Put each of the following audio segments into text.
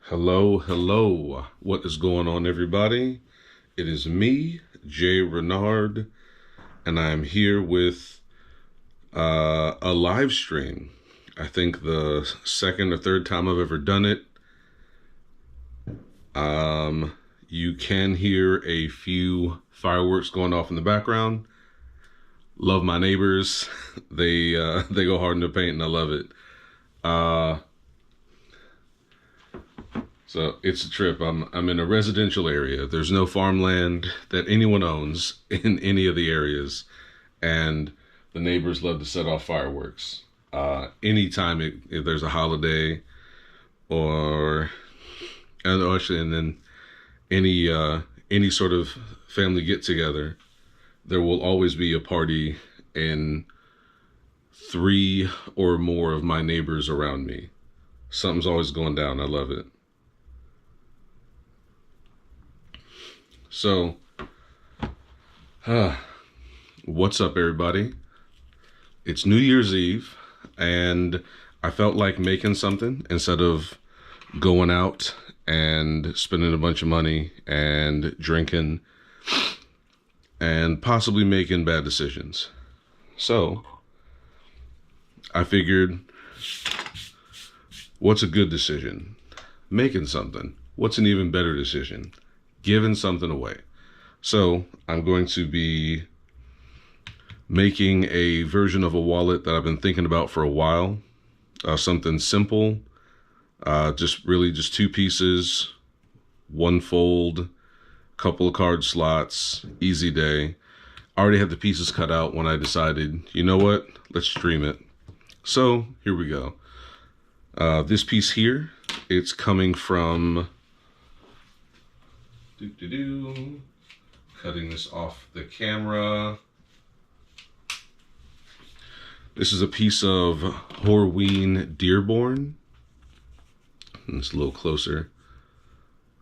Hello. What is going on, everybody? It is me, Jay Renard, and I'm here with a live stream. I think the second or third time I've ever done it. You can hear a few fireworks going off in the background. Love my neighbors. They go hard in the paint, and I love it. So it's a trip. I'm in a residential area. There's no farmland that anyone owns in any of the areas, and the neighbors love to set off fireworks. Anytime if there's a holiday, and then any sort of family get together, there will always be a party and 3 or more of my neighbors around me. Something's always going down. I love it. So, what's up, everybody? It's New Year's Eve, and I felt like making something instead of going out and spending a bunch of money and drinking and possibly making bad decisions. So, I figured, what's a good decision? Making something. What's an even better decision? Giving something away. So I'm going to be making a version of a wallet that I've been thinking about for a while. Something simple, just 2 pieces, 1 fold, couple of card slots, easy day. I already had the pieces cut out when I decided, you know what, let's stream it. So here we go. This piece here, it's coming from cutting this off the camera. This is a piece of Horween Dearborn. It's a little closer.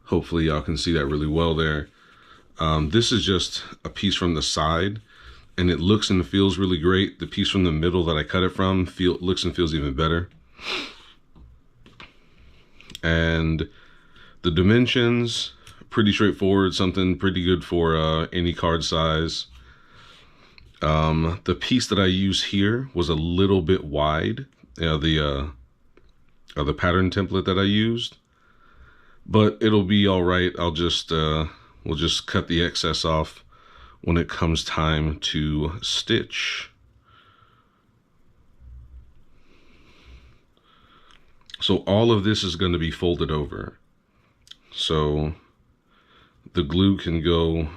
Hopefully y'all can see that really well there. This is just a piece from the side, and it looks and feels really great. The piece from the middle that I cut it from looks and feels even better. And the dimensions, pretty straightforward, something pretty good for any card size. The piece that I use here was a little bit wide, the pattern template that I used, but it'll be all right. We'll just cut the excess off when it comes time to stitch. So all of this is going to be folded over, so the glue can go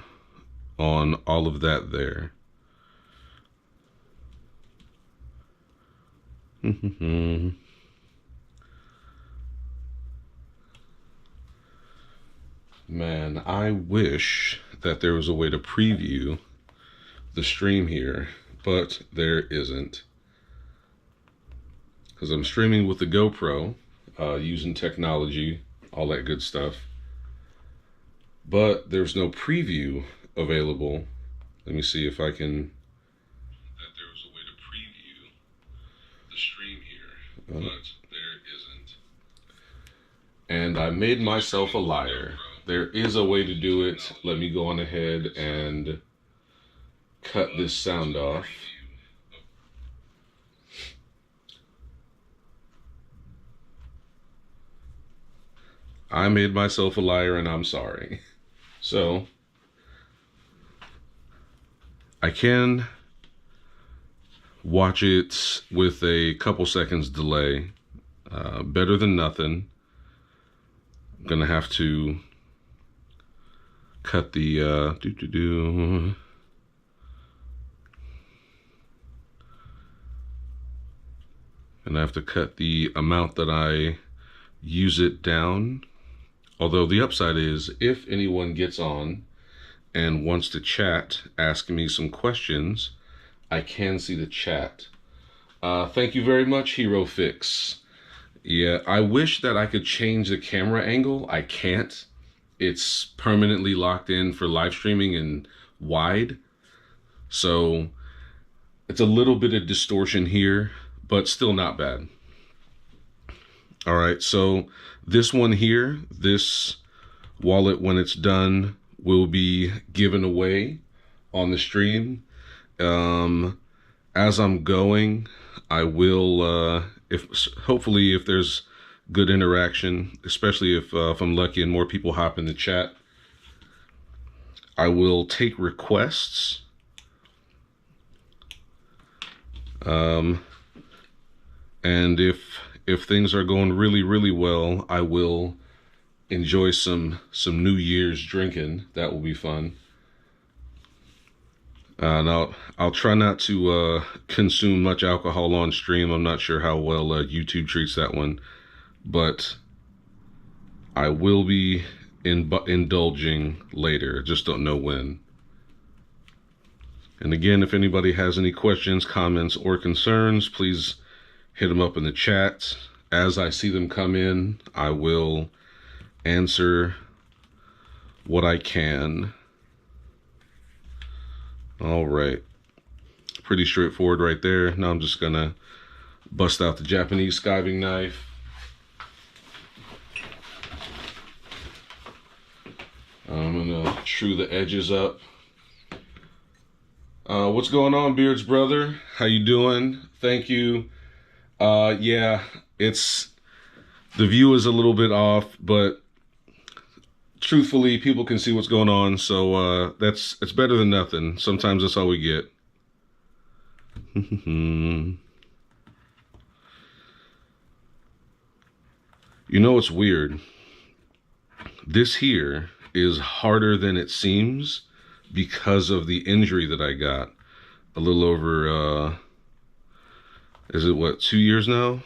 on all of that there. Man, I wish that there was a way to preview the stream here, but there isn't. Because I'm streaming with the GoPro, using technology, all that good stuff. But there's no preview available. Let me see if I can. That there was a way to preview the stream here, but there isn't. And I made myself a liar. There is a way to do it. Let me go on ahead and cut this sound off. I made myself a liar, and I'm sorry. So, I can watch it with a couple seconds delay. Better than nothing. I'm gonna have to cut the and I have to cut the amount that I use it down. Although the upside is, if anyone gets on and wants to chat, ask me some questions, I can see the chat. Thank you very much, Hero Fix. Yeah, I wish that I could change the camera angle. I can't. It's permanently locked in for live streaming and wide. So it's a little bit of distortion here, but still not bad. All right, so this one here, this wallet, when it's done, will be given away on the stream. As I'm going, I will, if hopefully if there's good interaction, especially if I'm lucky and more people hop in the chat, I will take requests. And if things are going really, really well, I will enjoy some New Year's drinking. That will be fun. And I'll try not to consume much alcohol on stream. I'm not sure how well YouTube treats that one, but I will be indulging later. Just don't know when. And again, if anybody has any questions, comments, or concerns, please hit them up in the chat. As I see them come in, I will answer what I can. All right. Pretty straightforward right there. Now I'm just gonna bust out the Japanese skiving knife. I'm gonna true the edges up. What's going on, Beards brother? How you doing? Thank you. Yeah, the view is a little bit off, but truthfully, people can see what's going on, so it's better than nothing. Sometimes that's all we get. You know what's weird? This here is harder than it seems because of the injury that I got a little over, is it what, 2 years now?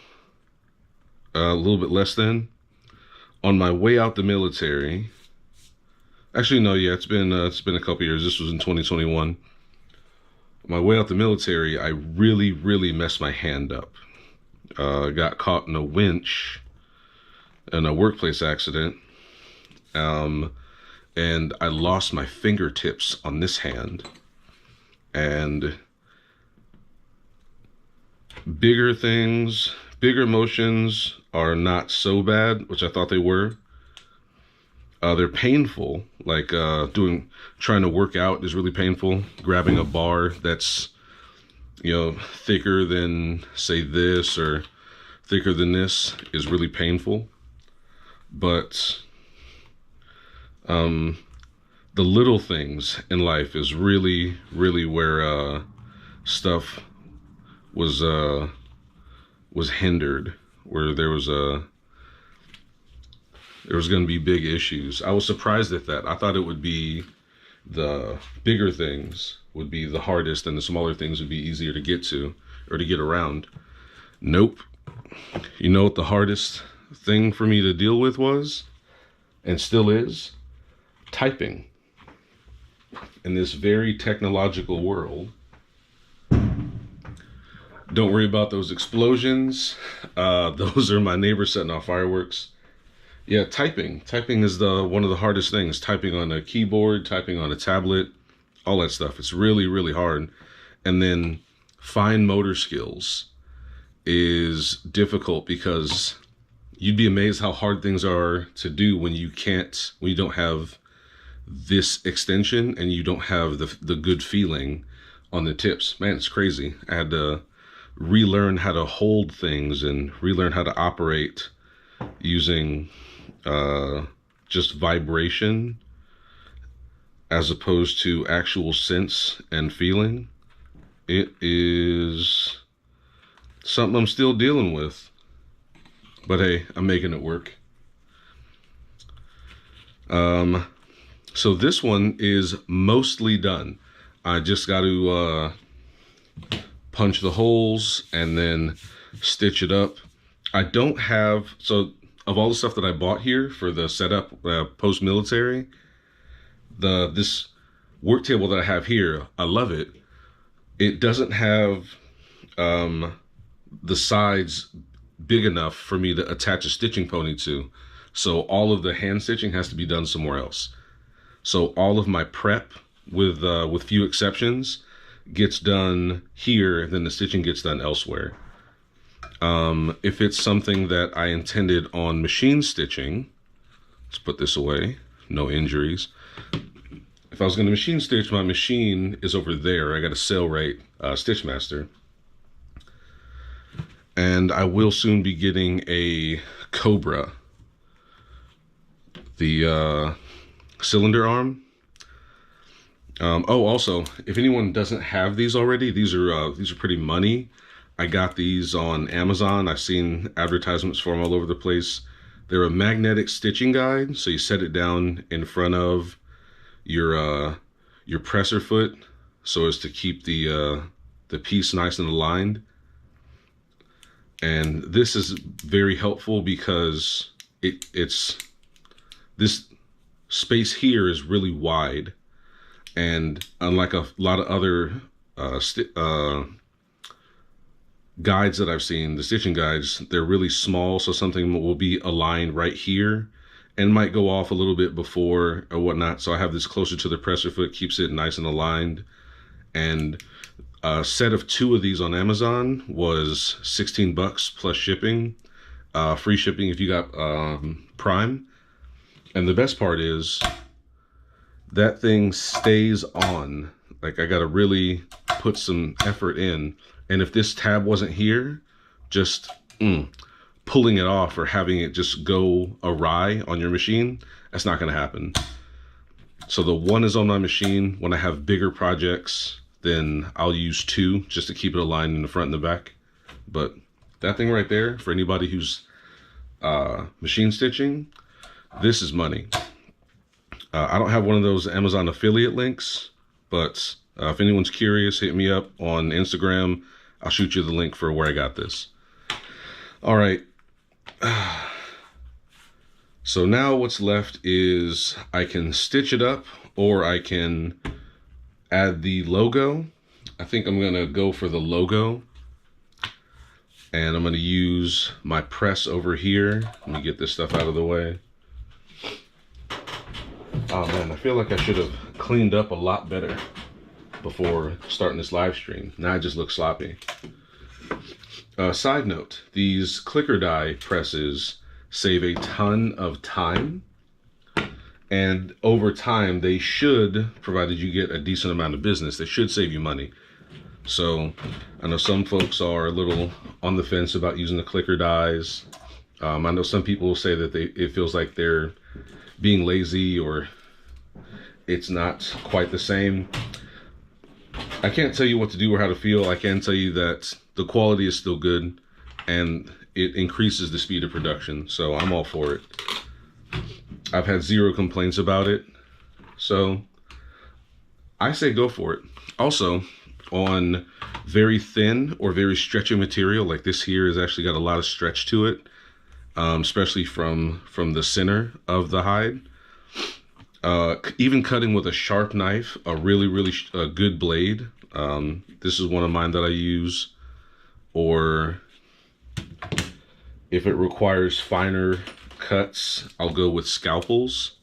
A little bit less than. On my way out the military. Actually, no, yeah, it's been a couple years. This was in 2021. On my way out the military, I really, really messed my hand up. Got caught in a winch in a workplace accident. And I lost my fingertips on this hand. And bigger things, bigger emotions are not so bad, which I thought they were. They're painful, like trying to work out is really painful. Grabbing a bar that's, thicker than, say, this or thicker than this is really painful. But the little things in life is really, really where stuff was hindered, where there was going to be big issues. I was surprised at that. I thought it would be the bigger things would be the hardest and the smaller things would be easier to get to or to get around. Nope. You know what the hardest thing for me to deal with was, and still is? Typing. In this very technological world. Don't worry about those explosions. Those are my neighbors setting off fireworks. Yeah, typing. Typing is one of the hardest things. Typing on a keyboard, typing on a tablet, all that stuff. It's really, really hard. And then fine motor skills is difficult because you'd be amazed how hard things are to do when you don't have this extension and you don't have the good feeling on the tips. Man, it's crazy. I had to relearn how to hold things and relearn how to operate using just vibration as opposed to actual sense and feeling. It is something I'm still dealing with, but hey, I'm making it work. So this one is mostly done. I just got to punch the holes and then stitch it up. I don't have, so of all the stuff that I bought here for the setup post-military, this work table that I have here, I love it. It doesn't have the sides big enough for me to attach a stitching pony to. So all of the hand stitching has to be done somewhere else. So all of my prep, with few exceptions, gets done here, then the stitching gets done elsewhere. If it's something that I intended on machine stitching, let's put this away, no injuries. If I was going to machine stitch, my machine is over there. I got a Sailrite Stitchmaster. And I will soon be getting a Cobra, the cylinder arm. Oh, also, if anyone doesn't have these already, these are pretty money. I got these on Amazon. I've seen advertisements for them all over the place. They're a magnetic stitching guide, so you set it down in front of your presser foot so as to keep the piece nice and aligned. And this is very helpful because this space here is really wide, and unlike a lot of other guides that I've seen, the stitching guides, they're really small, so something will be aligned right here and might go off a little bit before or whatnot. So I have this closer to the presser foot, keeps it nice and aligned. And a set of 2 of these on Amazon was 16 bucks plus shipping, free shipping if you got Prime. And the best part is that thing stays on. Like, I gotta really put some effort in. And if this tab wasn't here, just pulling it off or having it just go awry on your machine, that's not gonna happen. So the 1 is on my machine. When I have bigger projects, then I'll use 2 just to keep it aligned in the front and the back. But that thing right there, for anybody who's machine stitching, this is money. I don't have one of those Amazon affiliate links, but if anyone's curious, hit me up on Instagram. I'll shoot you the link for where I got this. All right. So now what's left is I can stitch it up, or I can add the logo. I think I'm gonna go for the logo, and I'm gonna use my press over here. Let me get this stuff out of the way. Oh man, I feel like I should have cleaned up a lot better before starting this live stream. Now I just look sloppy. Side note, these clicker die presses save a ton of time, and over time they should, provided you get a decent amount of business, they should save you money. So I know some folks are a little on the fence about using the clicker dies. I know some people will say that it feels like they're being lazy, or it's not quite the same. I can't tell you what to do or how to feel. I can tell you that the quality is still good, and it increases the speed of production, so I'm all for it. I've had 0 complaints about it, so I say go for it. Also, on very thin or very stretchy material, like this here has actually got a lot of stretch to it, especially from the center of the hide. Even cutting with a sharp knife, a really good blade. This is one of mine that I use. Or if it requires finer cuts, I'll go with scalpels.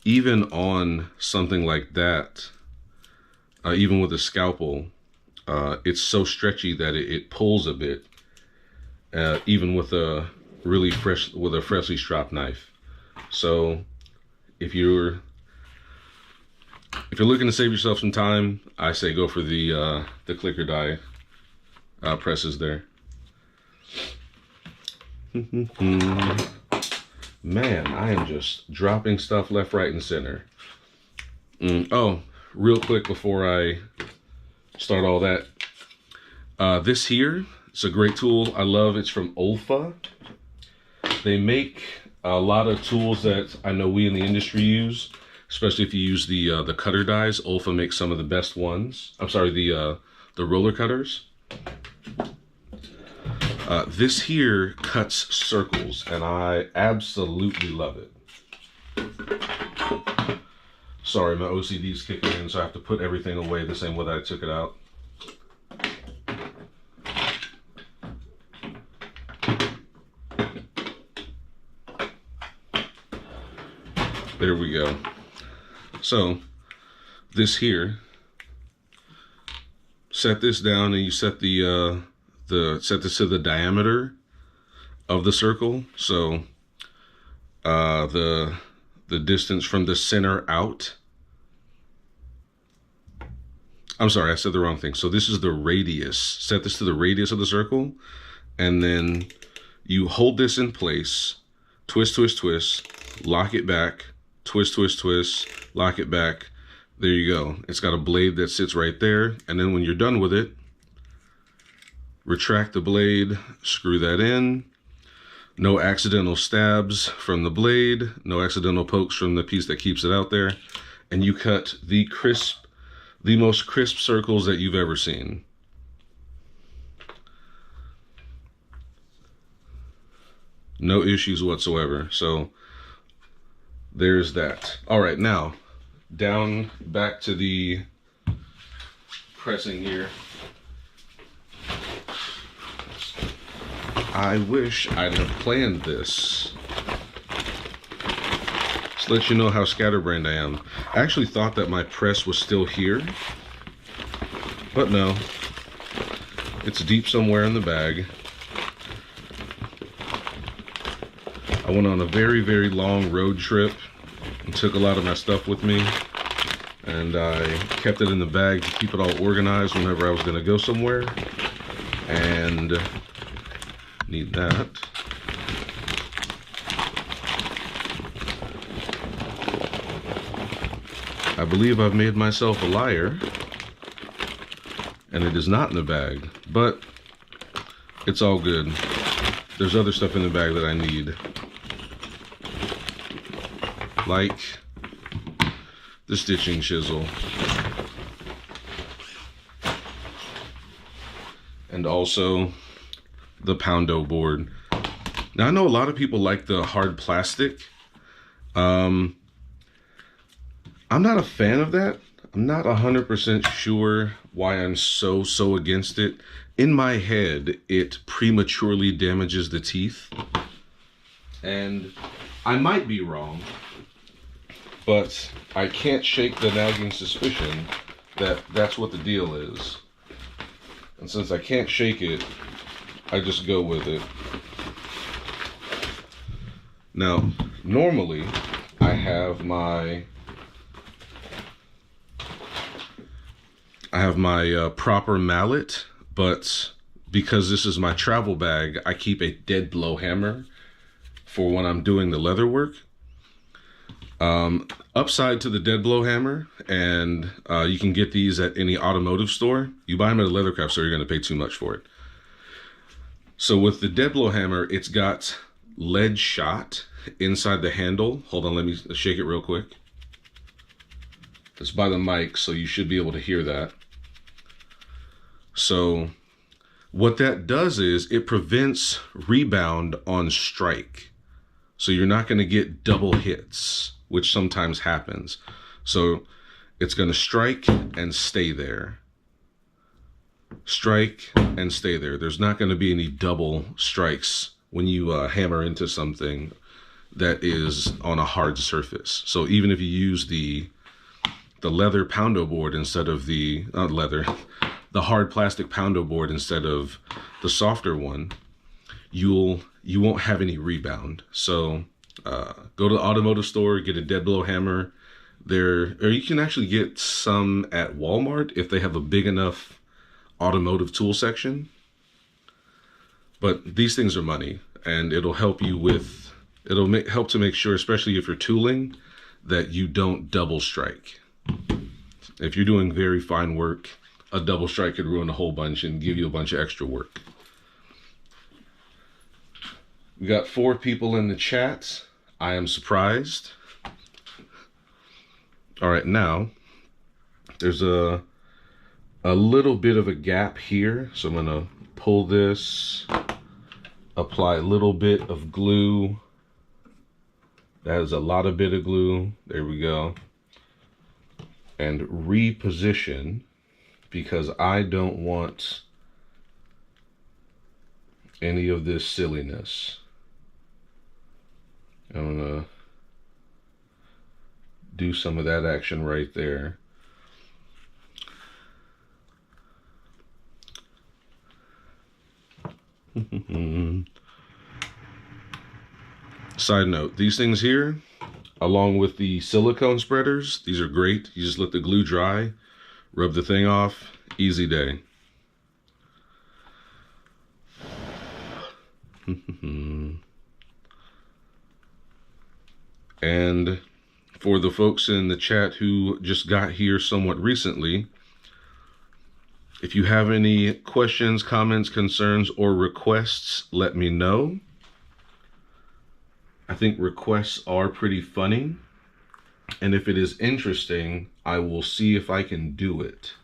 Even on something like that, even with a scalpel, it's so stretchy that it pulls a bit. Even with a freshly stropped knife. So if you're looking to save yourself some time, I say go for the clicker die presses there. Man, I am just dropping stuff left, right, and center. Oh, real quick before I start all that, this here, it's a great tool. I love. It's from Olfa. They make a lot of tools that I know we in the industry use, especially if you use the cutter dies. Olfa makes some of the best ones. I'm sorry, the roller cutters. This here cuts circles, and I absolutely love it. Sorry, my OCD's kicking in, so I have to put everything away the same way that I took it out. There we go. So this here, set this down, and you set the set this to the diameter of the circle. So the distance from the center out. I'm sorry, I said the wrong thing. So this is the radius. Set this to the radius of the circle, and then you hold this in place, twist, twist, twist, lock it back, twist, twist, twist, lock it back. There you go. It's got a blade that sits right there. And then when you're done with it, retract the blade, screw that in. No accidental stabs from the blade, no accidental pokes from the piece that keeps it out there. And you cut the most crisp circles that you've ever seen. No issues whatsoever. So there's that. All right, now down back to the pressing here. I wish I'd have planned this. Just to let you know how scatterbrained I am. I actually thought that my press was still here, but no, it's deep somewhere in the bag. I went on a very, very long road trip and took a lot of my stuff with me, and I kept it in the bag to keep it all organized whenever I was going to go somewhere. And need that. I believe I've made myself a liar, and it is not in the bag, but it's all good. There's other stuff in the bag that I need, like the stitching chisel, and also the poundo board. Now I know a lot of people like the hard plastic. I'm not a fan of that. I'm not 100% sure why I'm so against it. In my head, it prematurely damages the teeth. And I might be wrong, but I can't shake the nagging suspicion that that's what the deal is. And since I can't shake it, I just go with it. Now, normally, I have my proper mallet, but because this is my travel bag, I keep a dead blow hammer for when I'm doing the leather work. Upside to the dead blow hammer, and you can get these at any automotive store. You buy them at a leather craft store, you're going to pay too much for it. So with the dead blow hammer, it's got lead shot inside the handle. Hold on, let me shake it real quick. It's by the mic, so you should be able to hear that. So what that does is it prevents rebound on strike. So you're not going to get double hits, which sometimes happens. So it's going to strike and stay there. Strike and stay there. There's not going to be any double strikes when you hammer into something that is on a hard surface. So even if you use the leather poundo board instead of the hard plastic poundo board instead of the softer one, you won't have any rebound. So go to the automotive store, get a dead blow hammer there, or you can actually get some at Walmart if they have a big enough automotive tool section. But these things are money, and it'll help you with, help to make sure, especially if you're tooling, that you don't double strike. If you're doing very fine work, a double strike could ruin a whole bunch and give you a bunch of extra work. We got 4 people in the chat. I am surprised. All right, now there's a little bit of a gap here, so I'm gonna pull this, apply a little bit of glue. That is a lot of bit of glue. There we go. And reposition, because I don't want any of this silliness. I'm gonna do some of that action right there. Side note, these things here, along with the silicone spreaders, these are great. You just let the glue dry, rub the thing off, easy day. And for the folks in the chat who just got here somewhat recently, if you have any questions, comments, concerns, or requests, let me know. I think requests are pretty funny, and if it is interesting, I will see if I can do it.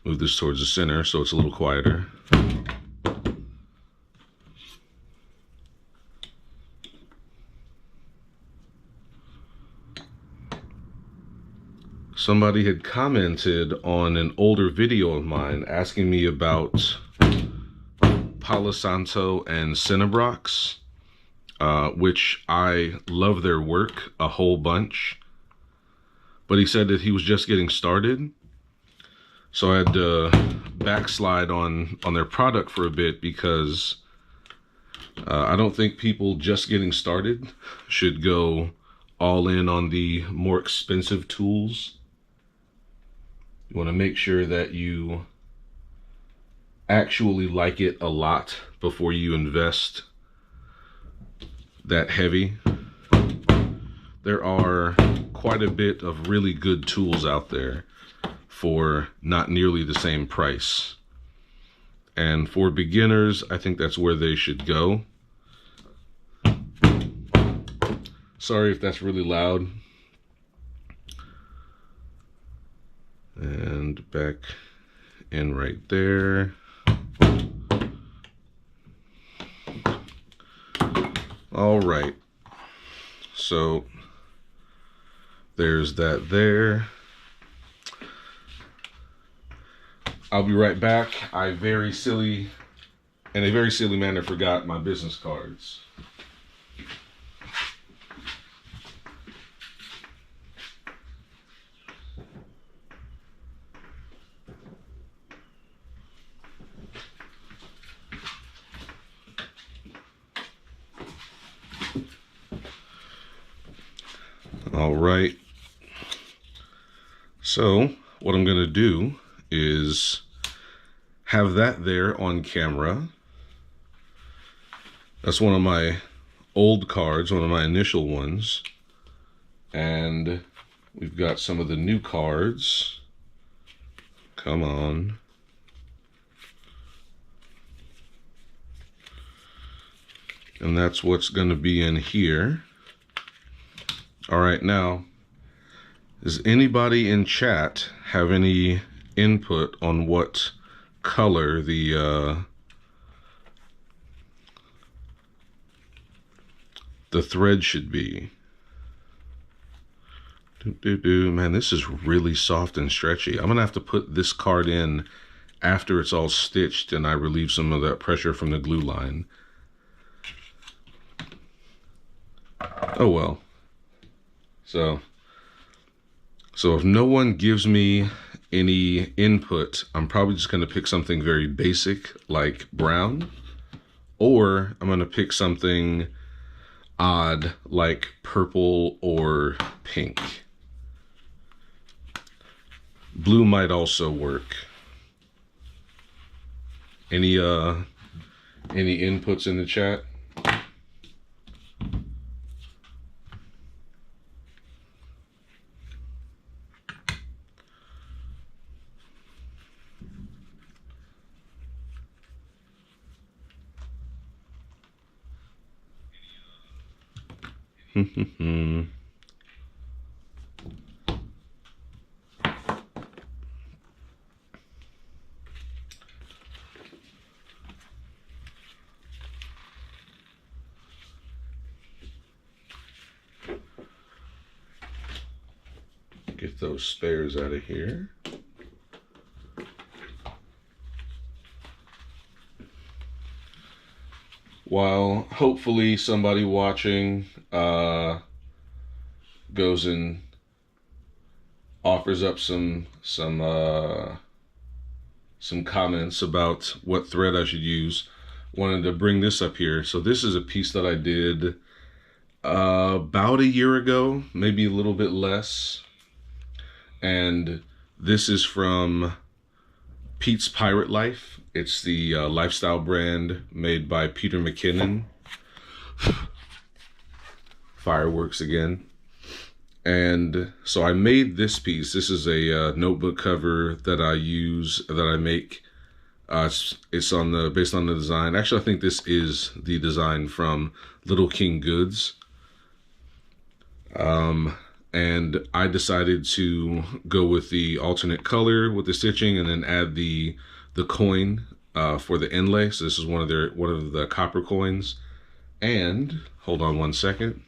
Move this towards the center so it's a little quieter. Somebody had commented on an older video of mine asking me about Palo Santo and Cinebrox, which I love their work a whole bunch, but he said that he was just getting started, so I had to backslide on their product for a bit, because I don't think people just getting started should go all in on the more expensive tools. You want to make sure that you actually like it a lot before you invest that heavy. There are quite a bit of really good tools out there for not nearly the same price. And for beginners, I think that's where they should go. Sorry if that's really loud. And back in right there. All right, so there's that there. I'll be right back. I in a very silly manner, forgot my business cards. All right, so what I'm gonna do is have that there on camera. That's one of my old cards, one of my initial ones, and we've got some of the new cards. Come on. And that's what's gonna be in here. All right, now, does anybody in chat have any input on what color the thread should be? Man, this is really soft and stretchy. I'm gonna have to put this card in after it's all stitched and I relieve some of that pressure from the glue line. Oh well. So if no one gives me any input, I'm probably just going to pick something very basic like brown, or I'm going to pick something odd like purple or pink. Blue might also work. Any inputs in the chat? Get those spares out of here. While hopefully somebody watching goes and offers up some some comments about what thread I should use. Wanted to bring this up here. So this is a piece that I did about a year ago, maybe a little bit less. And this is from Pete's Pirate Life. It's the lifestyle brand made by Peter McKinnon. Fireworks again. And so I made this piece. This is a notebook cover that I use, that I make. It's on the based on the design. Actually, I think this is the design from Little King Goods. And I decided to go with the alternate color with the stitching, and then add the coin for the inlay. So this is one of the copper coins. And hold on one second.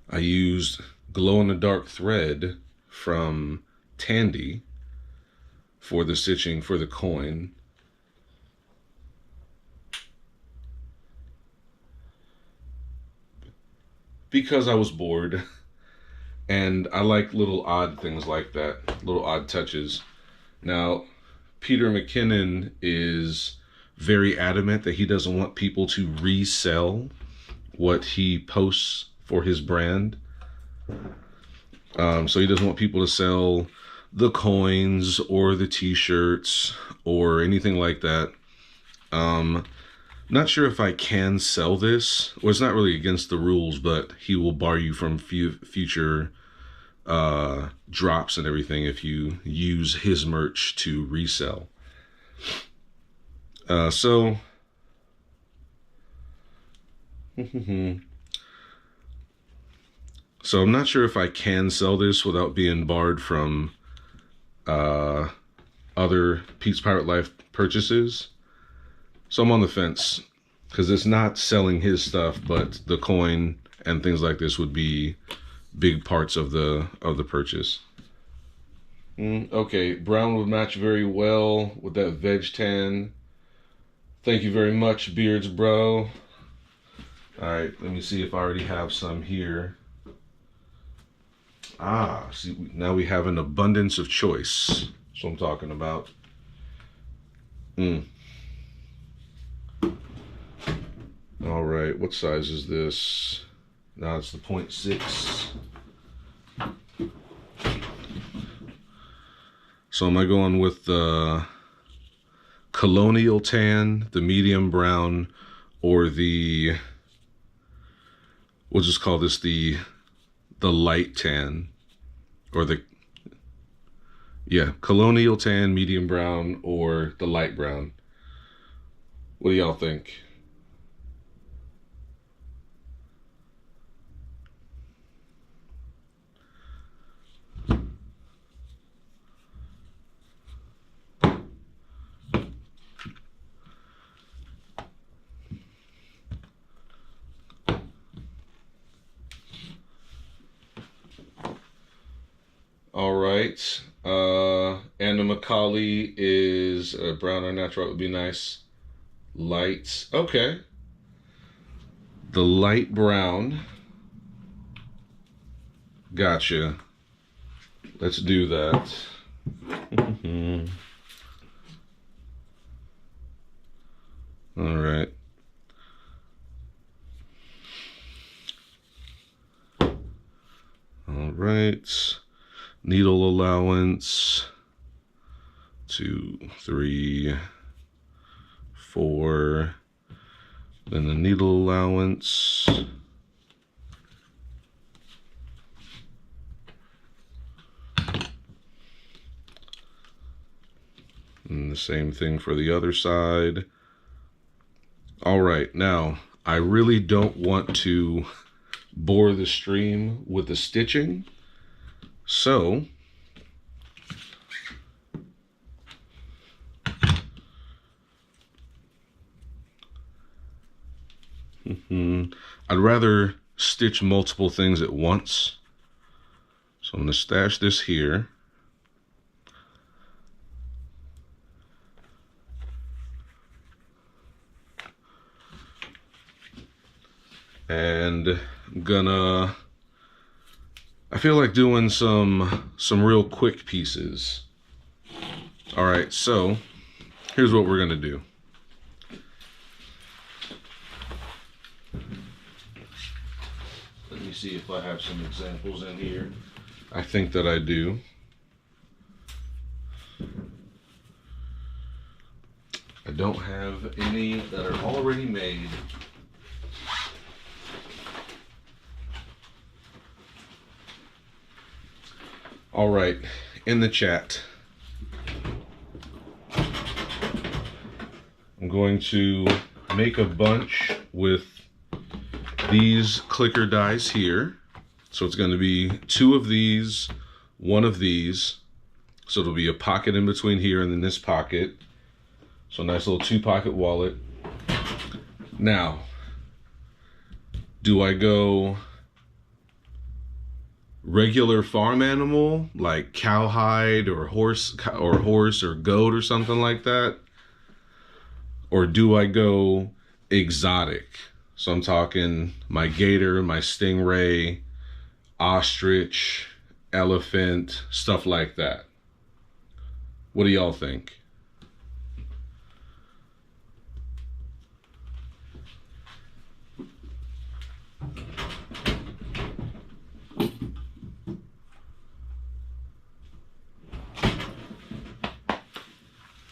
I used glow-in-the-dark thread from Tandy for the stitching for the coin. Because I was bored, and I like little odd things like that, little odd touches. Now, Peter McKinnon is very adamant that he doesn't want people to resell what he posts for his brand. So he doesn't want people to sell the coins or the t-shirts or anything like that. Not sure if I can sell this. Well, it's not really against the rules, but he will bar you from future drops and everything if you use his merch to resell. So So I'm not sure if I can sell this without being barred from other Pete's Pirate Life purchases. So I'm on the fence, because it's not selling his stuff, but the coin and things like this would be big parts of the purchase. Okay, brown would match very well with that veg tan. Thank you very much, Beards Bro. All right, let me see if I already have some here. Ah, see, now we have an abundance of choice. That's what I'm talking about. All right, what size is this? Now it's the 0.6. So am I going with the colonial tan, the medium brown, or the, we'll just call this the light tan, or the, yeah, colonial tan, medium brown, or the light brown? What do y'all think? All right, Anna Macaulay is brown or natural. It would be nice. Light, okay. The light brown. Gotcha. Let's do that. All right. All right. Needle allowance. 2, 3, 4. Then the needle allowance. And the same thing for the other side. All right, now I really don't want to bore the stream with the stitching, so I'd rather stitch multiple things at once. So I'm going to stash this here. And I feel like doing some real quick pieces. All right, so here's what we're gonna do. Let me see if I have some examples in here. I think that I do. I don't have any that are already made. All right, in the chat, I'm going to make a bunch with these clicker dies here. So it's going to be 2 of these, 1 of these. So it'll be a pocket in between here and then this pocket. So a nice little 2-pocket wallet. Now, do I go regular farm animal like cowhide or horse or goat or something like that? Or do I go exotic? So I'm talking my gator, my stingray, ostrich, elephant, stuff like that. What do y'all think?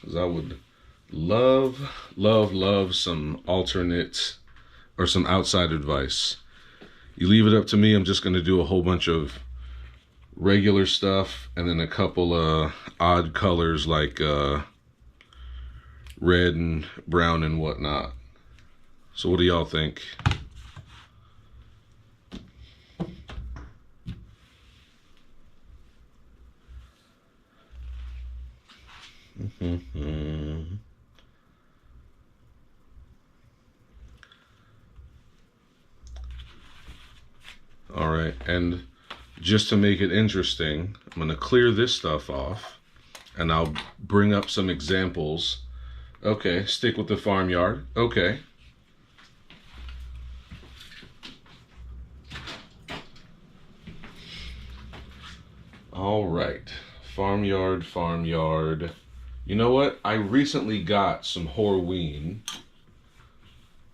Because I would love some alternate or some outside advice. You leave it up to me, I'm just going to do a whole bunch of regular stuff and then a couple of odd colors like red and brown and whatnot. So what do y'all think? All right, and just to make it interesting, I'm going to clear this stuff off and I'll bring up some examples. Okay, stick with the farmyard. Okay. All right, farmyard. You know what? I recently got some Horween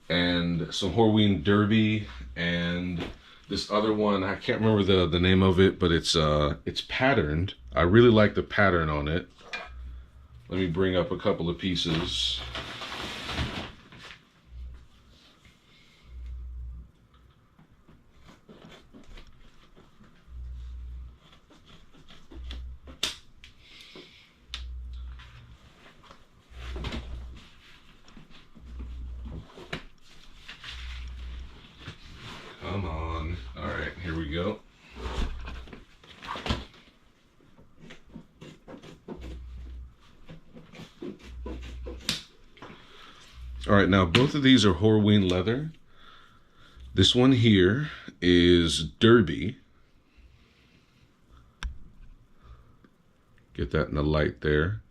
and some Horween Derby and this other one, I can't remember the name of it, but it's patterned. I really like the pattern on it. Let me bring up a couple of pieces. Come on. All right, here we go. All right, now both of these are Horween leather. This one here is Derby. Get that in the light there.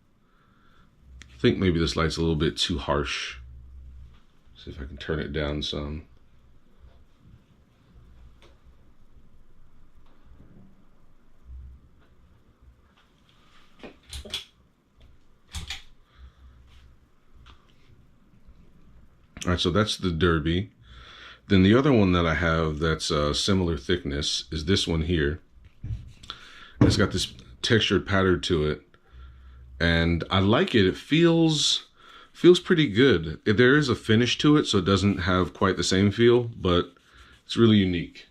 I think maybe this light's a little bit too harsh. See if I can turn it down some. All right, so that's the Derby. Then the other one that I have that's a similar thickness is this one here. It's got this textured pattern to it, and I like it. It feels pretty good. There is a finish to it, so it doesn't have quite the same feel, but it's really unique.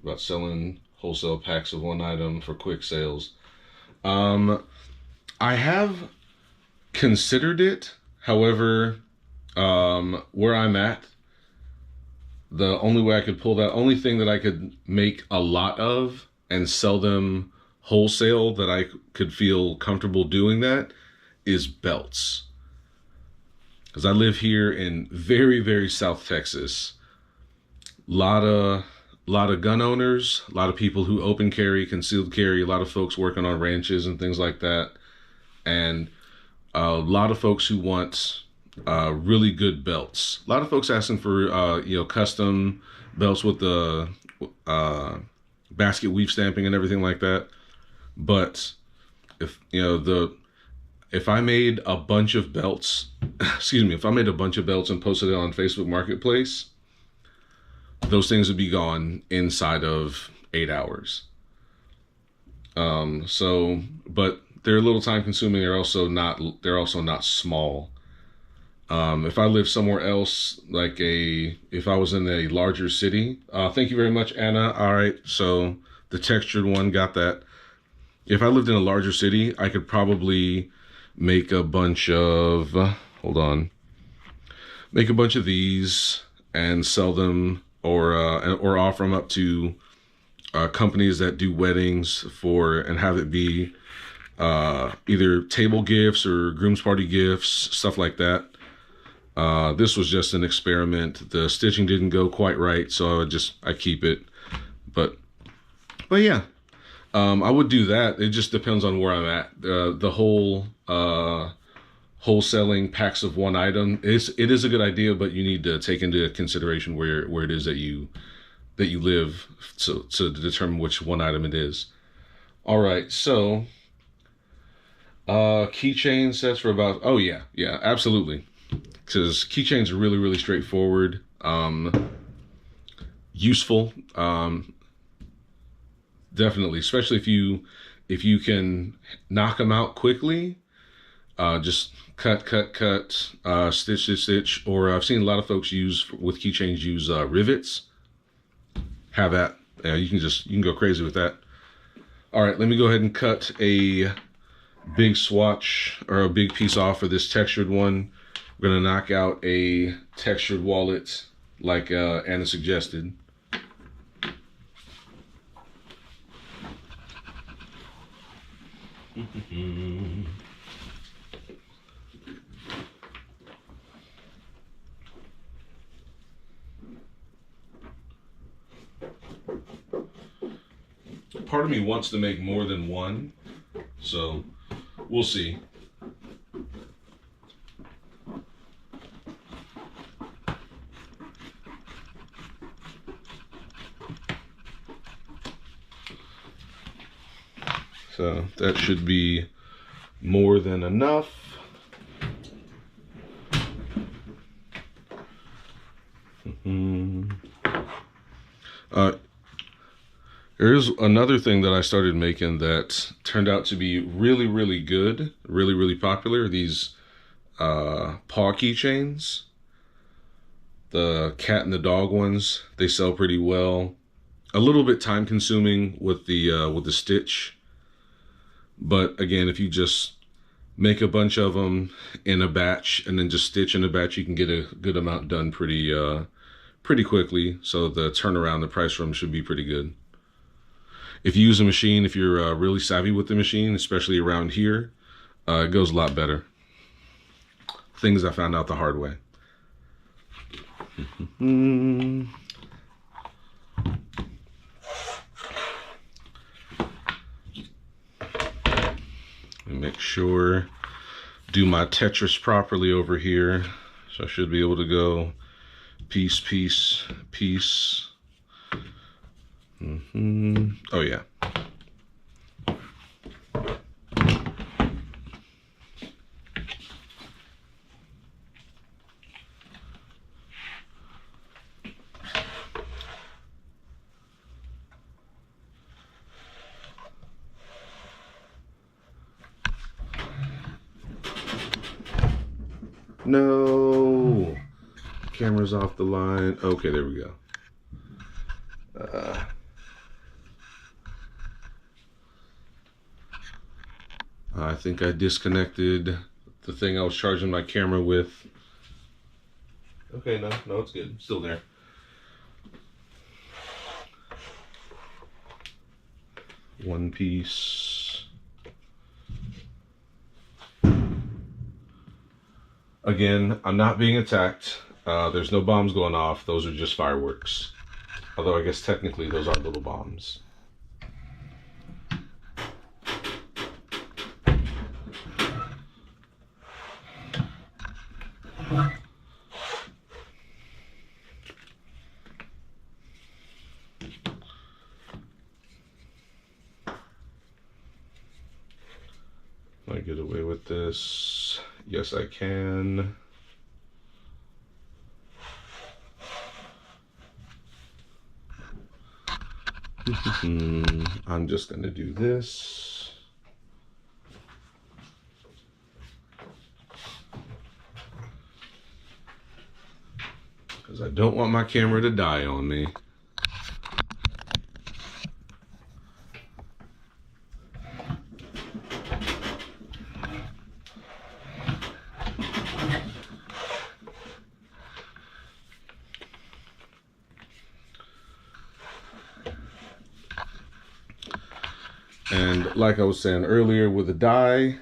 About selling wholesale packs of one item for quick sales. I have considered it. However, where I'm at, the only way I could pull that, only thing that I could make a lot of and sell them wholesale that I could feel comfortable doing that is belts. Because I live here in very, very South Texas. Lot of gun owners, a lot of people who open carry, concealed carry, a lot of folks working on ranches and things like that, and a lot of folks who want really good belts. A lot of folks asking for custom belts with the basket weave stamping and everything like that. But if I made a bunch of belts, excuse me, if I made a bunch of belts and posted it on Facebook Marketplace, those things would be gone inside of 8 hours. But they're a little time consuming. They're also not small. If I lived somewhere else, if I was in a larger city, thank you very much, Anna. All right. So the textured one, got that. If I lived in a larger city, I could probably make a bunch of, make a bunch of these and sell them, or offer them up to companies that do weddings and have it be either table gifts or groom's party gifts, stuff like that. This was just an experiment. The stitching didn't go quite right, so I keep it. But yeah, I would do that. It just depends on where I'm at. The whole wholesaling packs of one item it is a good idea, but you need to take into consideration where it is that you live, to determine which one item it is. All right, so keychain sets for about, oh yeah, absolutely, because keychains are really, really straightforward, useful, definitely, especially if you can knock them out quickly. Just cut, stitch, or I've seen a lot of folks use rivets. Have that. Yeah, you can go crazy with that. All right, let me go ahead and cut a big swatch or a big piece off for this textured one. We're gonna knock out a textured wallet like Anna suggested. Part of me wants to make more than one, so we'll see. So that should be more than enough. Here's another thing that I started making that turned out to be really, really good, really, really popular. These paw keychains. The cat and the dog ones, they sell pretty well. A little bit time consuming with the stitch. But again, if you just make a bunch of them in a batch and then just stitch in a batch, you can get a good amount done pretty quickly. So the turnaround, the price for them should be pretty good. If you use a machine, if you're really savvy with the machine, especially around here, it goes a lot better. Things I found out the hard way. Make sure, do my Tetris properly over here. So I should be able to go piece, piece, piece. Oh yeah. No, camera's off the line. Okay, there we go. I think I disconnected the thing I was charging my camera with. Okay, no, it's good. Still there. one piece. Again, I'm not being attacked. There's no bombs going off. Those are just fireworks. Although I guess technically those are little bombs. Can I get away with this? Yes, I can. I'm just going to do this. Because I don't want my camera to die on me. And like I was saying earlier with the dye,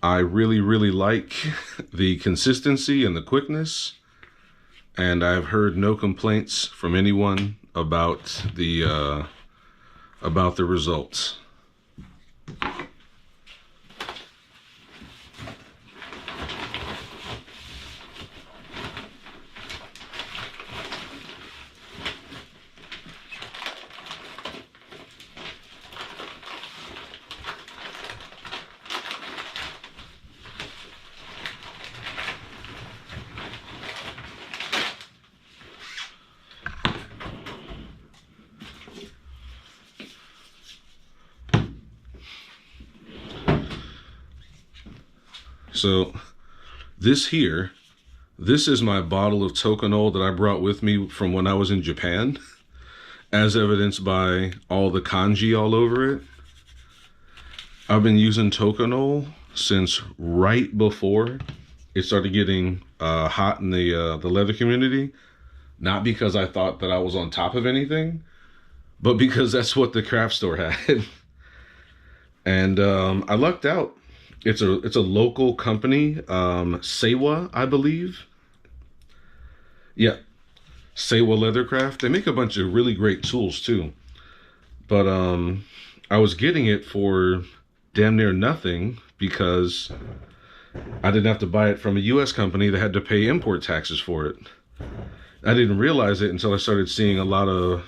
I really like the consistency and the quickness. And I've heard no complaints from anyone about the results. So this is my bottle of Tokonol that I brought with me from when I was in Japan, as evidenced by all the kanji all over it. I've been using Tokonol since right before it started getting hot in the leather community. Not because I thought that I was on top of anything, but because that's what the craft store had. And I lucked out. It's a local company, Seiwa, I believe. Yeah, Seiwa Leathercraft. They make a bunch of really great tools too. But I was getting it for damn near nothing because I didn't have to buy it from a US company that had to pay import taxes for it. I didn't realize it until I started seeing a lot of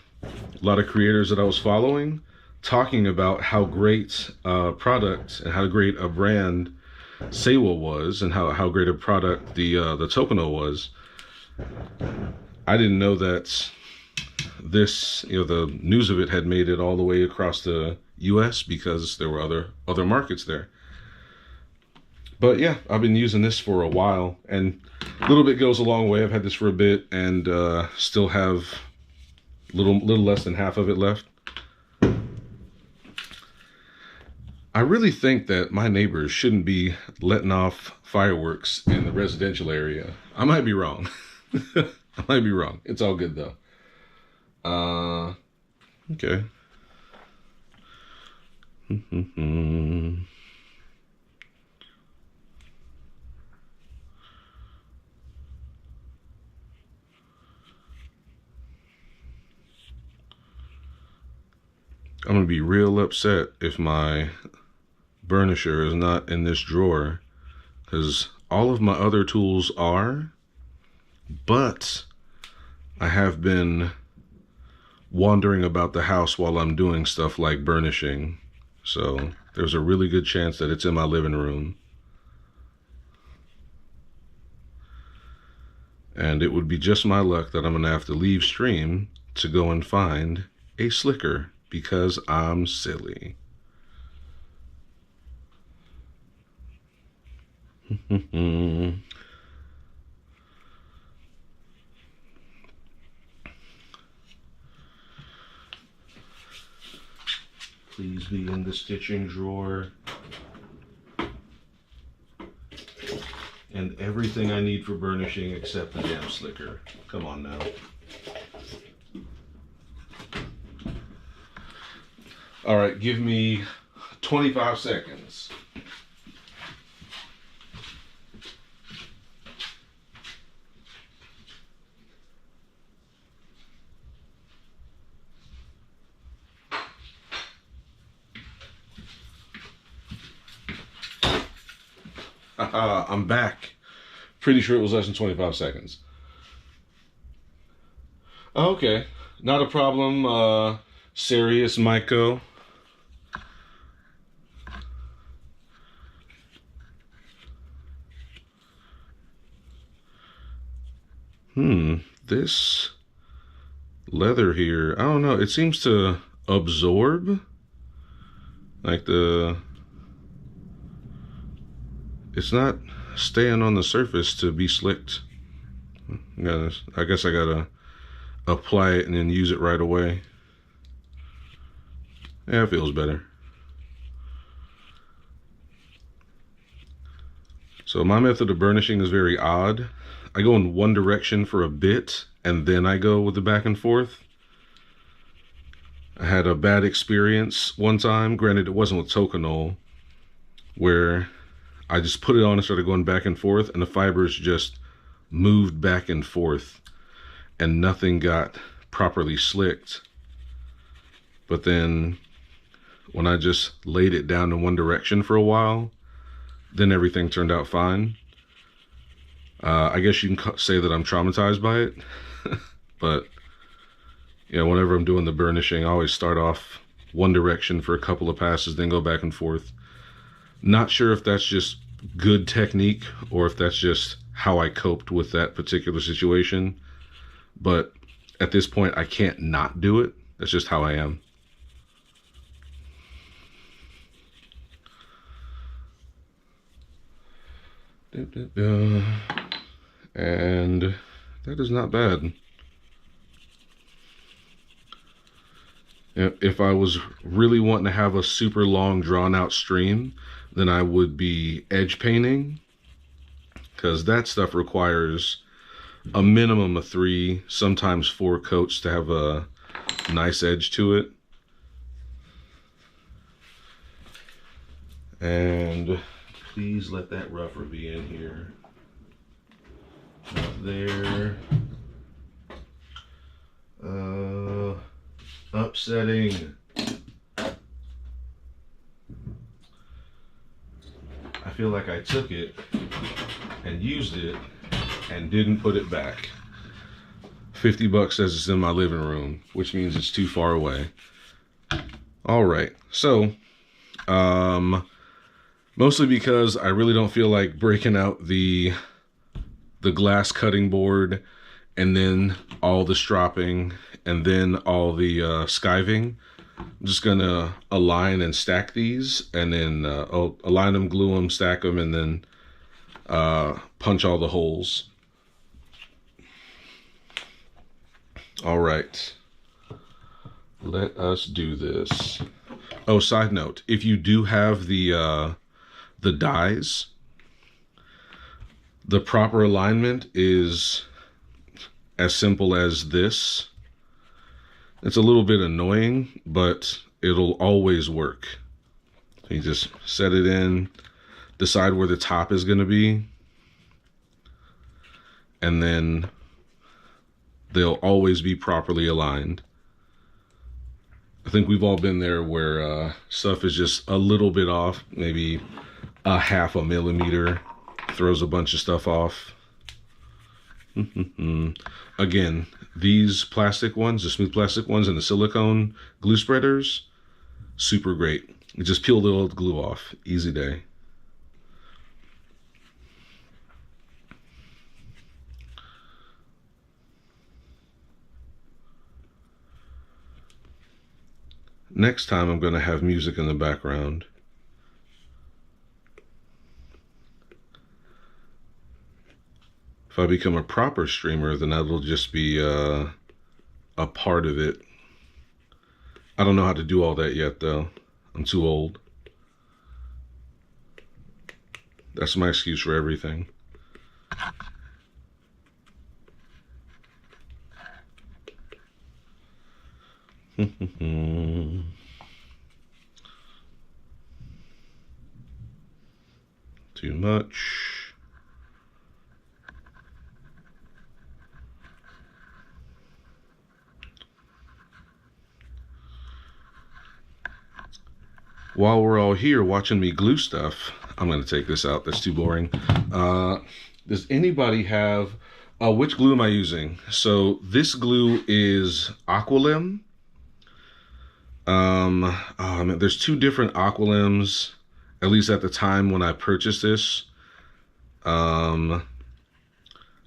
creators that I was following talking about how great a product and how great a brand Seiwa was, and how great a product the Tokonol was. I didn't know that this, the news of it had made it all the way across the US because there were other markets there. But yeah, I've been using this for a while, and a little bit goes a long way. I've had this for a bit and still have little less than half of it left. I really think that my neighbors shouldn't be letting off fireworks in the residential area. I might be wrong. I might be wrong. It's all good though. Okay. I'm gonna be real upset if my burnisher is not in this drawer, because all of my other tools are, but I have been wandering about the house while I'm doing stuff like burnishing, so there's a really good chance that it's in my living room. And it would be just my luck that I'm gonna have to leave stream to go and find a slicker because I'm silly. Please be in the stitching drawer. And everything I need for burnishing except the damn slicker. Come on now. All right, give me 25 seconds. I'm back. Pretty sure it was less than 25 seconds. Okay, not a problem. Serious Myco. This leather here, I don't know, it seems to absorb, like it's not staying on the surface to be slicked. I guess I gotta apply it and then use it right away. Yeah, it feels better. So my method of burnishing is very odd. I go in one direction for a bit and then I go with the back and forth. I had a bad experience one time, granted it wasn't with Tokonol, where I just put it on and started going back and forth and the fibers just moved back and forth and nothing got properly slicked. But then when I just laid it down in one direction for a while, then everything turned out fine. I guess you can say that I'm traumatized by it, but yeah, whenever I'm doing the burnishing, I always start off one direction for a couple of passes, then go back and forth. Not sure if that's just good technique or if that's just how I coped with that particular situation, but at this point I can't not do it. That's just how I am. And that is not bad. If I was really wanting to have a super long drawn out stream, then I would be edge painting, because that stuff requires a minimum of 3, sometimes 4 coats to have a nice edge to it. And please let that rougher be in here. Not there. Upsetting. I feel like I took it and used it and didn't put it back. 50 bucks says it's in my living room, which means it's too far away. All right, so mostly because I really don't feel like breaking out the glass cutting board and then all the stropping and then all the skiving. I'm just gonna align and stack these, and then I'll align them, glue them, stack them, and then punch all the holes. All right, let us do this. Oh, side note, if you do have the dies, the proper alignment is as simple as this. It's a little bit annoying, but it'll always work. You just set it in, decide where the top is going to be, and then they'll always be properly aligned. I think we've all been there where stuff is just a little bit off, maybe a 0.5 millimeter, throws a bunch of stuff off. Again, these plastic ones, the smooth plastic ones and the silicone glue spreaders, super great. You just peel the old glue off, easy day. Next time I'm going to have music in the background. If I become a proper streamer, then that'll just be a part of it. I don't know how to do all that yet, though. I'm too old. That's my excuse for everything. too much. While we're all here watching me glue stuff, I'm going to take this out. That's too boring. Does anybody have... which glue am I using? So this glue is Aqualim. Oh man, there's two different Aqualims, at least at the time when I purchased this. I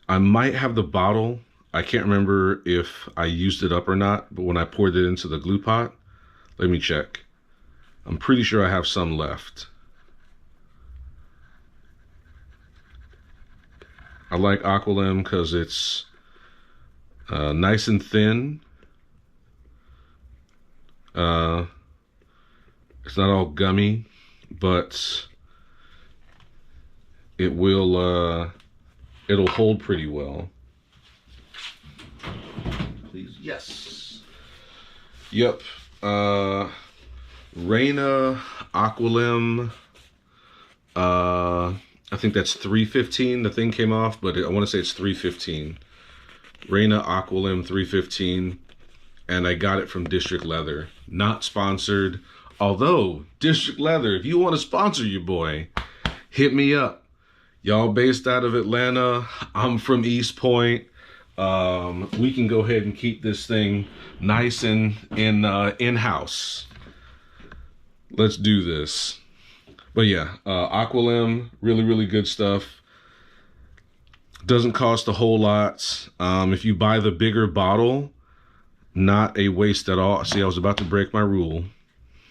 might have the bottle. I can't remember if I used it up or not, but when I poured it into the glue pot, let me check. I'm pretty sure I have some left. I like Aqualim because it's nice and thin. It's not all gummy, but it will it'll hold pretty well. Please, yes. Yep. Reina Aqualim. I think that's 315. The thing came off, but I want to say it's 315. Reina Aqualim 315. And I got it from District Leather. Not sponsored. Although, District Leather, if you want to sponsor your boy, hit me up. Y'all based out of Atlanta. I'm from East Point. We can go ahead and keep this thing nice and in-house. Let's do this. But yeah, Aqualim, really, really good stuff. Doesn't cost a whole lot. If you buy the bigger bottle, not a waste at all. See, I was about to break my rule.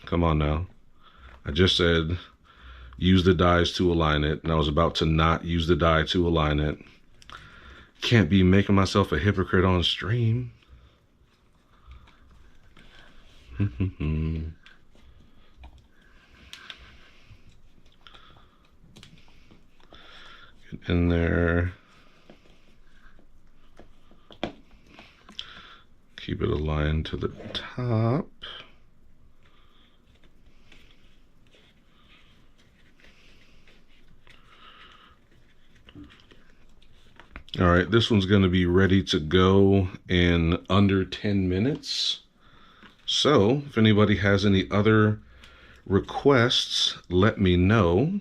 Come on now. I just said use the dies to align it, and I was about to not use the die to align it. Can't be making myself a hypocrite on stream. Get in there. Keep it aligned to the top. All right, this one's going to be ready to go in under 10 minutes. So if anybody has any other requests, let me know.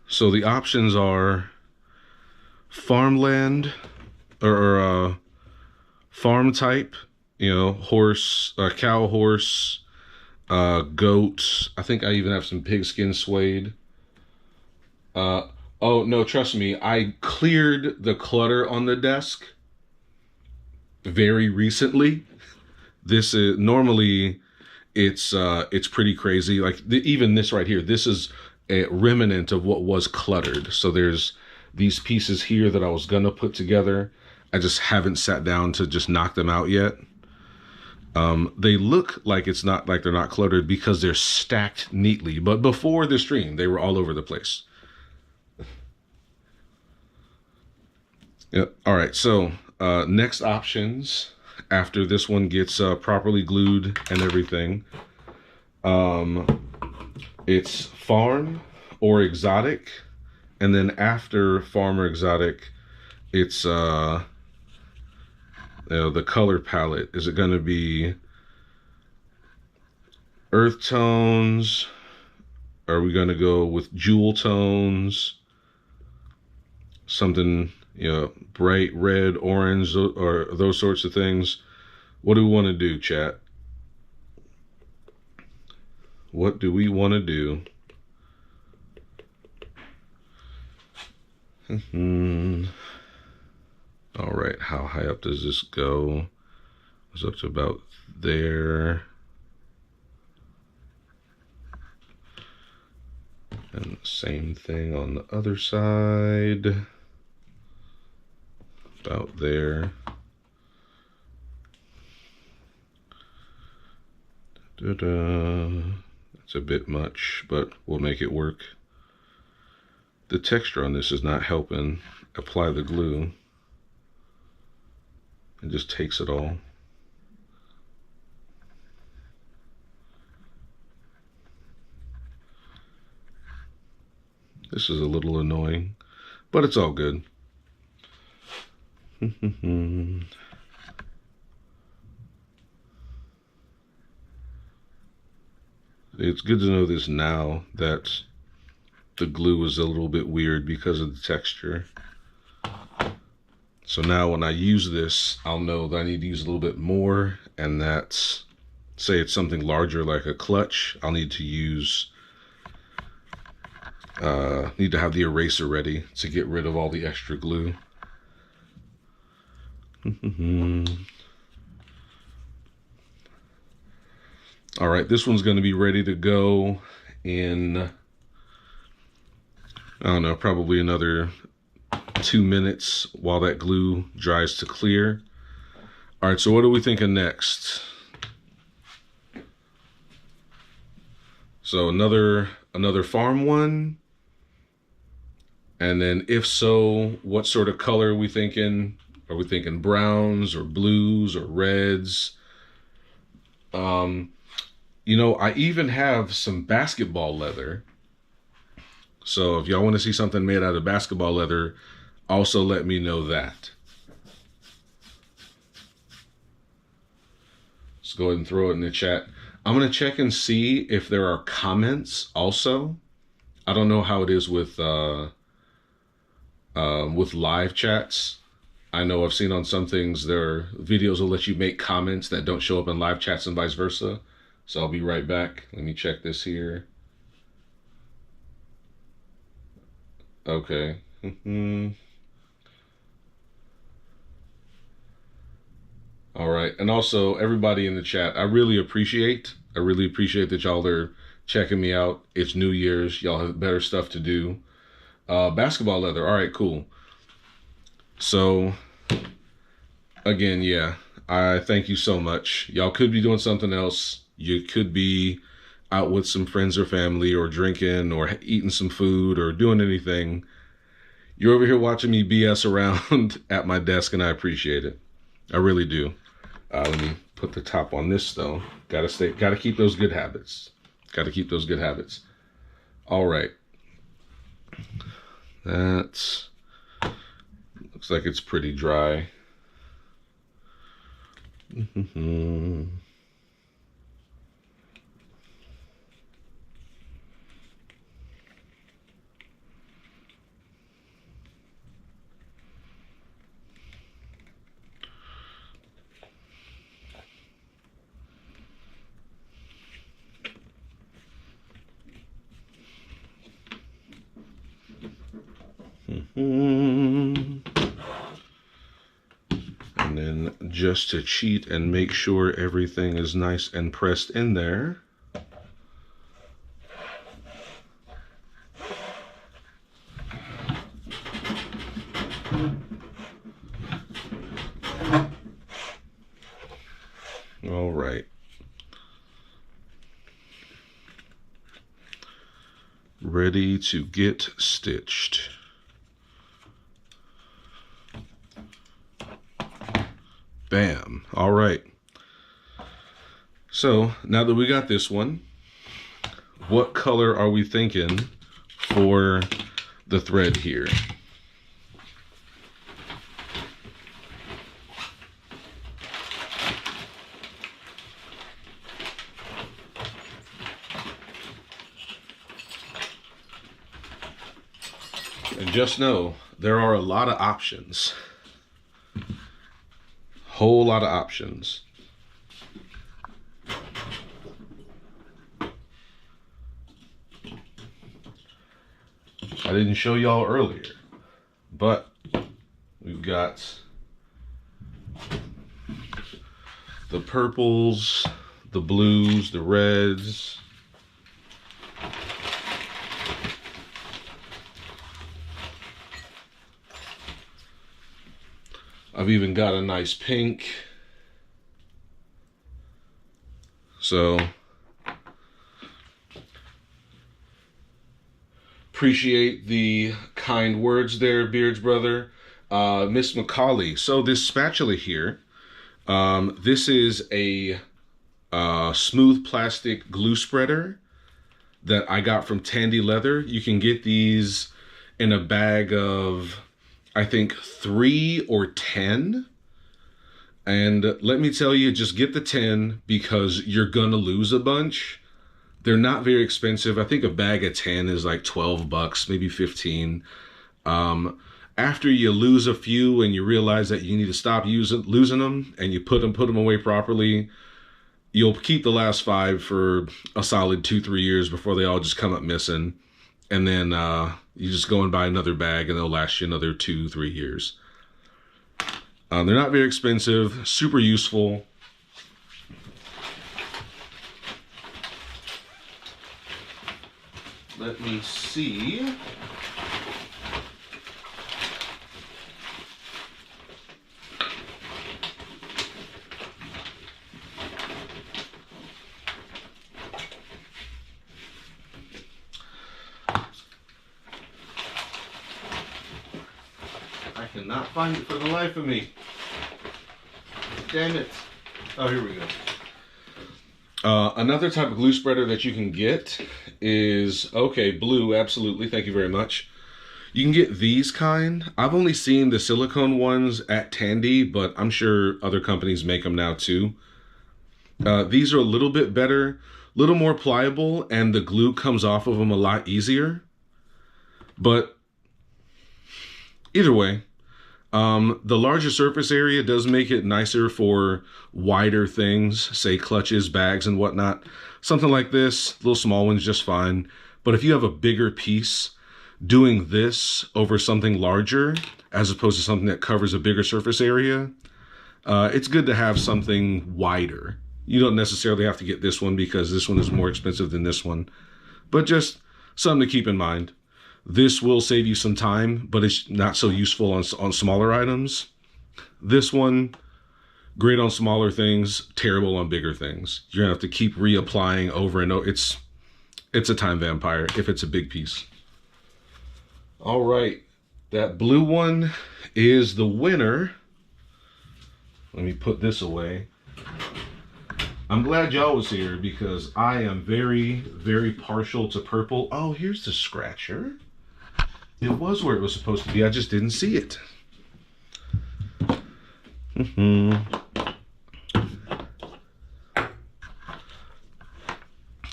So the options are farmland or farm type, you know, horse, cow, horse, goat. I think I even have some pigskin suede. Oh no, trust me, I cleared the clutter on the desk very recently. This is normally it's pretty crazy. Like even this right here, this is a remnant of what was cluttered. So there's these pieces here that I was gonna put together. I just haven't sat down to just knock them out yet. They look like it's not like they're not cluttered because they're stacked neatly. But before the stream, they were all over the place. Yep. All right. So next options after this one gets properly glued and everything. It's farm or exotic, and then after farm or exotic, it's you know, the color palette. Is it going to be earth tones? Are we going to go with jewel tones? Something, you know, bright red, orange, or those sorts of things. What do we want to do, chat? What do we want to do? All right, how high up does this go? It's up to about there. And same thing on the other side. About there. It's a bit much, but we'll make it work. The texture on this is not helping. Apply the glue. It just takes it all. This is a little annoying, but it's all good. It's good to know this now, that the glue is a little bit weird because of the texture. So now when I use this, I'll know that I need to use a little bit more, and that's, say it's something larger like a clutch, I'll need to use, need to have the eraser ready to get rid of all the extra glue. All right, this one's going to be ready to go in, I don't know, probably another 2 minutes while that glue dries to clear. All right, so what are we thinking next? So another farm one. And then if so, what sort of color are we thinking? Are we thinking browns or blues or reds? You know, I even have some basketball leather. So if y'all want to see something made out of basketball leather, also let me know that. Let's go ahead and throw it in the chat. I'm going to check and see if there are comments also. I don't know how it is with live chats. I know I've seen on some things their videos will let you make comments that don't show up in live chats and vice versa. So I'll be right back. Let me check this here. Okay. All right. And also everybody in the chat, I really appreciate that y'all are checking me out. It's New Year's. Y'all have better stuff to do. Basketball leather. All right, cool. So again, yeah, I thank you so much. Y'all could be doing something else. You could be out with some friends or family, or drinking, or eating some food, or doing anything. You're over here watching me BS around at my desk, and I appreciate it. I really do. Let me put the top on this though. Gotta keep those good habits. Gotta keep those good habits. All right. That's, looks like it's pretty dry. And then just to cheat and make sure everything is nice and pressed in there, all right. Ready to get stitched. Bam. All right. So now that we got this one, what color are we thinking for the thread here? And just know there are a lot of options. Whole lot of options. I didn't show y'all earlier, but we've got the purples, the blues, the reds. I've even got a nice pink. So appreciate the kind words there, Beards brother. Miss McCauley. So this spatula here, this is a smooth plastic glue spreader. that I got from Tandy Leather. You can get these in a bag of, I think, 3 or 10. And let me tell you, just get the 10 because you're gonna lose a bunch. They're not very expensive. I think a bag of 10 is like 12 bucks, maybe 15. After you lose a few and you realize that you need to stop losing them, and you put them away properly, you'll keep the last 5 for a solid 2-3 years before they all just come up missing. And then you just go and buy another bag and they'll last you another 2-3 years. They're not very expensive, super useful. Let me see. I cannot find it for the life of me. Damn it. Oh, here we go. Another type of glue spreader that you can get is, okay, blue, absolutely, thank you very much. You can get these kind. I've only seen the silicone ones at Tandy, but I'm sure other companies make them now too. These are a little bit better, a little more pliable, and the glue comes off of them a lot easier. But either way, the larger surface area does make it nicer for wider things, say clutches, bags, and whatnot. Something like this, little small one's just fine. But if you have a bigger piece, doing this over something larger, as opposed to something that covers a bigger surface area, it's good to have something wider. You don't necessarily have to get this one because this one is more expensive than this one. But just something to keep in mind. This will save you some time, but it's not so useful on smaller items. This one, great on smaller things, terrible on bigger things. You're gonna have to keep reapplying over and over. It's a time vampire if it's a big piece. All right, that blue one is the winner. Let me put this away. I'm glad y'all was here because I am very, very partial to purple. Oh, here's the scratcher. It was where it was supposed to be. I just didn't see it.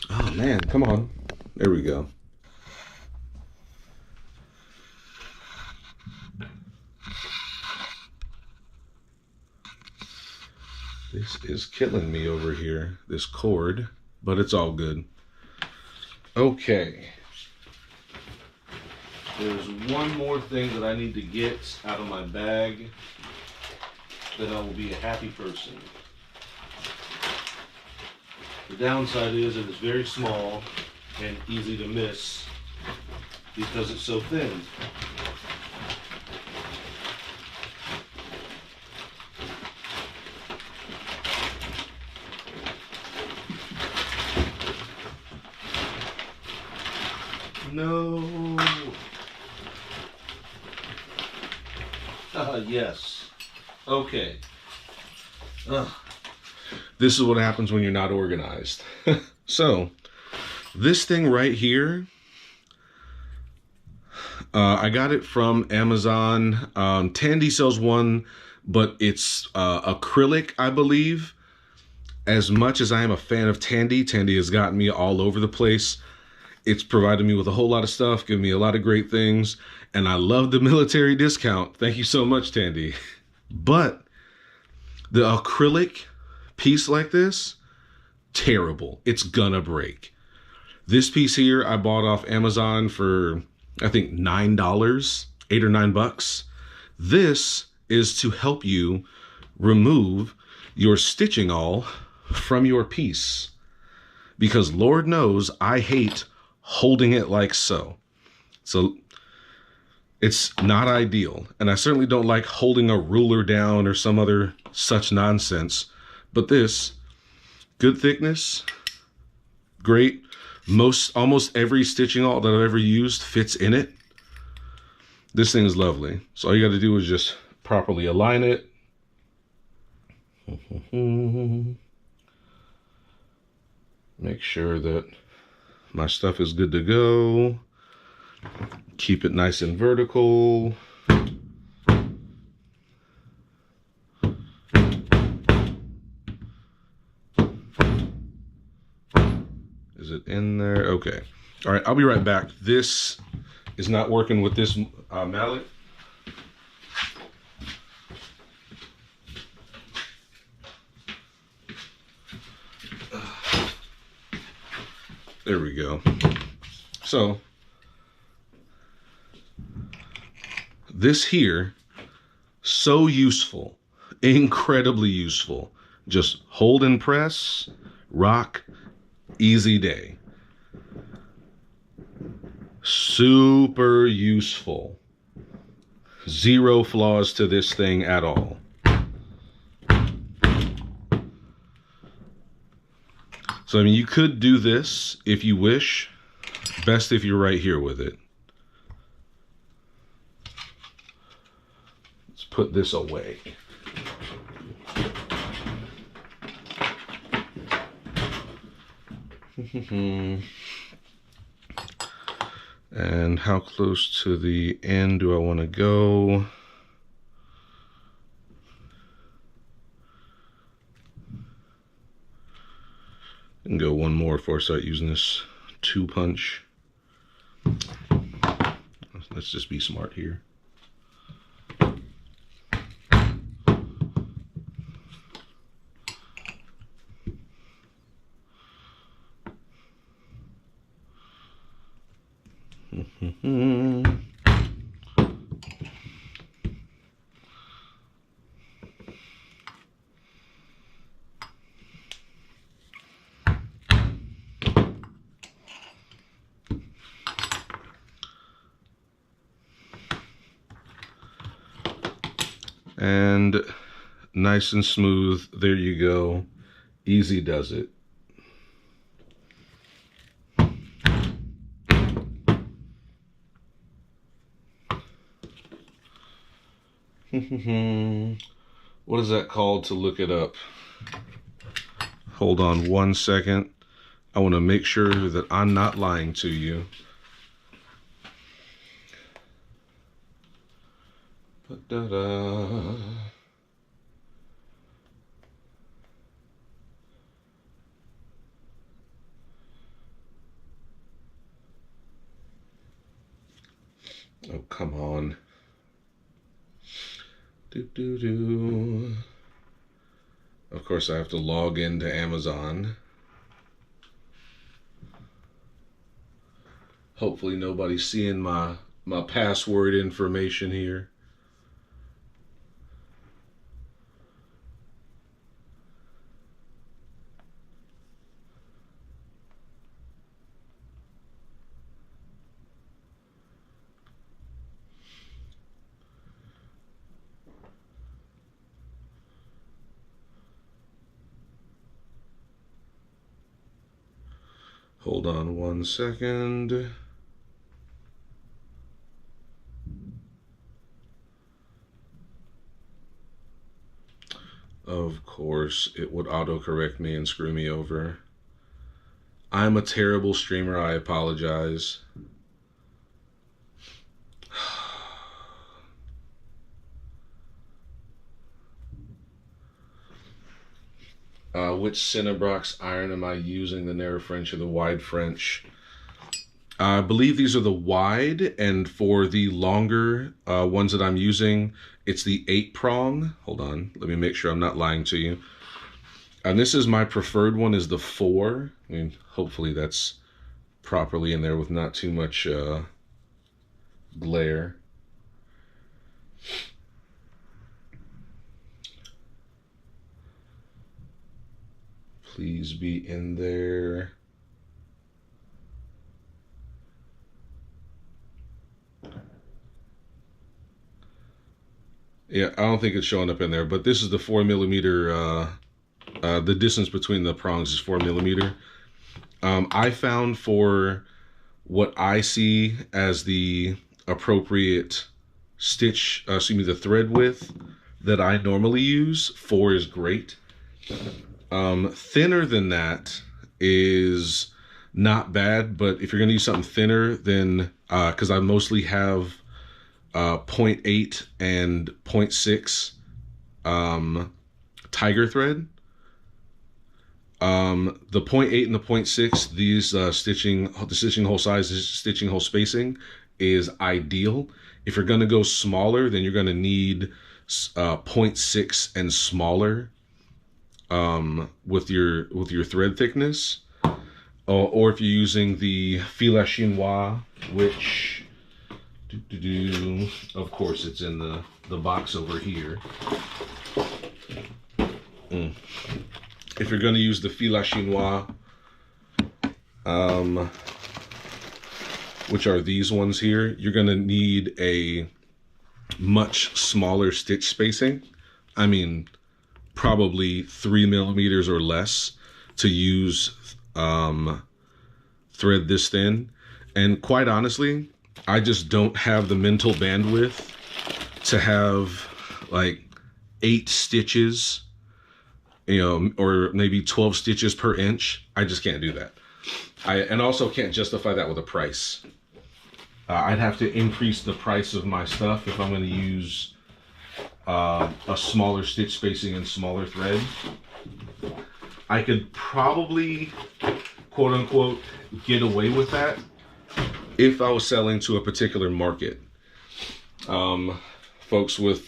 Oh man, come on. There we go. This is killing me over here, this cord, but it's all good. Okay. There's one more thing that I need to get out of my bag, then I will be a happy person. The downside is it is very small and easy to miss because it's so thin. No. Yes. Okay. This is what happens when you're not organized. So, this thing right here, I got it from Amazon. Tandy sells one, but it's acrylic, I believe. As much as I am a fan of Tandy, Tandy has gotten me all over the place. It's provided me with a whole lot of stuff, given me a lot of great things, and I love the military discount. Thank you so much, Tandy. But the acrylic piece like this, terrible. It's gonna break. This piece here I bought off Amazon for, I think, $9, $8 or $9. This is to help you remove your stitching awl from your piece. Because Lord knows I hate holding it like so. So it's not ideal. And I certainly don't like holding a ruler down or some other such nonsense. But this, good thickness, great. Almost every stitching awl that I've ever used fits in it. This thing is lovely. So all you got to do is just properly align it. Make sure that my stuff is good to go. Keep it nice and vertical. Is it in there? Okay. All right, I'll be right back. This is not working with this mallet. There we go. So this here, so useful, incredibly useful. Just hold and press, rock, easy day. Super useful. Zero flaws to this thing at all. So, I mean, you could do this if you wish. Best if you're right here with it. Let's put this away. And how close to the end do I want to go? And go one more before I start using this 2-punch. Let's just be smart here. And nice and smooth. There you go. Easy does it. What is that called to look it up? Hold on 1 second. I want to make sure that I'm not lying to you. Da-da. Oh, come on. Of course, I have to log into Amazon. Hopefully nobody's seeing my password information here. Hold on 1 second. Of course, it would autocorrect me and screw me over. I'm a terrible streamer, I apologize. Which Cinnabrox iron am I using? The narrow French or the wide French? I believe these are the wide, and for the longer ones that I'm using, it's the 8-prong. Hold on, let me make sure I'm not lying to you. And this is my preferred one, is the 4. I mean, hopefully that's properly in there with not too much glare. Please be in there. Yeah, I don't think it's showing up in there, but this is the 4mm. The distance between the prongs is 4mm. I found for what I see as the appropriate stitch, the thread width that I normally use, 4 is great. Thinner than that is not bad. But if you're going to use something thinner, then because I mostly have 0.8 and 0.6 tiger thread. The 0.8 and the 0.6, these the stitching hole size, stitching hole spacing is ideal. If you're going to go smaller, then you're going to need 0.6 and smaller with your thread thickness. Or if you're using the fil à chinois, which of course it's in the box over here. If you're going to use the fil à chinois, which are these ones here, you're going to need a much smaller stitch spacing. I mean, probably 3 millimeters or less to use thread this thin. And quite honestly, I just don't have the mental bandwidth to have like 8 stitches, you know, or maybe 12 stitches per inch. I just can't do that. And also can't justify that with a price. I'd have to increase the price of my stuff if I'm going to use a smaller stitch spacing and smaller thread. I could probably, quote unquote, get away with that if I was selling to a particular market. Folks with,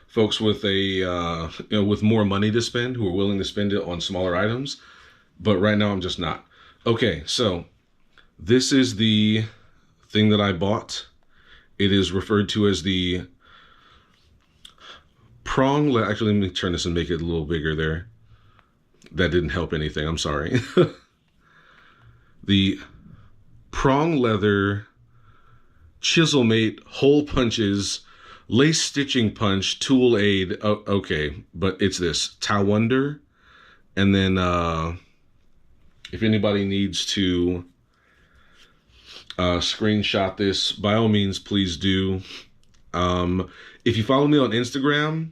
folks with with more money to spend, who are willing to spend it on smaller items. But right now I'm just not. Okay, so this is the thing that I bought. It is referred to as the prong. Actually, let me turn this and make it a little bigger there. That didn't help anything, I'm sorry. The prong leather chisel mate hole punches lace stitching punch tool aid. Oh, okay, but it's this Tawunder. And then if anybody needs to screenshot this, by all means, please do. If you follow me on Instagram,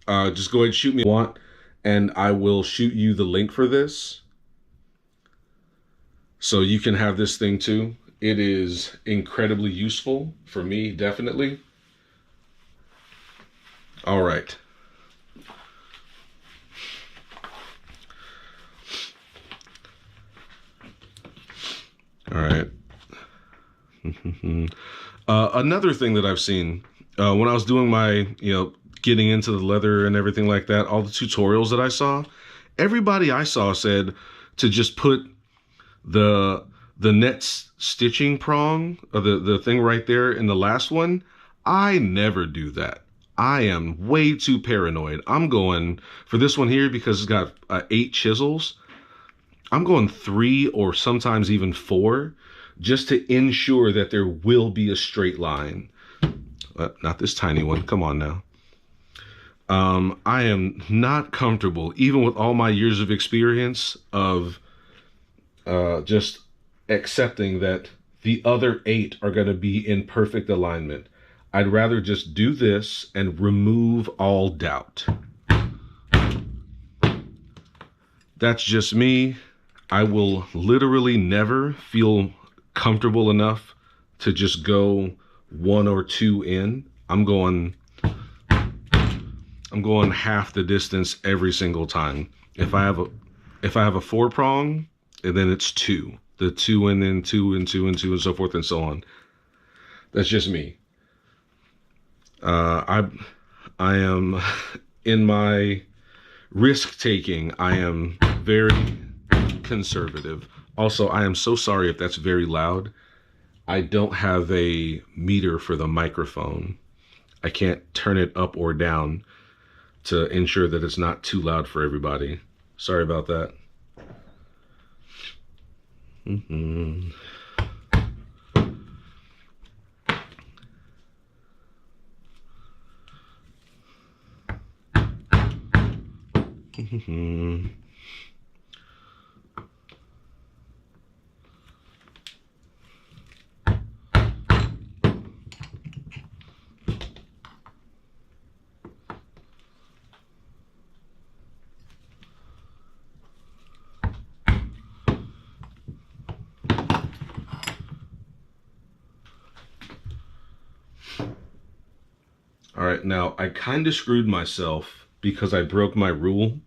just go ahead and shoot me what you want, and I will shoot you the link for this, so you can have this thing too. It is incredibly useful for me, definitely. All right. All right. Another thing that I've seen when I was doing my, getting into the leather and everything like that, all the tutorials that I saw, everybody I saw said to just put the net stitching prong, or the thing right there in the last one. I never do that. I am way too paranoid. I'm going for this one here because it's got 8 chisels. I'm going 3 or sometimes even 4 just to ensure that there will be a straight line. Not this tiny one. Come on now. I am not comfortable, even with all my years of experience, of just accepting that the other 8 are going to be in perfect alignment. I'd rather just do this and remove all doubt. That's just me. I will literally never feel comfortable enough to just go 1 or 2 in. I'm going half the distance every single time. If I have a 4 prong, and then it's 2. The 2 and then 2 and 2 and 2 and so forth and so on. That's just me. I am in my risk taking. I am very conservative. Also, I am so sorry if that's very loud. I don't have a meter for the microphone. I can't turn it up or down to ensure that it's not too loud for everybody. Sorry about that. right, now I kind of screwed myself because I broke my rule.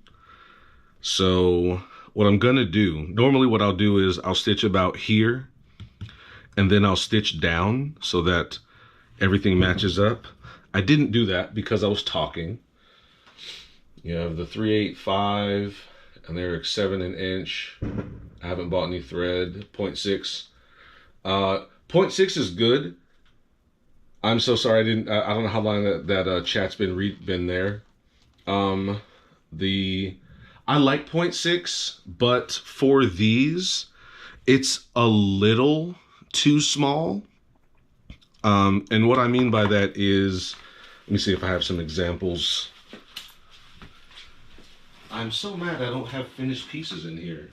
So what I'm gonna do, normally what I'll do is I'll stitch about here and then I'll stitch down so that everything matches up. I didn't do that because I was talking. You have the 3/8, and they're 7 an inch. I haven't bought any thread. 0.6. 0.6 is good. I'm so sorry I don't know how long that chat's been there. I like 0.6, but for these, it's a little too small. And what I mean by that is, let me see if I have some examples. I'm so mad I don't have finished pieces in here.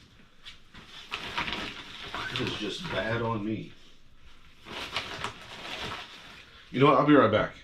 It is just bad on me. You know what? I'll be right back.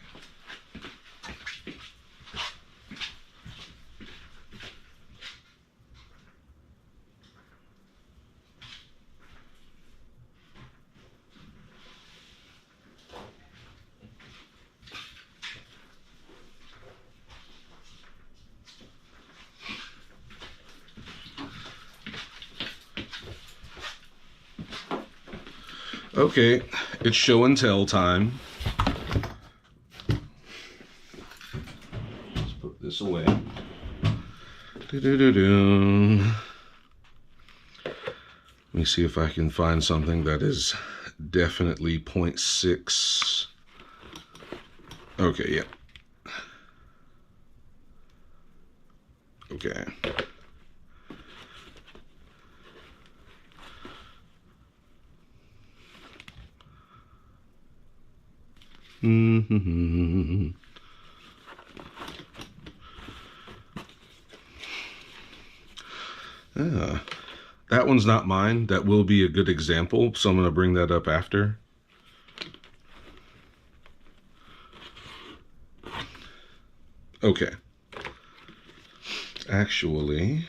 Okay, it's show and tell time. Let's put this away. Let me see if I can find something that is definitely 0.6. Okay, yeah. Okay. That one's not mine. That will be a good example, so I'm going to bring that up after. Okay. Actually,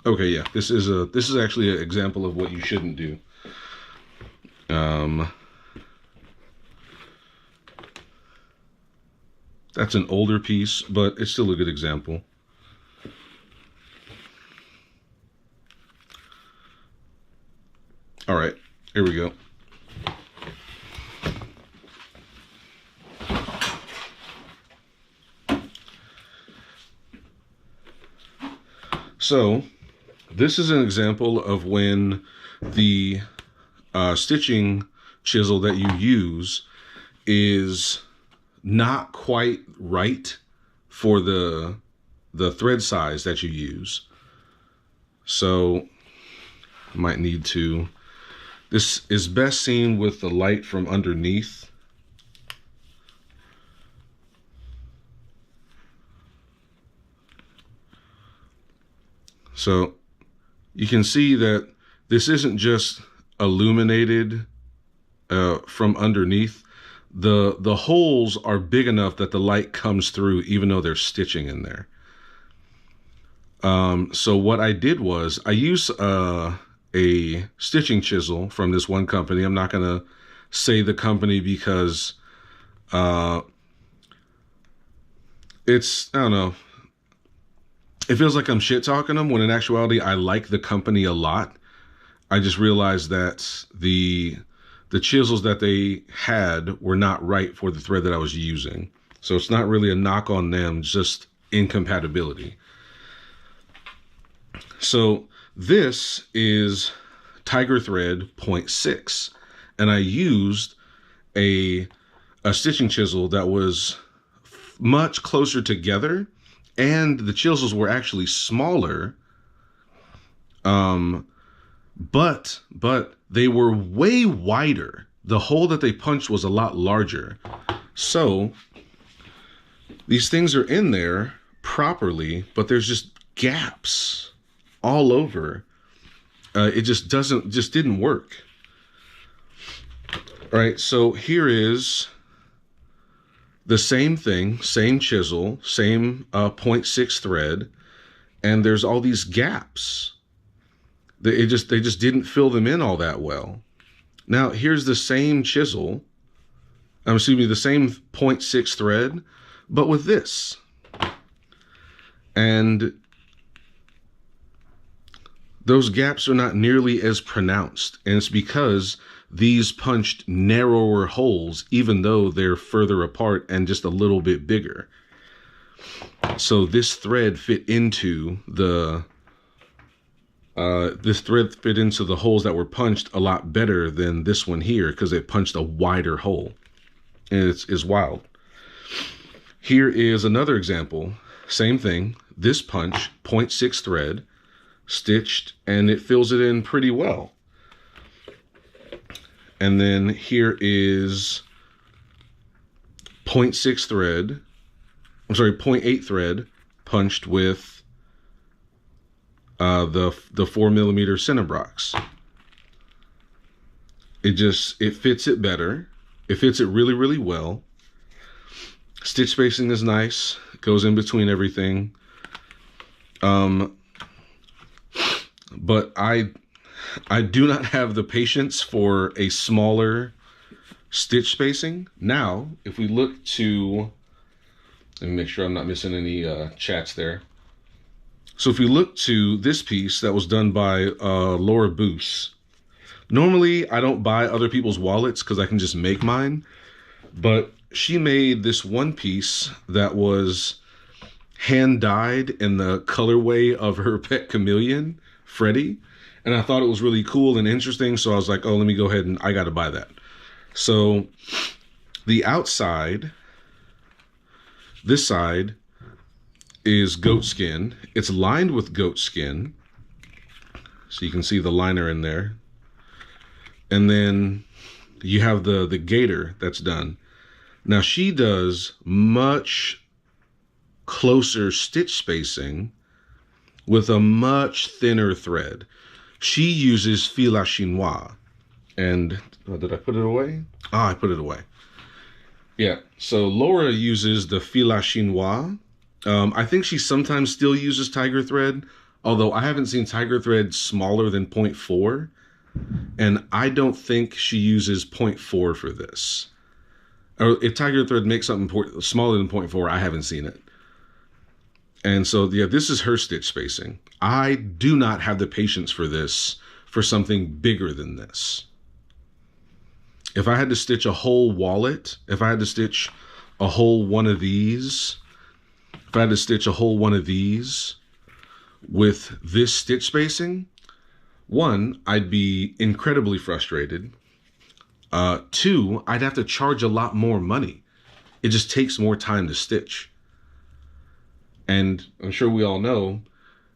okay, yeah, this is actually an example of what you shouldn't do. That's an older piece, but it's still a good example. All right, here we go. So this is an example of when the stitching chisel that you use is not quite right for the thread size that you use. So I might need to, this is best seen with the light from underneath. So you can see that this isn't just illuminated from underneath. The holes are big enough that the light comes through even though there's stitching in there. So what I did was I used a stitching chisel from this one company. I'm not going to say the company because it's, I don't know, it feels like I'm shit talking them when in actuality I like the company a lot. I just realized that the chisels that they had were not right for the thread that I was using. So it's not really a knock on them, just incompatibility. So this is Tiger Thread 0.6, and I used a stitching chisel that was much closer together, and the chisels were actually smaller, but they were way wider. The hole that they punched was a lot larger. So these things are in there properly, but there's just gaps all over. It just didn't work. All right, so here is the same thing, same chisel, same 0.6 thread, and there's all these gaps. They just didn't fill them in all that well. Now here's the same chisel, excuse me, the same 0.6 thread, but with this. And those gaps are not nearly as pronounced. And it's because these punched narrower holes, even though they're further apart and just a little bit bigger. So this thread fit into the holes that were punched a lot better than this one here, because it punched a wider hole. And it's wild. Here is another example. Same thing. This punch, 0.6 thread, stitched, and it fills it in pretty well. And then here is 0.6 thread, I'm sorry, 0.8 thread punched with the 4mm Cinnabrox. It fits it better. It fits it really, really well. Stitch spacing is nice. It goes in between everything. But I do not have the patience for a smaller stitch spacing. Now, if we look to, let me make sure I'm not missing any chats there. So if we look to this piece that was done by Laura Boos. Normally, I don't buy other people's wallets because I can just make mine. But she made this one piece that was hand dyed in the colorway of her pet chameleon, Freddie. And I thought it was really cool and interesting. So I was like, oh, let me go ahead and I got to buy that. So the outside, this side is goat skin. It's lined with goat skin. So you can see the liner in there. And then you have the gator that's done. Now she does much closer stitch spacing with a much thinner thread. She uses fil à chinois. And did I put it away? I put it away. Yeah, so Laura uses the fil à chinois. I think she sometimes still uses tiger thread, although I haven't seen tiger thread smaller than 0.4. And I don't think she uses 0.4 for this. Or if tiger thread makes something smaller than 0.4, I haven't seen it. And so, yeah, this is her stitch spacing. I do not have the patience for this, for something bigger than this. If I had to stitch a whole wallet, if I had to stitch a whole one of these, if I had to stitch a whole one of these with this stitch spacing, one, I'd be incredibly frustrated. Two, I'd have to charge a lot more money. It just takes more time to stitch. And I'm sure we all know,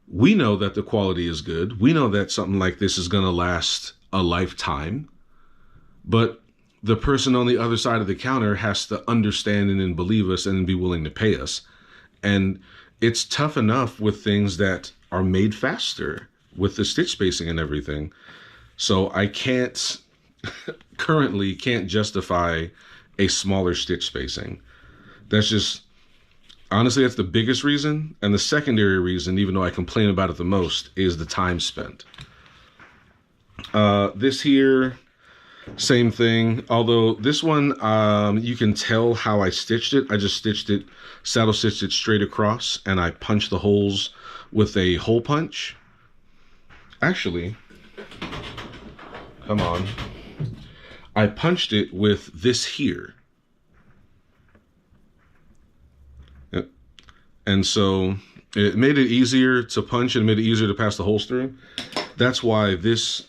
we know that the quality is good. We know that something like this is going to last a lifetime. But the person on the other side of the counter has to understand and believe us and be willing to pay us. And it's tough enough with things that are made faster with the stitch spacing and everything. So I currently can't justify a smaller stitch spacing. That's just, honestly, that's the biggest reason. And the secondary reason, even though I complain about it the most, is the time spent. This here, same thing. Although this one, you can tell how I stitched it. I just stitched it, saddle stitched it straight across, and I punched the holes with a hole punch. Actually, come on. I punched it with this here. Yep. And so it made it easier to punch and made it easier to pass the holes through. That's why these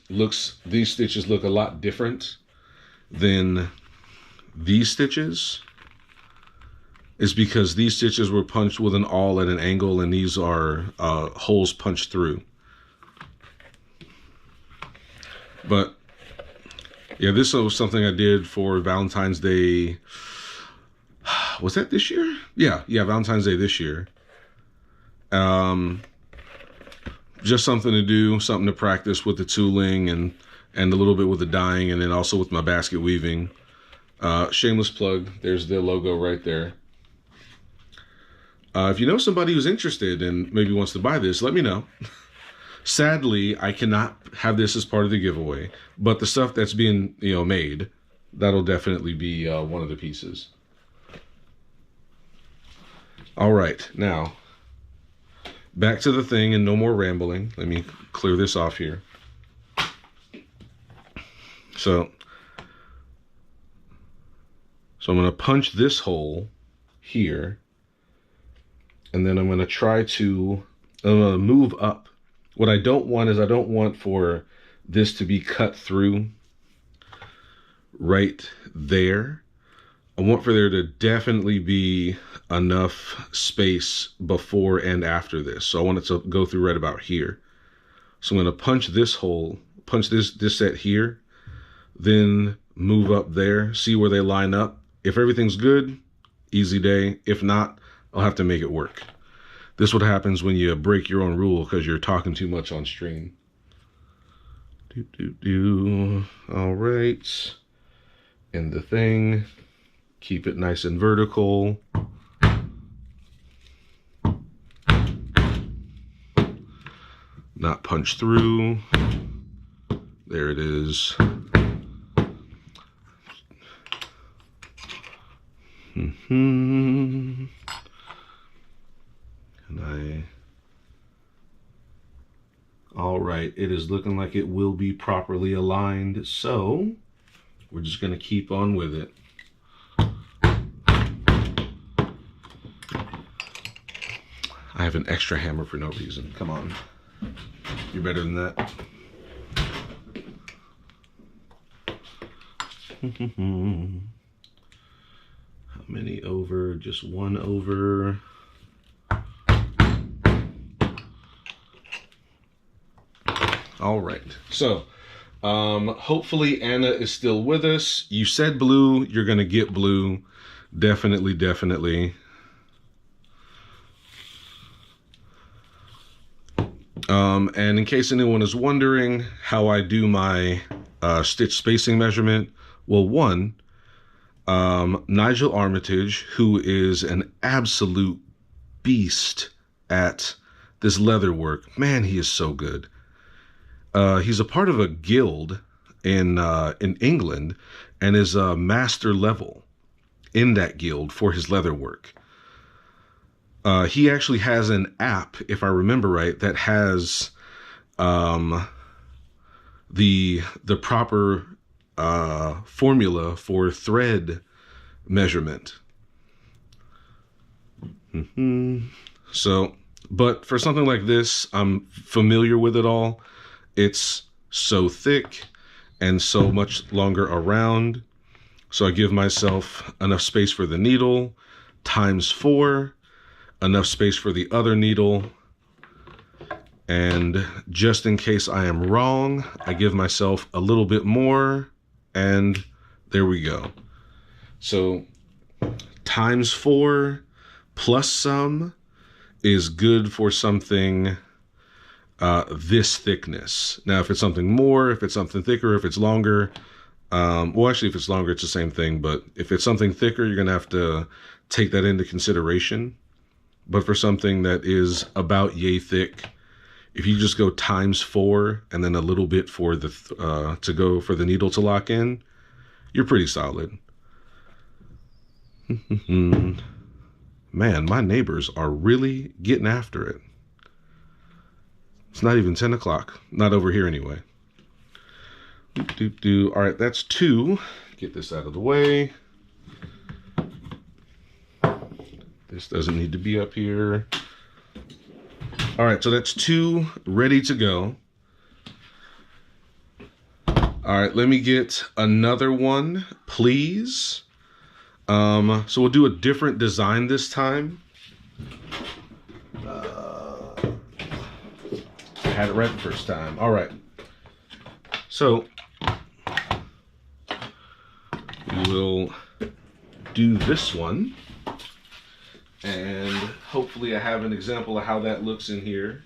stitches look a lot different than these stitches. Is because these stitches were punched with an awl at an angle, and these are holes punched through. But yeah, this was something I did for Valentine's Day. Was that this year? Yeah, Valentine's Day this year. Just something to do, something to practice with the tooling and a little bit with the dyeing, and then also with my basket weaving. Shameless plug. There's the logo right there. If you know somebody who's interested and maybe wants to buy this, let me know. Sadly, I cannot have this as part of the giveaway, but the stuff that's being, made, that'll definitely be one of the pieces. All right, now back to the thing and no more rambling. Let me clear this off here. So I'm going to punch this hole here, and then I'm going to try to move up. What I don't want is I don't want for this to be cut through right there. I want for there to definitely be enough space before and after this. So I want it to go through right about here. So I'm going to punch this hole, punch this set here, then move up there, see where they line up. If everything's good, easy day. If not, I'll have to make it work. This is what happens when you break your own rule because you're talking too much on stream. All right. And the thing, keep it nice and vertical. Not punch through. There it is. All right, it is looking like it will be properly aligned, so we're just going to keep on with it. I have an extra hammer for no reason. Come on. You're better than that. How many over? Just one over. All right. So, hopefully Anna is still with us. You said blue. You're going to get blue. Definitely, definitely. And in case anyone is wondering how I do my stitch spacing measurement, well, one, Nigel Armitage, who is an absolute beast at this leather work. Man, he is so good. He's a part of a guild in England and is a master level in that guild for his leather work. He actually has an app, if I remember right, that has the proper formula for thread measurement. So, but for something like this, I'm familiar with it all. It's so thick and so much longer around. So I give myself enough space for the needle, ×4, enough space for the other needle. And just in case I am wrong, I give myself a little bit more, and there we go. So ×4 plus some is good for something this thickness. Now, if it's something more, if it's something thicker, if it's longer, well, actually, if it's longer, it's the same thing. But if it's something thicker, you're going to have to take that into consideration. But for something that is about yay thick, if you just go ×4 and then a little bit for the to go for the needle to lock in, you're pretty solid. Man, my neighbors are really getting after it. It's not even 10 o'clock. Not over here anyway. All right, that's 2. Get this out of the way. This doesn't need to be up here. All right, so that's 2 ready to go. All right, let me get another one, please. So we'll do a different design this time. I had it right the first time. All right. So we will do this one. And hopefully I have an example of how that looks in here.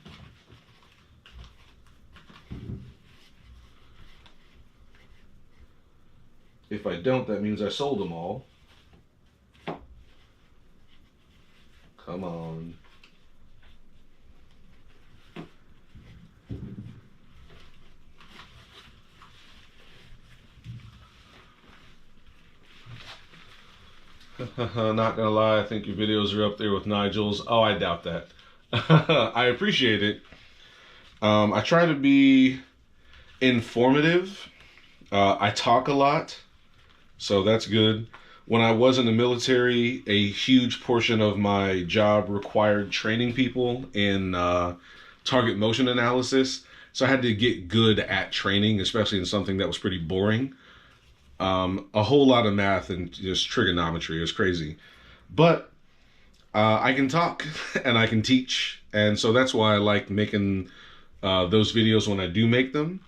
If I don't, that means I sold them all. Come on. Not gonna lie, I think your videos are up there with Nigel's. Oh, I doubt that. I appreciate it. I try to be informative. I talk a lot, so that's good. When I was in the military, a huge portion of my job required training people in target motion analysis. So I had to get good at training, especially in something that was pretty boring. A whole lot of math and just trigonometry. It was crazy. But I can talk and I can teach. And so that's why I like making those videos when I do make them.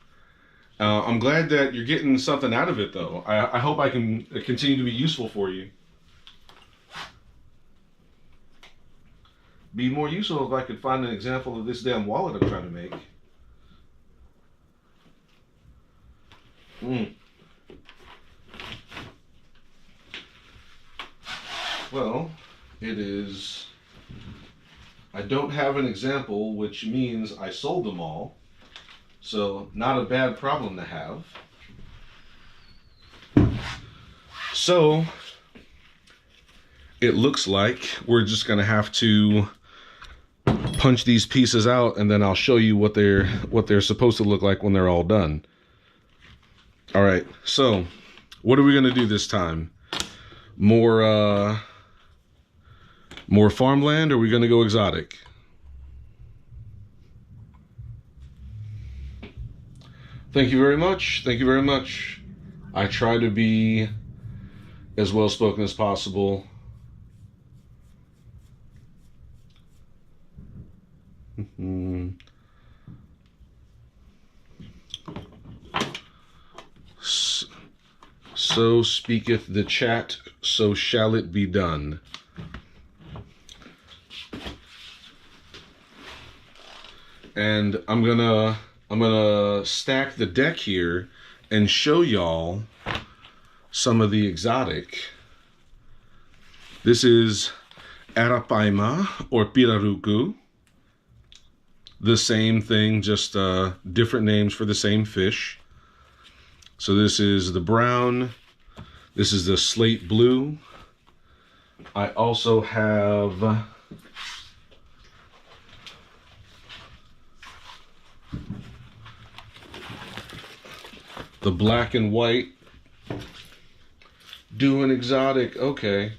I'm glad that you're getting something out of it, though. I hope I can continue to be useful for you. Be more useful if I could find an example of this damn wallet I'm trying to make. Well, it is... I don't have an example, which means I sold them all. So, not a bad problem to have. So, it looks like we're just going to have to punch these pieces out, and then I'll show you what they're supposed to look like when they're all done. All right, so what are we going to do this time? More farmland, or are we going to go exotic? Thank you very much. Thank you very much. I try to be as well spoken as possible. So speaketh the chat, so shall it be done. And I'm gonna stack the deck here and show y'all some of the exotic. This is Arapaima or Pirarucu. The same thing, just different names for the same fish. So this is the brown. This is the slate blue. I also have the black and white. Doing exotic, okay.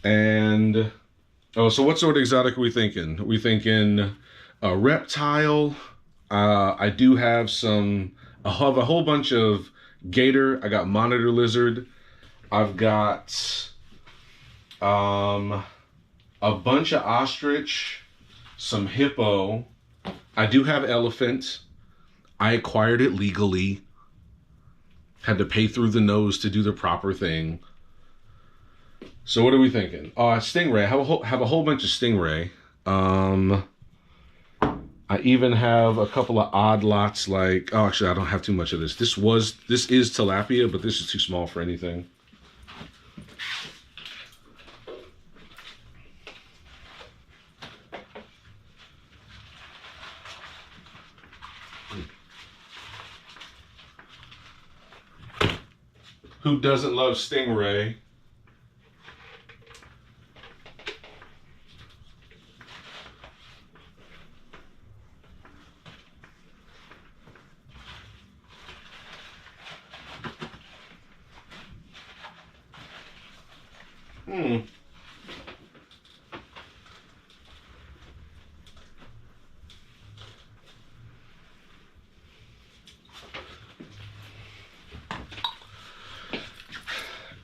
And, oh, so what sort of exotic are we thinking? Are we thinking a reptile? I do have I have a whole bunch of gator. I got monitor lizard. I've got a bunch of ostrich, some hippo. I do have elephant. I acquired it legally. Had to pay through the nose to do the proper thing. So what are we thinking? Stingray. I have a whole bunch of stingray. I even have a couple of odd lots like... Oh, actually, I don't have too much of this. This is tilapia, but this is too small for anything. Who doesn't love stingray?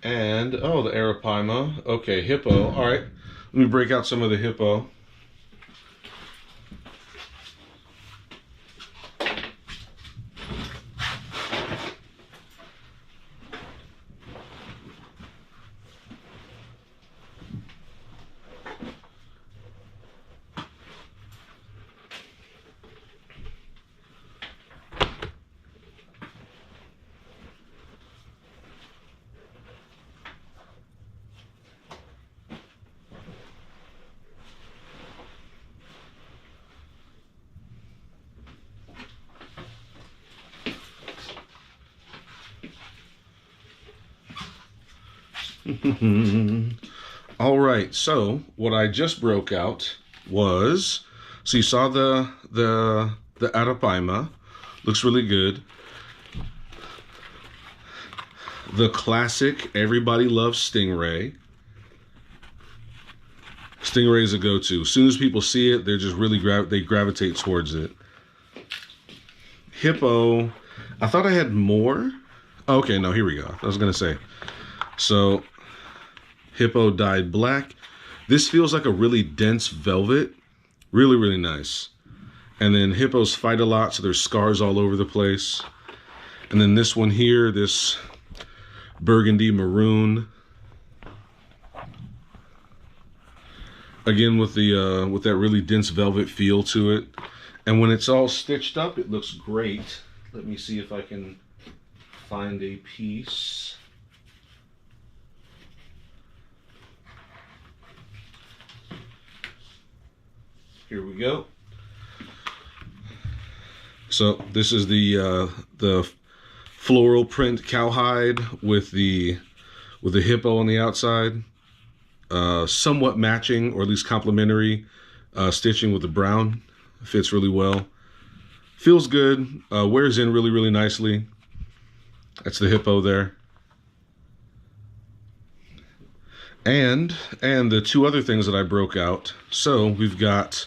And, oh, the Arapaima. Okay, hippo. All right, let me break out some of the hippo. All right, so what I just broke out was, so you saw the Arapaima, looks really good. The classic, everybody loves Stingray. Stingray is a go-to. As soon as people see it, they're just really they gravitate towards it. Hippo, I thought I had more. Okay, no, here we go. I was gonna say. So, Hippo dyed black. This feels like a really dense velvet. Really, really nice. And then hippos fight a lot, so there's scars all over the place. And then this one here, this burgundy maroon. Again, with that really dense velvet feel to it. And when it's all stitched up, it looks great. Let me see if I can find a piece. Here we go. So this is the floral print cowhide with the hippo on the outside. Somewhat matching, or at least complementary, stitching with the brown. Fits really well. Feels good. Wears in really, really nicely. That's the hippo there. And the two other things that I broke out. So we've got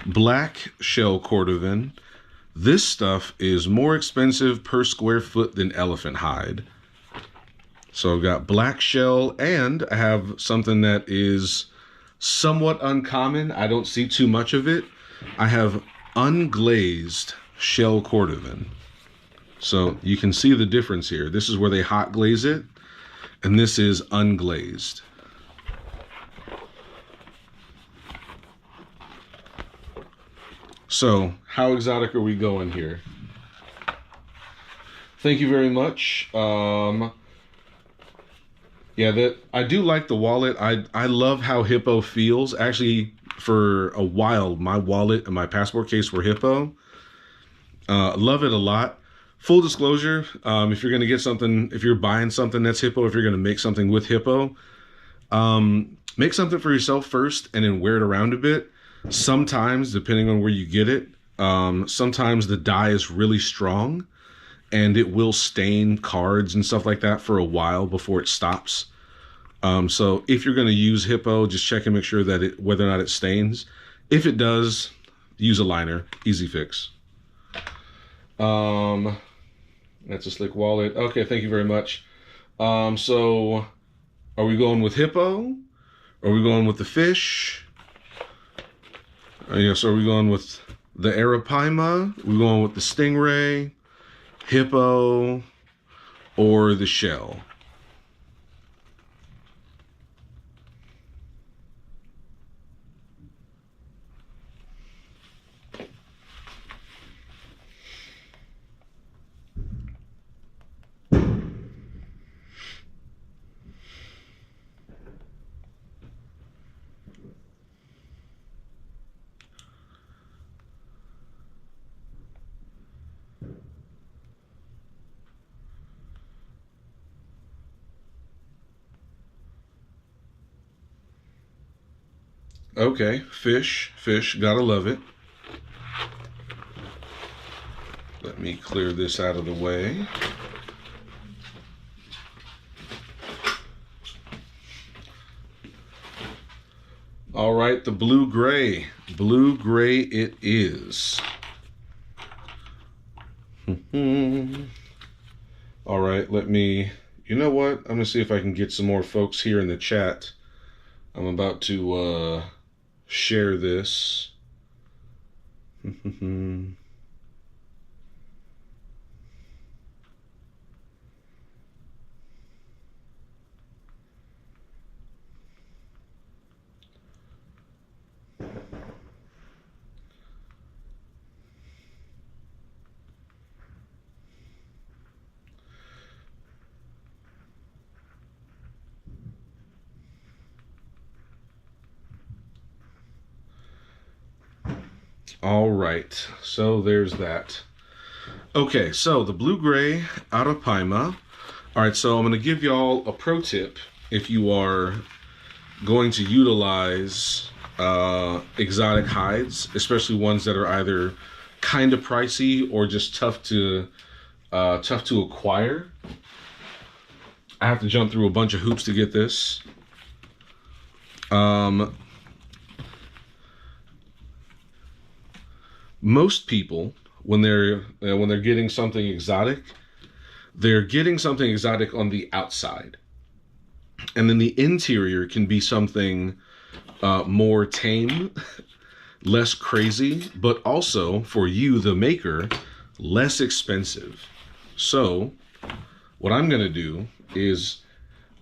black shell cordovan. This stuff is more expensive per square foot than elephant hide. So I've got black shell, and I have something that is somewhat uncommon. I don't see too much of it. I have unglazed shell cordovan. So you can see the difference here. This is where they hot glaze it, and this is unglazed. So how exotic are we going here? Thank you very much. Yeah, I do like the wallet. I love how Hippo feels. Actually, for a while, my wallet and my passport case were Hippo. Love it a lot. Full disclosure, if you're gonna get something, if you're buying something that's Hippo, if you're gonna make something with Hippo, make something for yourself first and then wear it around a bit. Sometimes, depending on where you get it, sometimes the dye is really strong and it will stain cards and stuff like that for a while before it stops. So if you're going to use Hippo, just check and make sure that whether or not it stains. If it does, use a liner. Easy fix. That's a slick wallet. Okay, thank you very much. So are we going with Hippo? Are we going with the fish? Yes, are we going with the Arapaima? Are we going with the Stingray, Hippo, or the shell? Okay, fish, gotta love it. Let me clear this out of the way. All right, the blue-gray. Blue-gray it is. All right, you know what? I'm gonna see if I can get some more folks here in the chat. I'm about to share this. All right, so there's that. Okay, so the blue-gray Arapaima. All right, so I'm going to give y'all a pro tip if you are going to utilize exotic hides, especially ones that are either kind of pricey or just tough to acquire. I have to jump through a bunch of hoops to get this. Most people, when they're getting something exotic, they're getting something exotic on the outside, and then the interior can be something more tame, less crazy, but also for you, the maker, less expensive. So what I'm going to do is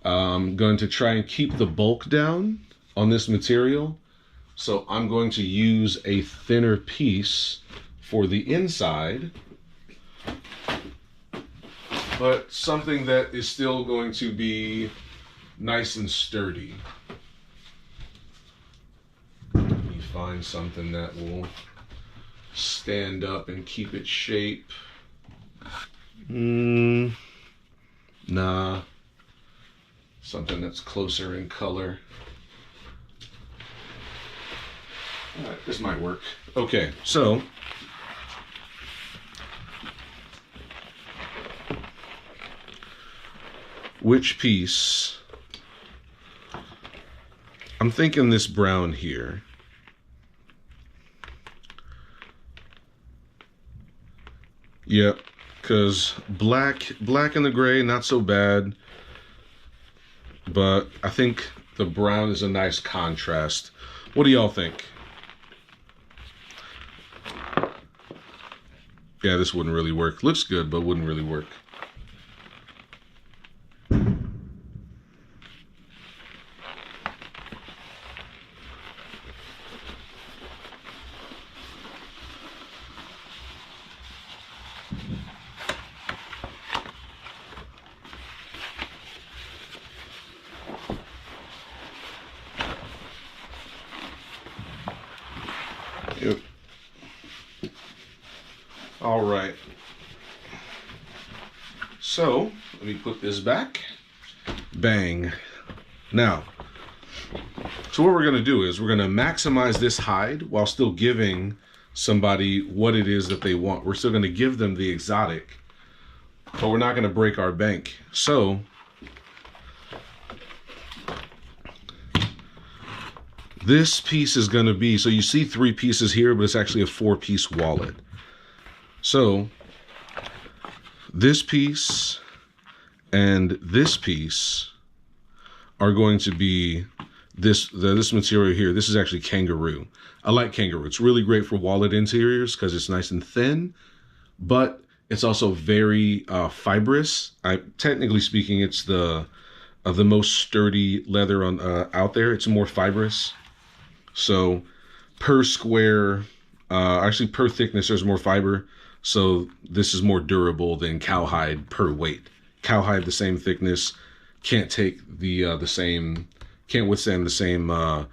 I'm going to try and keep the bulk down on this material. So I'm going to use a thinner piece for the inside, but something that is still going to be nice and sturdy. Let me find something that will stand up and keep its shape. Nah. Something that's closer in color. All right, this might work. Okay, so which piece? I'm thinking this brown here. Yep, because black and the gray, not so bad. But I think the brown is a nice contrast. What do y'all think? Yeah, this wouldn't really work. Looks good, but wouldn't really work. Yep. All right. So let me put this back. Bang. Now, so what we're going to do is we're going to maximize this hide while still giving somebody what it is that they want. We're still going to give them the exotic, but we're not going to break our bank. So this piece is going to be, so you see 3 pieces here, but it's actually a 4-piece wallet. So this piece and this piece are going to be this material here. This is actually kangaroo. I like kangaroo. It's really great for wallet interiors because it's nice and thin, but it's also very fibrous. Technically speaking, it's the most sturdy leather on out there. It's more fibrous. So per square, actually per thickness, there's more fiber. So this is more durable than cowhide per weight. Cowhide, the same thickness, can't take can't withstand the same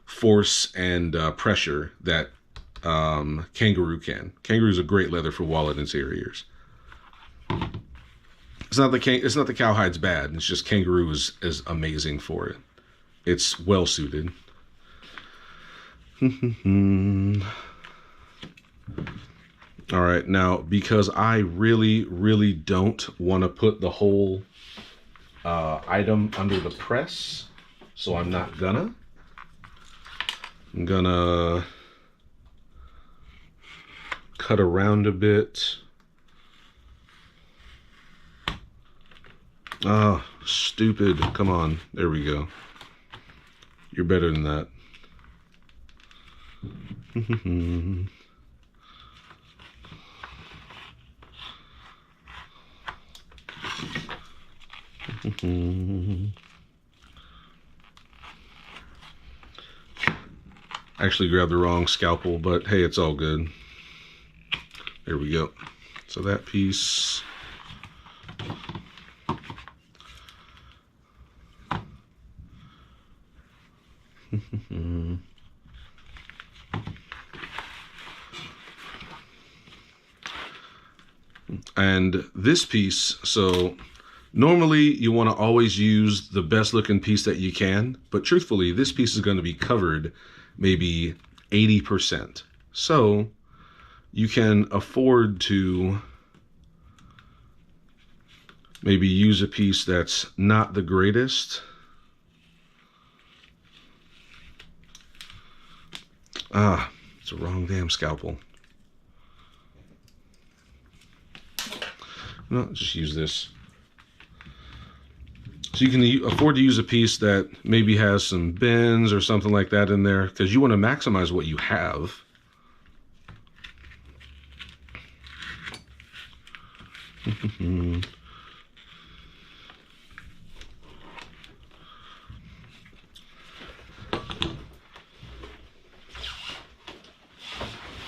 force and pressure that kangaroo can. Kangaroo is a great leather for wallet interiors. It's not the cowhide's bad. It's just kangaroo is amazing for it. It's well suited. All right, now because I really don't want to put the whole item under the press, so I'm not gonna. I'm gonna cut around a bit. Oh, stupid. Come on. There we go. You're better than that. Actually grabbed the wrong scalpel, but hey, it's all good. There we go. So that piece. And this piece, so Normally, you want to always use the best looking piece that you can, but truthfully, this piece is going to be covered maybe 80%. So you can afford to maybe use a piece that's not the greatest. Ah, it's a wrong damn scalpel. No, just use this. So you can afford to use a piece that maybe has some bends or something like that in there, because you want to maximize what you have.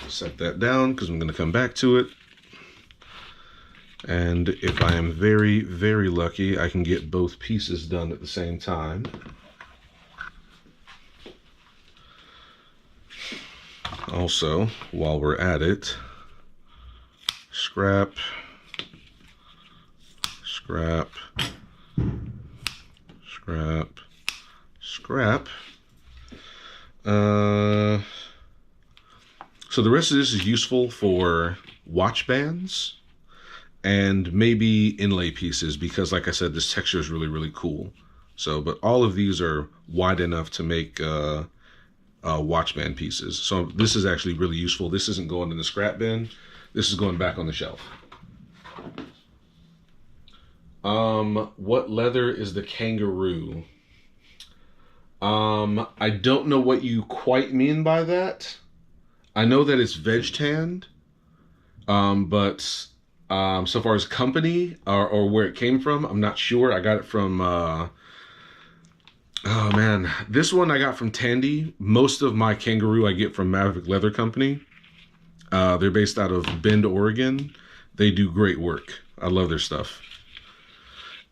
Set that down because I'm going to come back to it. And if I am very, very lucky, I can get both pieces done at the same time. Also, while we're at it, scrap, scrap, scrap, scrap. So the rest of this is useful for watch bands and maybe inlay pieces, because like I said, this texture is really, really cool. So, but all of these are wide enough to make watch band pieces. So this is actually really useful. This isn't going in the scrap bin. This is going back on the shelf. What leather is the kangaroo? I don't know what you quite mean by that. I know that it's veg tanned, but so far as company or where it came from, I'm not sure. I got it from, oh man, this one I got from Tandy. Most of my kangaroo I get from Maverick Leather Company. They're based out of Bend, Oregon. They do great work. I love their stuff.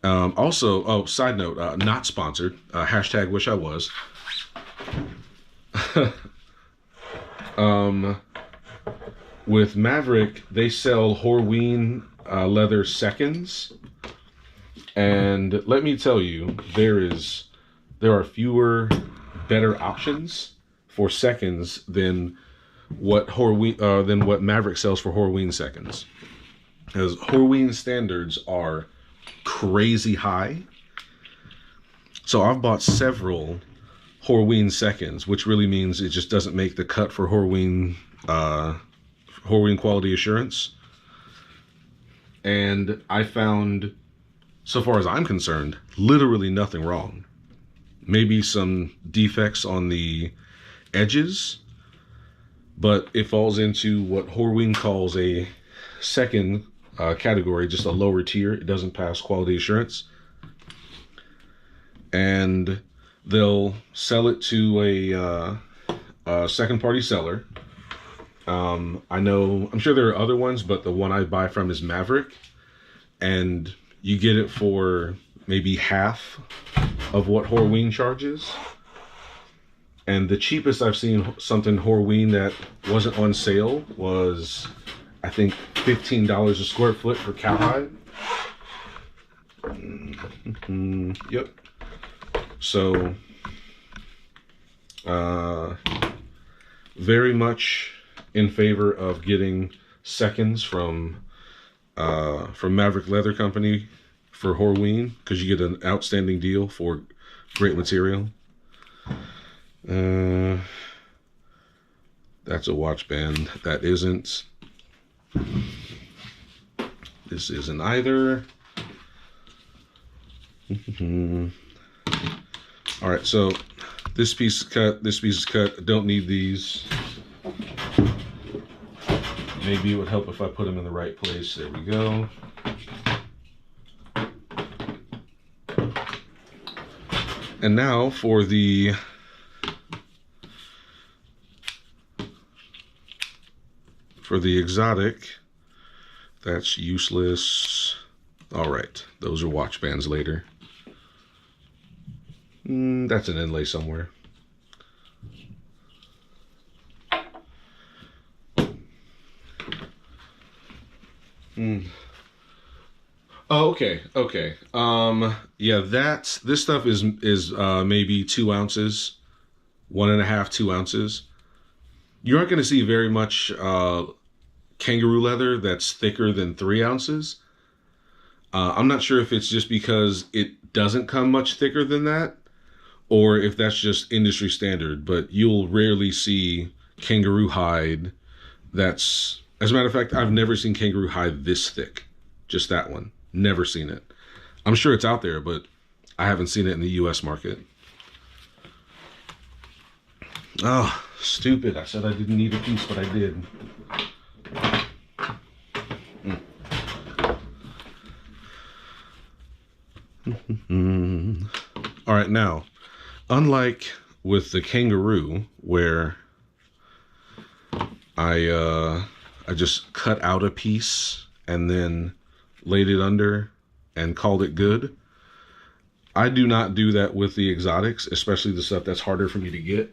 Also, oh, side note, not sponsored. Hashtag wish I was. With Maverick, they sell Horween leather seconds, and let me tell you, there are fewer better options for seconds than what Maverick sells for Horween seconds, because Horween standards are crazy high. So I've bought several Horween seconds, which really means it just doesn't make the cut for Horween quality assurance. And I found, so far as I'm concerned, literally nothing wrong. Maybe some defects on the edges, but it falls into what Horween calls a second category, just a lower tier. It doesn't pass quality assurance. And they'll sell it to a second party seller. I'm sure there are other ones, but the one I buy from is Maverick, and you get it for maybe half of what Horween charges. And the cheapest I've seen something Horween that wasn't on sale was, I think, $15 a square foot for cowhide. Yep. So, very much in favor of getting seconds from Maverick Leather Company for Horween, because you get an outstanding deal for great material. That's a watch band. That isn't. This isn't either. All right, so this piece is cut, this piece is cut. I don't need these. Maybe it would help if I put them in the right place. There we go. And now for the exotic. That's useless. All right, those are watch bands later. That's an inlay somewhere. Oh, okay, okay. Yeah, this stuff is maybe 2 ounces, 1.5, 2 ounces. You aren't going to see very much kangaroo leather that's thicker than 3 ounces. I'm not sure if it's just because it doesn't come much thicker than that, or if that's just industry standard, but you'll rarely see kangaroo hide that's, as a matter of fact, I've never seen kangaroo hide this thick. Just that one. Never seen it. I'm sure it's out there, but I haven't seen it in the US market. Oh, stupid. I said I didn't need a piece, but I did. All right, now, unlike with the kangaroo, where I just cut out a piece and then laid it under and called it good, I do not do that with the exotics, especially the stuff that's harder for me to get.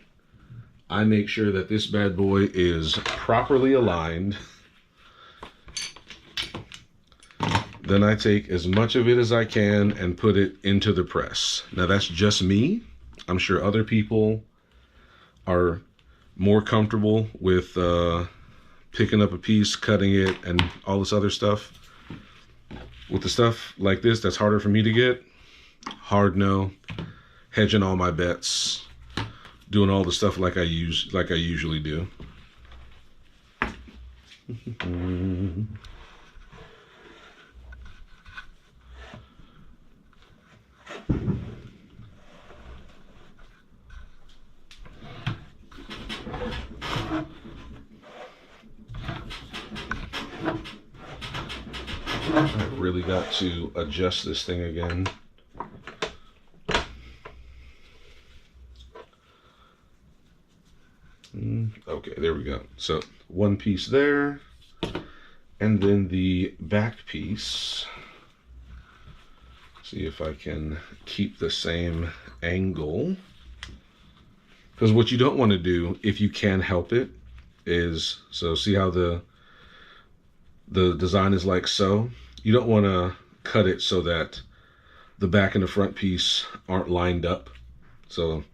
I make sure that this bad boy is properly aligned. Then I take as much of it as I can and put it into the press. Now that's just me. I'm sure other people are more comfortable with picking up a piece, cutting it, and all this other stuff. With the stuff like this that's harder for me to get, hard no, hedging all my bets, doing all the stuff like I usually do. I've really got to adjust this thing again. Okay, there we go. So one piece there, and then the back piece. See if I can keep the same angle. Because what you don't want to do, if you can help it, is, so see how the design is like so? You don't want to cut it so that the back and the front piece aren't lined up. So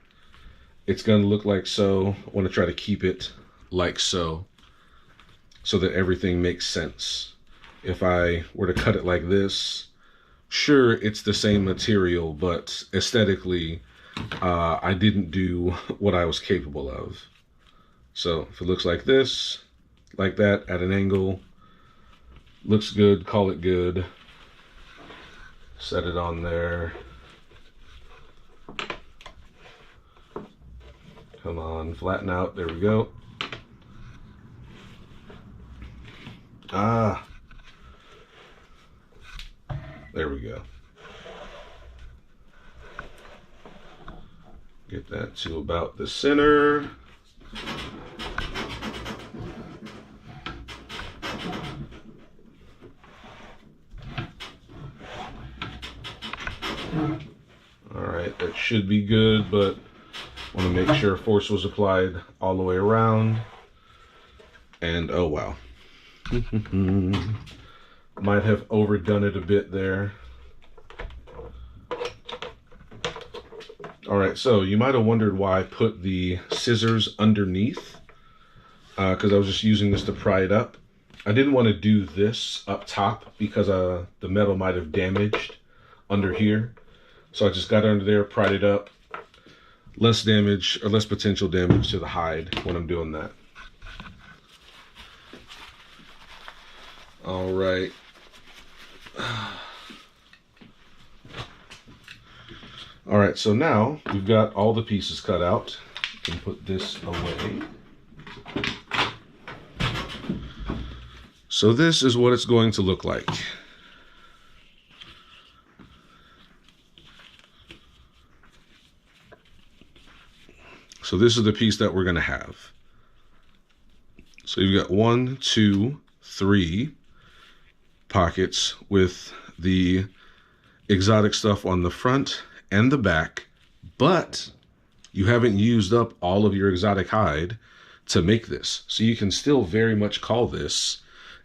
it's going to look like so. I want to try to keep it like so that everything makes sense. If I were to cut it like this, sure, it's the same material, but aesthetically, I didn't do what I was capable of. So if it looks like this, like that, at an angle, looks good, call it good. Set it on there. Come on, flatten out, there we go. Ah, there we go. Get that to about the center. All right, that should be good, but want to make sure force was applied all the way around. And oh wow. Might have overdone it a bit there. All right, so you might have wondered why I put the scissors underneath, because I was just using this to pry it up. I didn't want to do this up top because the metal might have damaged under here. So I just got under there, pried it up. Less damage, or less potential damage to the hide when I'm doing that. All right. All right, so now we've got all the pieces cut out. You can put this away. So this is what it's going to look like. So this is the piece that we're going to have. So you've got 1, 2, 3 pockets with the exotic stuff on the front and the back, but you haven't used up all of your exotic hide to make this. So you can still very much call this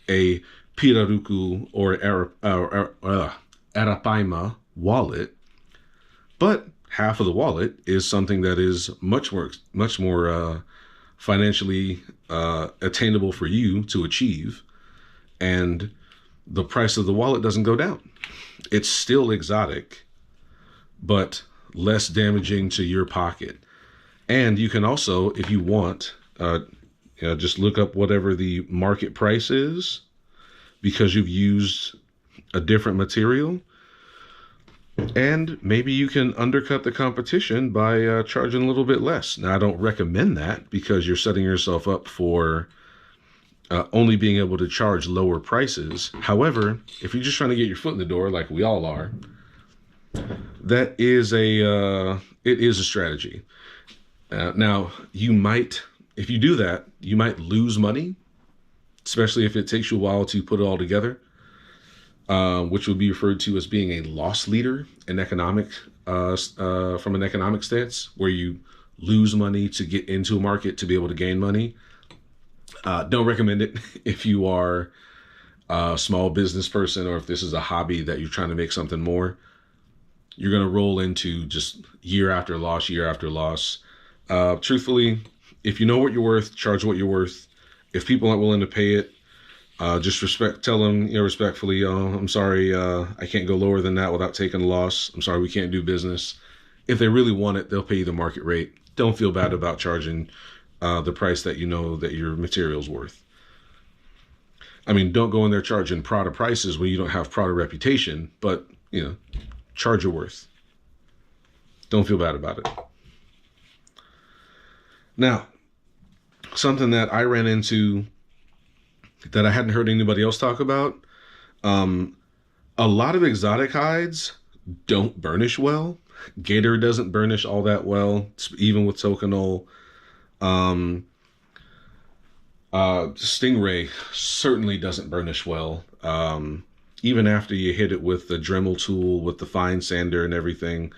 a piraruku or Arapaima wallet, but half of the wallet is something that is much more financially attainable for you to achieve, and the price of the wallet doesn't go down. It's still exotic, but less damaging to your pocket. And you can also, if you want, just look up whatever the market price is, because you've used a different material, and maybe you can undercut the competition by charging a little bit less. Now, I don't recommend that, because you're setting yourself up for only being able to charge lower prices. However, if you're just trying to get your foot in the door, like we all are, that is it is a strategy. Now, you might, if you do that, you might lose money, especially if it takes you a while to put it all together, which would be referred to as being a loss leader in from an economic stance, where you lose money to get into a market to be able to gain money. Don't recommend it if you are a small business person, or if this is a hobby that you're trying to make something more. You're going to roll into just year after loss, year after loss. Truthfully, if you know what you're worth, charge what you're worth. If people aren't willing to pay it, just tell them, respectfully, I'm sorry, I can't go lower than that without taking a loss. I'm sorry, we can't do business. If they really want it, they'll pay you the market rate. Don't feel bad about charging the price that you know that your material's worth. I mean, don't go in there charging Prada prices when you don't have Prada reputation, but, charge your worth. Don't feel bad about it. Now, something that I ran into that I hadn't heard anybody else talk about, a lot of exotic hides don't burnish well. Gator doesn't burnish all that well, even with Tokenol. Stingray certainly doesn't burnish well. Even after you hit it with the Dremel tool, with the fine sander and everything,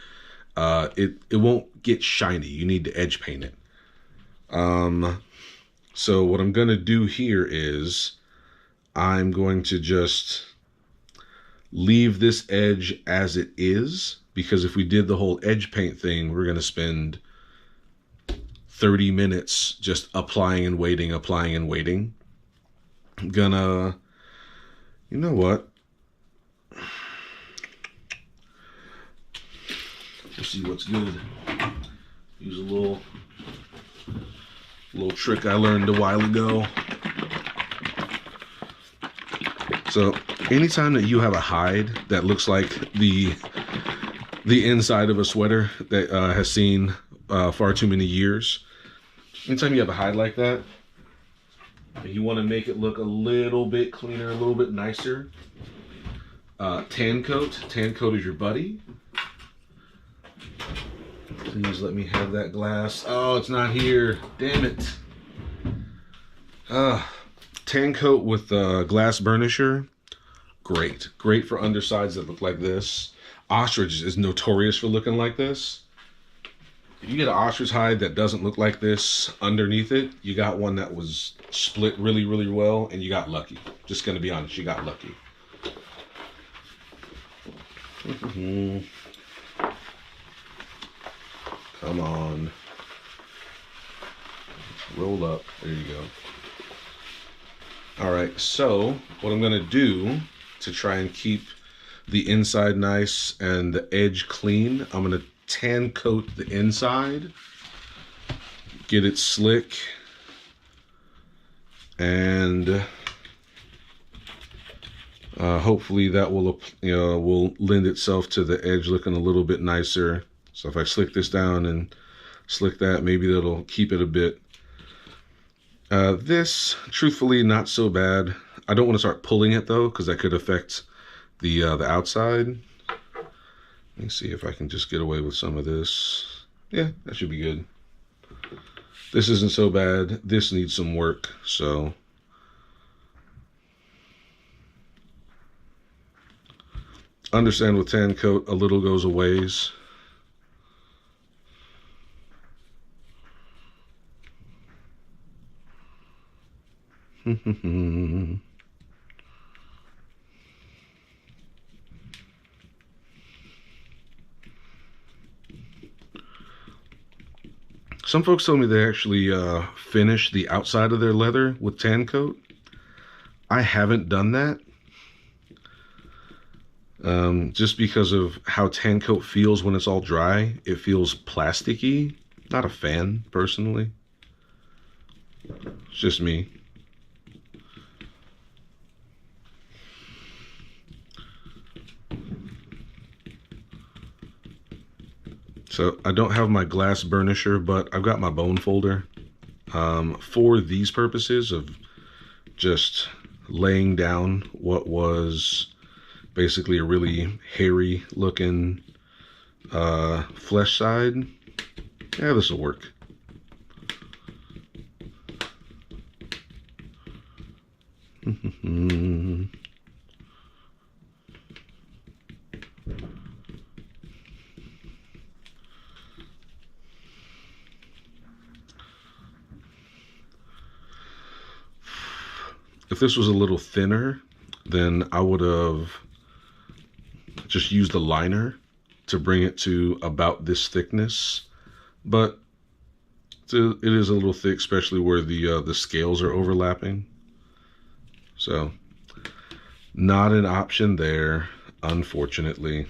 it won't get shiny. You need to edge paint it. So what I'm going to do here is I'm going to just leave this edge as it is, because if we did the whole edge paint thing, we're going to spend 30 minutes just applying and waiting, applying and waiting. I'm gonna, you know what? Let's see what's good. Use a little trick I learned a while ago. So anytime that you have a hide that looks like the inside of a sweater that has seen far too many years, anytime you have a hide like that, and you want to make it look a little bit cleaner, a little bit nicer, tan coat. Tan coat is your buddy. Please let me have that glass. Oh, it's not here. Damn it. Tan coat with glass burnisher. Great. Great for undersides that look like this. Ostrich is notorious for looking like this. If you get an ostrich hide that doesn't look like this underneath it, you got one that was split really, really well, and you got lucky. Just going to be honest, you got lucky. Come on. Roll up. There you go. All right, so what I'm going to do to try and keep the inside nice and the edge clean, I'm going to tan coat the inside, get it slick, and hopefully that will lend itself to the edge looking a little bit nicer. So if I slick this down and slick that, maybe that'll keep it a bit. This, truthfully, not so bad. I don't want to start pulling it though, because that could affect the outside. Let me see if I can just get away with some of this. Yeah, that should be good. This isn't so bad. This needs some work, so. Understand with tan coat, a little goes a ways. Some folks told me they actually finish the outside of their leather with tan coat. I haven't done that. Just because of how tan coat feels when it's all dry. It feels plasticky. Not a fan, personally. It's just me. So I don't have my glass burnisher, but I've got my bone folder for these purposes of just laying down what was basically a really hairy looking flesh side. Yeah, this will work. If this was a little thinner, then I would have just used a liner to bring it to about this thickness. But it is a little thick, especially where the scales are overlapping. So, not an option there, unfortunately.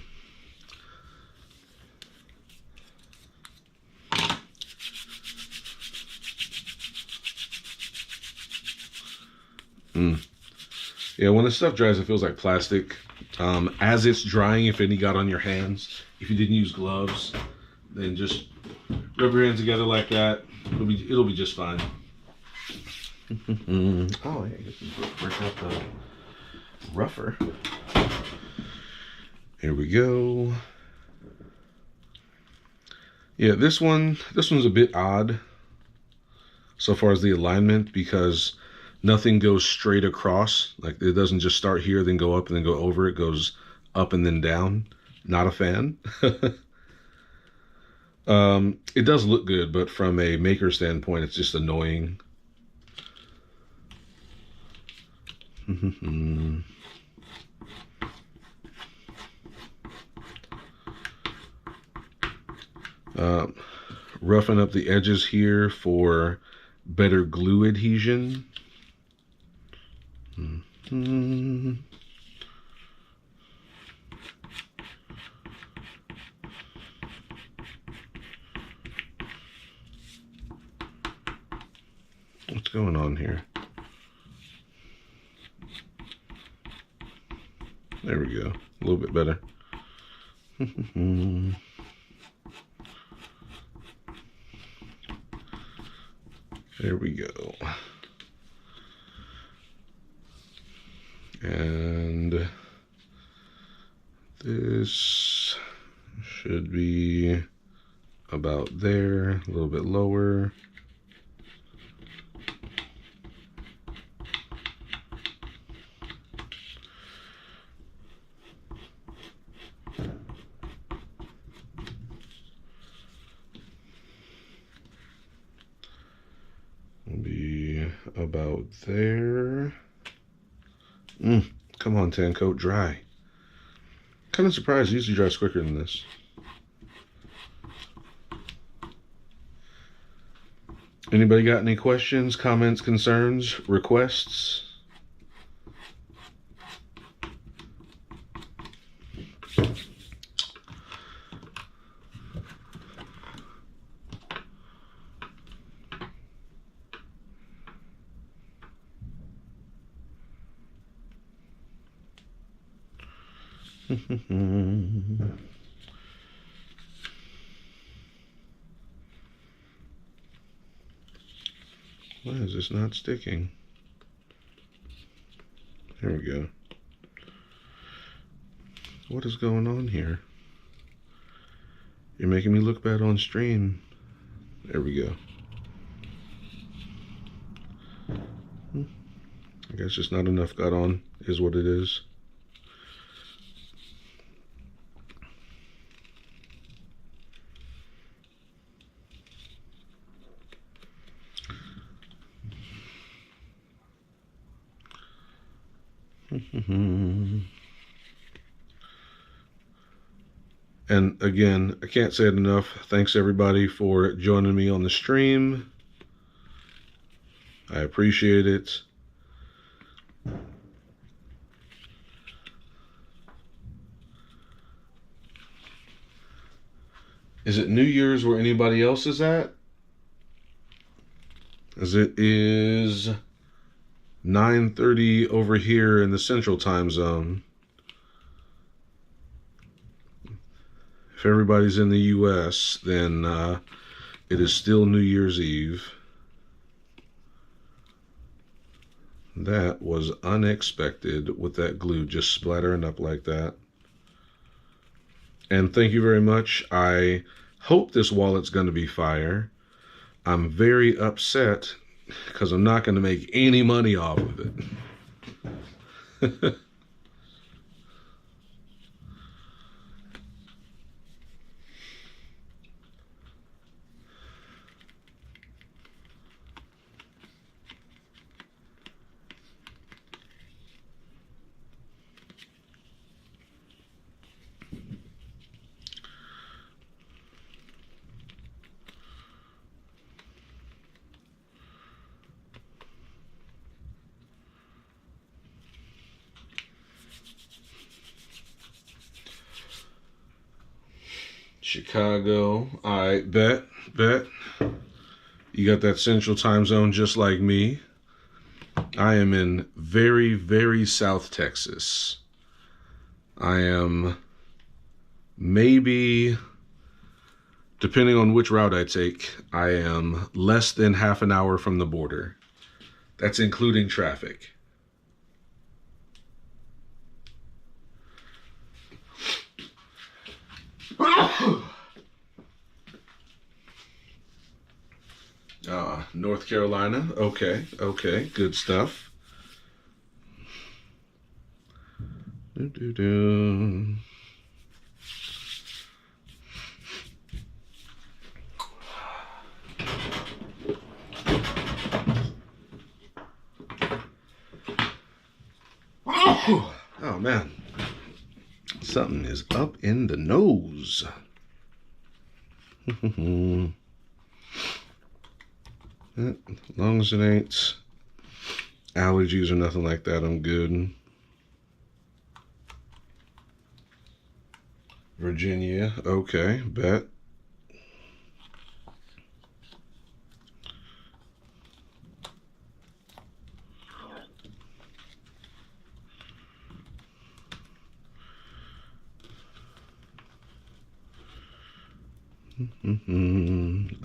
Yeah, when this stuff dries, it feels like plastic. As it's drying, if any got on your hands, if you didn't use gloves, then just rub your hands together like that. It'll be just fine. Oh, yeah, you can break out the rougher. Here we go. Yeah, this one's a bit odd so far as the alignment, because nothing goes straight across. Like, it doesn't just start here, then go up, and then go over. It goes up and then down. Not a fan. It does look good, but from a maker standpoint, it's just annoying. Roughen up the edges here for better glue adhesion. What's going on here? There we go. A little bit better. There we go. And this should be about there, a little bit lower. Be about there. Come on, tan coat, dry. Kind of surprised. It usually dries quicker than this. Anybody got any questions, comments, concerns, requests? Why is this not sticking? There we go. What is going on here? You're making me look bad on stream. There we go. I guess just not enough got on, is what it is. And again, I can't say it enough. Thanks everybody for joining me on the stream. I appreciate it. Is it New Year's where anybody else is at? As it is 9:30 over here in the Central Time Zone. If everybody's in the US, then it is still New Year's Eve. That was unexpected with that glue just splattering up like that. And thank you very much. I hope this wallet's going to be fire. I'm very upset because I'm not going to make any money off of it. Chicago, I bet. You got that Central Time Zone just like me. I am in very, very South Texas. I am maybe, depending on which route I take, I am less than half an hour from the border. That's including traffic. North Carolina. Okay, good stuff. Oh man, something is up in the nose. As long as it ain't allergies or nothing like that, I'm good. Virginia, okay, bet.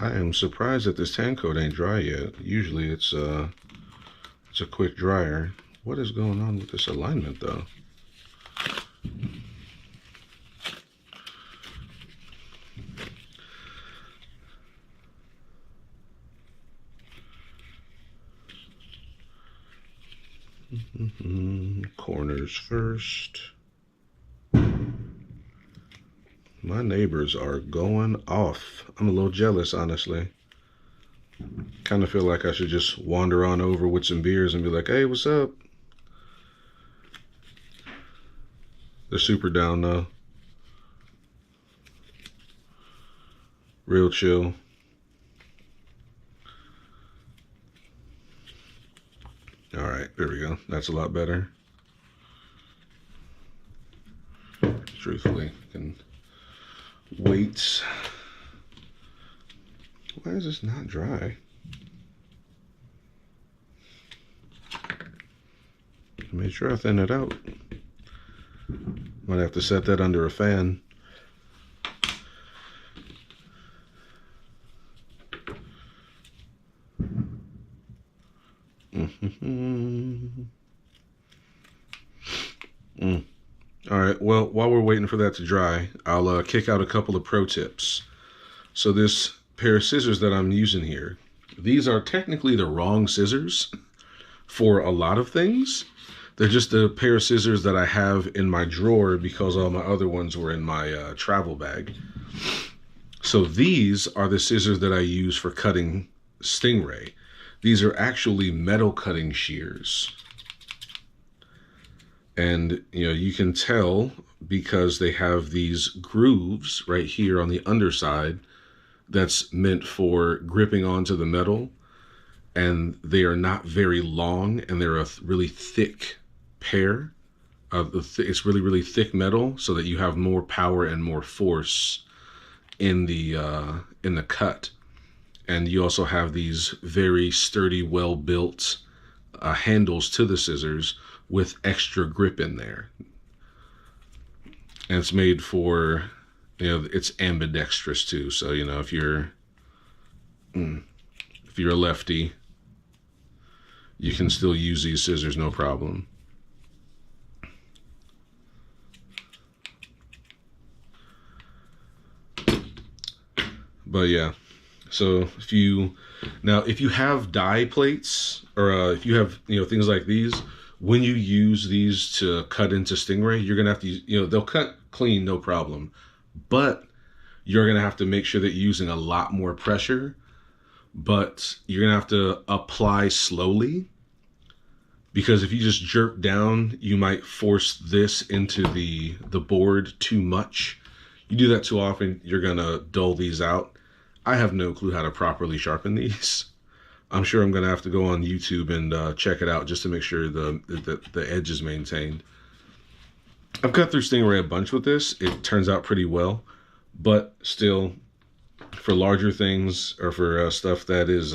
I am surprised that this tan coat ain't dry yet. Usually it's a quick dryer. What is going on with this alignment though? Corners first. My neighbors are going off. I'm a little jealous, honestly. Kind of feel like I should just wander on over with some beers and be like, hey, what's up? They're super down though. Real chill. All right, there we go. That's a lot better. Truthfully, can wait. Why is this not dry? Make sure I thin it out. Might have to set that under a fan. All right, well, while we're waiting for that to dry, I'll kick out a couple of pro tips. So this pair of scissors that I'm using here, these are technically the wrong scissors for a lot of things. They're just a pair of scissors that I have in my drawer because all my other ones were in my travel bag. So these are the scissors that I use for cutting stingray. These are actually metal cutting shears. And, you know, you can tell because they have these grooves right here on the underside that's meant for gripping onto the metal, and they are not very long, and they're a really thick pair of it's really, really thick metal, so that you have more power and more force in the cut. And you also have these very sturdy, well-built handles to the scissors with extra grip in there. And it's made for, it's ambidextrous too. So, if you're a lefty, you can still use these scissors, no problem. But yeah, so if you have die plates, or if you have, things like these, when you use these to cut into stingray, you're gonna have to, they'll cut clean, no problem, but you're gonna have to make sure that you're using a lot more pressure, but you're gonna have to apply slowly, because if you just jerk down, you might force this into the board too much. You do that too often, you're gonna dull these out. I have no clue how to properly sharpen these. I'm sure I'm gonna have to go on YouTube and check it out just to make sure the edge is maintained. I've cut through stingray a bunch with this. It turns out pretty well, but still, for larger things, or for stuff that is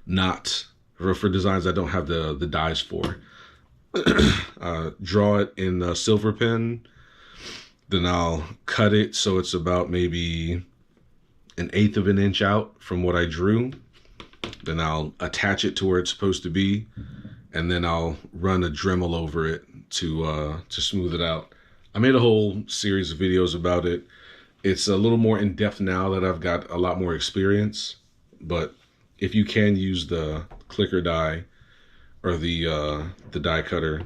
not, or for designs I don't have the dies for, draw it in a silver pen, then I'll cut it so it's about maybe 1/8 of an inch out from what I drew. Then I'll attach it to where it's supposed to be, and then I'll run a Dremel over it to smooth it out. I made a whole series of videos about it. It's a little more in depth now that I've got a lot more experience, but if you can use the clicker die or the die cutter,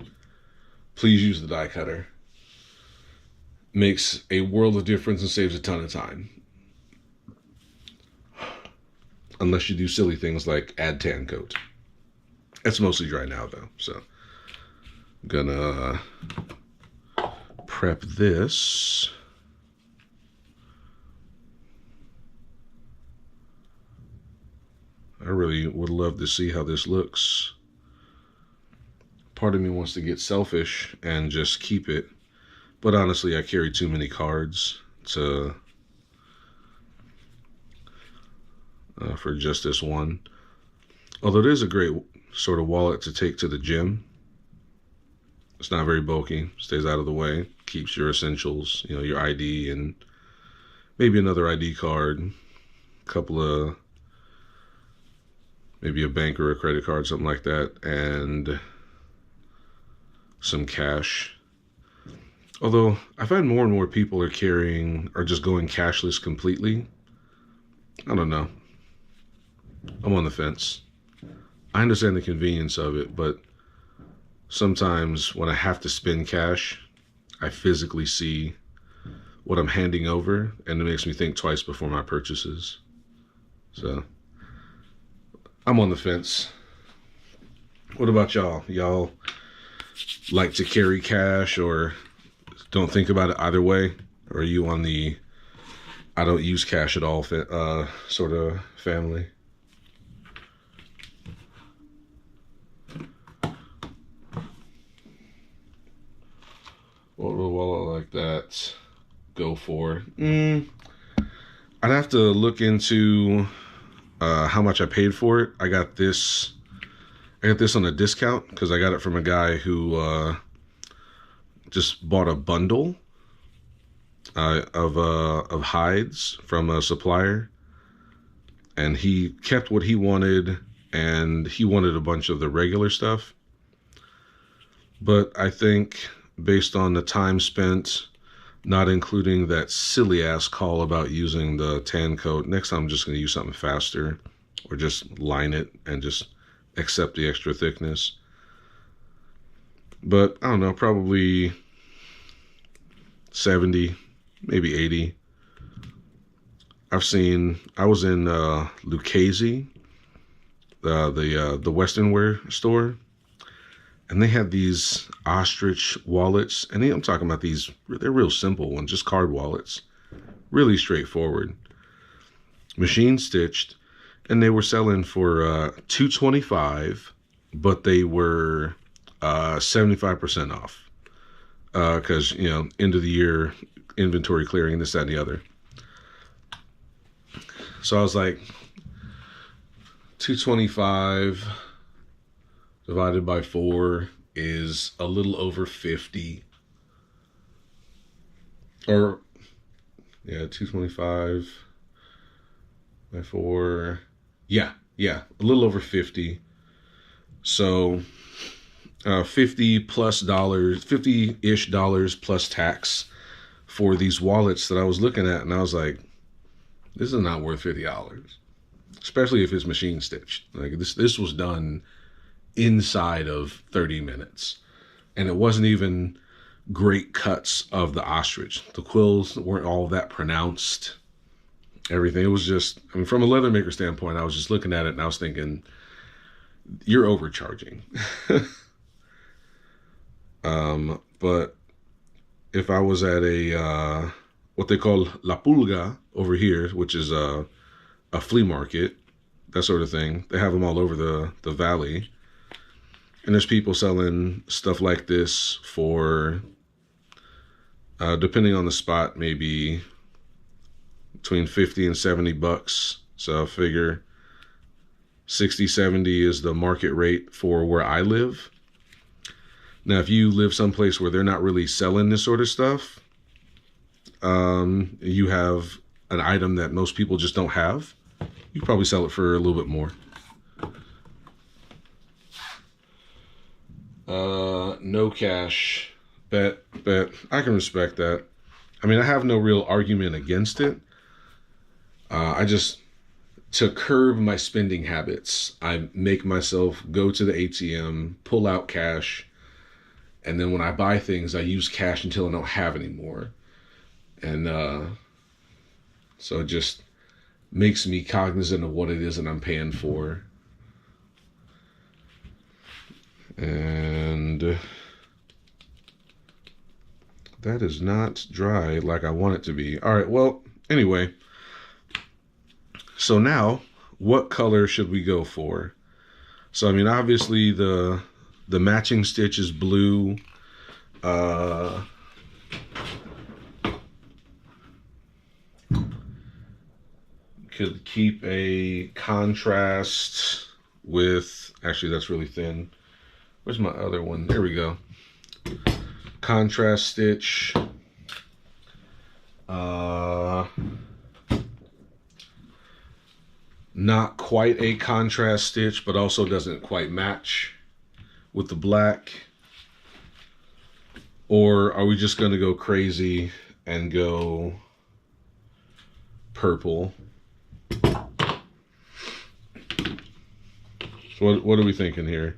please use the die cutter. Makes a world of difference and saves a ton of time. Unless you do silly things like add tan coat. It's mostly dry now though, so I'm gonna prep this. I really would love to see how this looks. Part of me wants to get selfish and just keep it, but honestly, I carry too many cards to for just this one. Although it is a great sort of wallet to take to the gym. It's not very bulky, stays out of the way, keeps your essentials, your ID and maybe another ID card, a couple of, maybe a bank or a credit card, something like that, and some cash. Although I find more and more people are just going cashless completely. I don't know. I'm on the fence. I understand the convenience of it, but sometimes when I have to spend cash, I physically see what I'm handing over, and it makes me think twice before my purchases. So I'm on the fence. What about y'all? Y'all like to carry cash or don't think about it either way? Or are you on the I don't use cash at all sort of family? What would a wallet like that go for? I'd have to look into how much I paid for it. I got this on a discount because I got it from a guy who just bought a bundle of hides from a supplier, and he kept what he wanted, and he wanted a bunch of the regular stuff. But I think, based on the time spent, not including that silly ass call about using the tan coat, next time I'm just going to use something faster, or just line it and just accept the extra thickness. But I don't know, probably 70, maybe 80. I was in Lucchese, the Western wear store, And they had these ostrich wallets. And I'm talking about these, they're real simple ones, just card wallets. Really straightforward. Machine stitched. And they were selling for $225, but they were 75% off. Because, you know, end of the year inventory clearing, this, that, and the other. So I was like, 225 divided by 4 is a little over 50. Or, yeah, 225 by 4. Yeah, a little over 50. So, $50-ish dollars plus tax for these wallets that I was looking at. And I was like, this is not worth $50. Especially if it's machine stitched. Like this was done inside of 30 minutes. And it wasn't even great cuts of the ostrich. The quills weren't all that pronounced. Everything. It was just, I mean, from a leather maker standpoint, I was just looking at it and I was thinking, you're overcharging. But if I was at a, what they call La Pulga over here, which is a flea market, that sort of thing. They have them all over the valley. And there's people selling stuff like this for, depending on the spot, maybe between 50 and 70 bucks. So I figure 60, 70 is the market rate for where I live. Now, if you live someplace where they're not really selling this sort of stuff, you have an item that most people just don't have, you probably sell it for a little bit more. No cash. Bet. I can respect that. I mean, I have no real argument against it. I just, to curb my spending habits, I make myself go to the ATM, pull out cash, and then when I buy things, I use cash until I don't have any more. And so it just makes me cognizant of what it is that I'm paying for. And that is not dry like I want it to be. All right, well, anyway. So now, what color should we go for? So, I mean, obviously the matching stitch is blue. Could keep a contrast with, actually that's really thin. Where's my other one? There we go. Contrast stitch. Not quite a contrast stitch, but also doesn't quite match with the black. Or are we just going to go crazy and go purple? So what are we thinking here?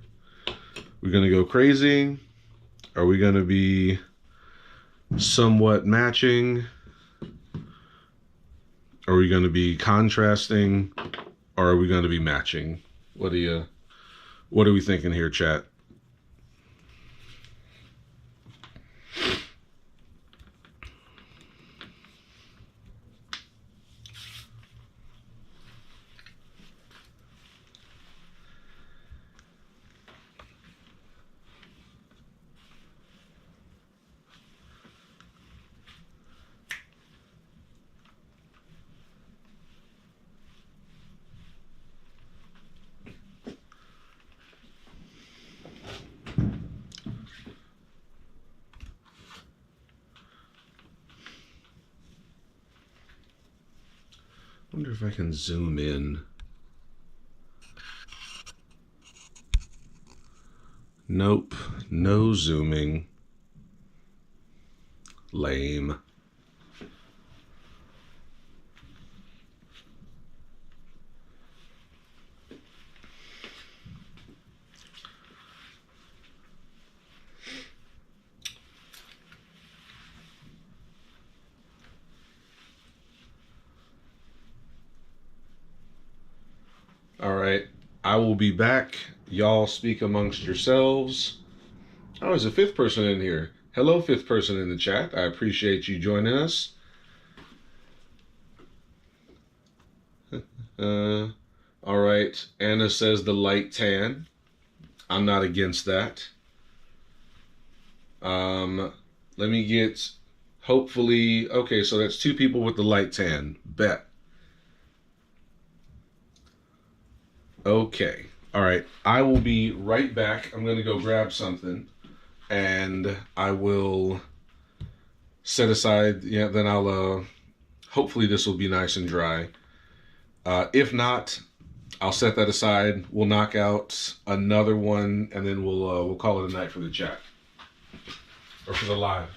We're going to go crazy? Are we going to be somewhat matching? Are we going to be contrasting? Or are we going to be matching? What are we thinking here, chat? I wonder if I can zoom in. Nope, no zooming. Lame. All right, I will be back. Y'all speak amongst yourselves. Oh, there's a fifth person in here. Hello, fifth person in the chat. I appreciate you joining us. All right. Anna says the light tan. I'm not against that. Let me get, hopefully, okay, so that's 2 people with the light tan. Bet. Okay. All right. I will be right back. I'm going to go grab something, and I will set aside, yeah, then I'll, hopefully this will be nice and dry. If not, I'll set that aside. We'll knock out another one, and then we'll call it a night for the chat. Or for the live.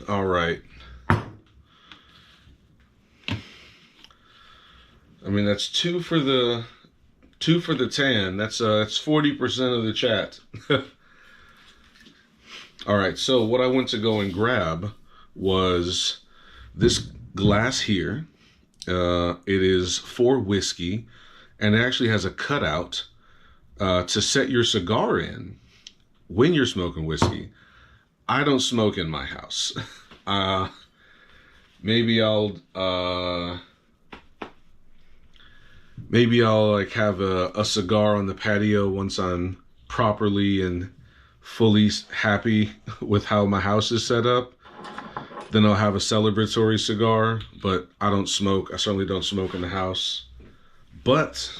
All right. I mean, that's 2 for the tan. That's 40% of the chat. All right. So what I went to go and grab was this glass here. It is for whiskey, and it actually has a cutout to set your cigar in when you're smoking whiskey. I don't smoke in my house. Maybe I'll like have a cigar on the patio once I'm properly and fully happy with how my house is set up. Then I'll have a celebratory cigar, but I don't smoke. I certainly don't smoke in the house. But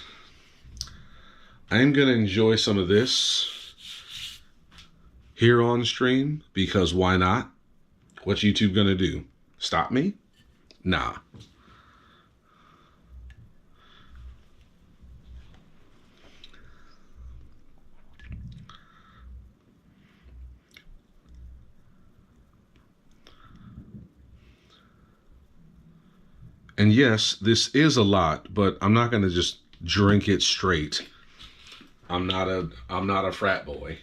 I'm gonna enjoy some of this here on stream, because why not? What's YouTube gonna do? Stop me? Nah. And yes, this is a lot, but I'm not gonna just drink it straight. I'm not a frat boy.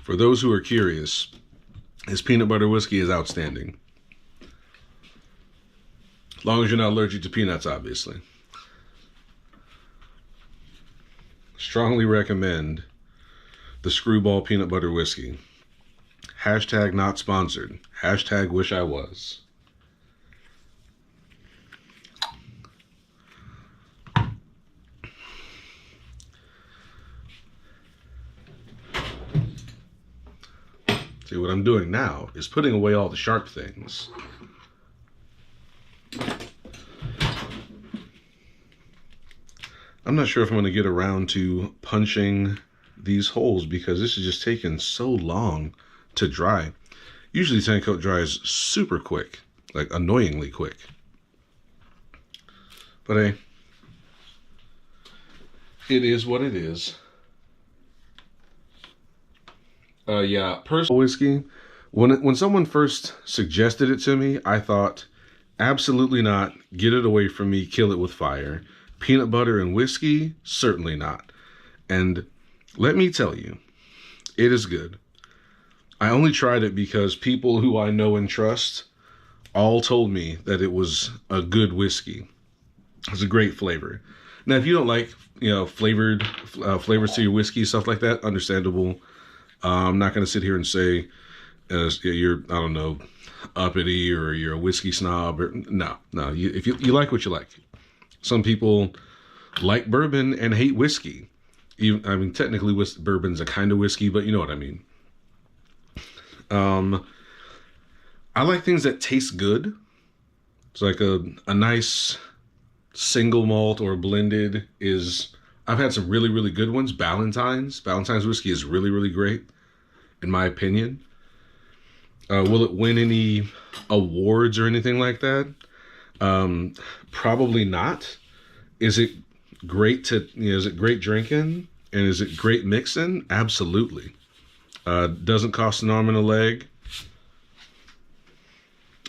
For those who are curious, his peanut butter whiskey is outstanding. As long as you're not allergic to peanuts, obviously. Strongly recommend the Screwball peanut butter whiskey. Hashtag not sponsored. Hashtag wish I was. See, what I'm doing now is putting away all the sharp things. I'm not sure if I'm going to get around to punching these holes because this is just taking so long to dry. Usually 10 coat dries super quick, like annoyingly quick. But hey, it is what it is. Yeah, personal whiskey, when someone first suggested it to me, I thought, absolutely not, get it away from me, kill it with fire. Peanut butter and whiskey, certainly not. And let me tell you, it is good. I only tried it because people who I know and trust all told me that it was a good whiskey. It's a great flavor. Now, if you don't like, flavors to your whiskey, stuff like that, understandable. I'm not going to sit here and say as you're, I don't know, uppity or you're a whiskey snob. Or, no. If you like what you like. Some people like bourbon and hate whiskey. Even, I mean, technically, bourbon's a kind of whiskey, but you know what I mean. I like things that taste good. It's like a nice single malt or blended is. I've had some really, really good ones. Ballantine's whiskey is really, really great, in my opinion. Will it win any awards or anything like that? Probably not. Is it great is it great drinking? And is it great mixing? Absolutely. Doesn't cost an arm and a leg.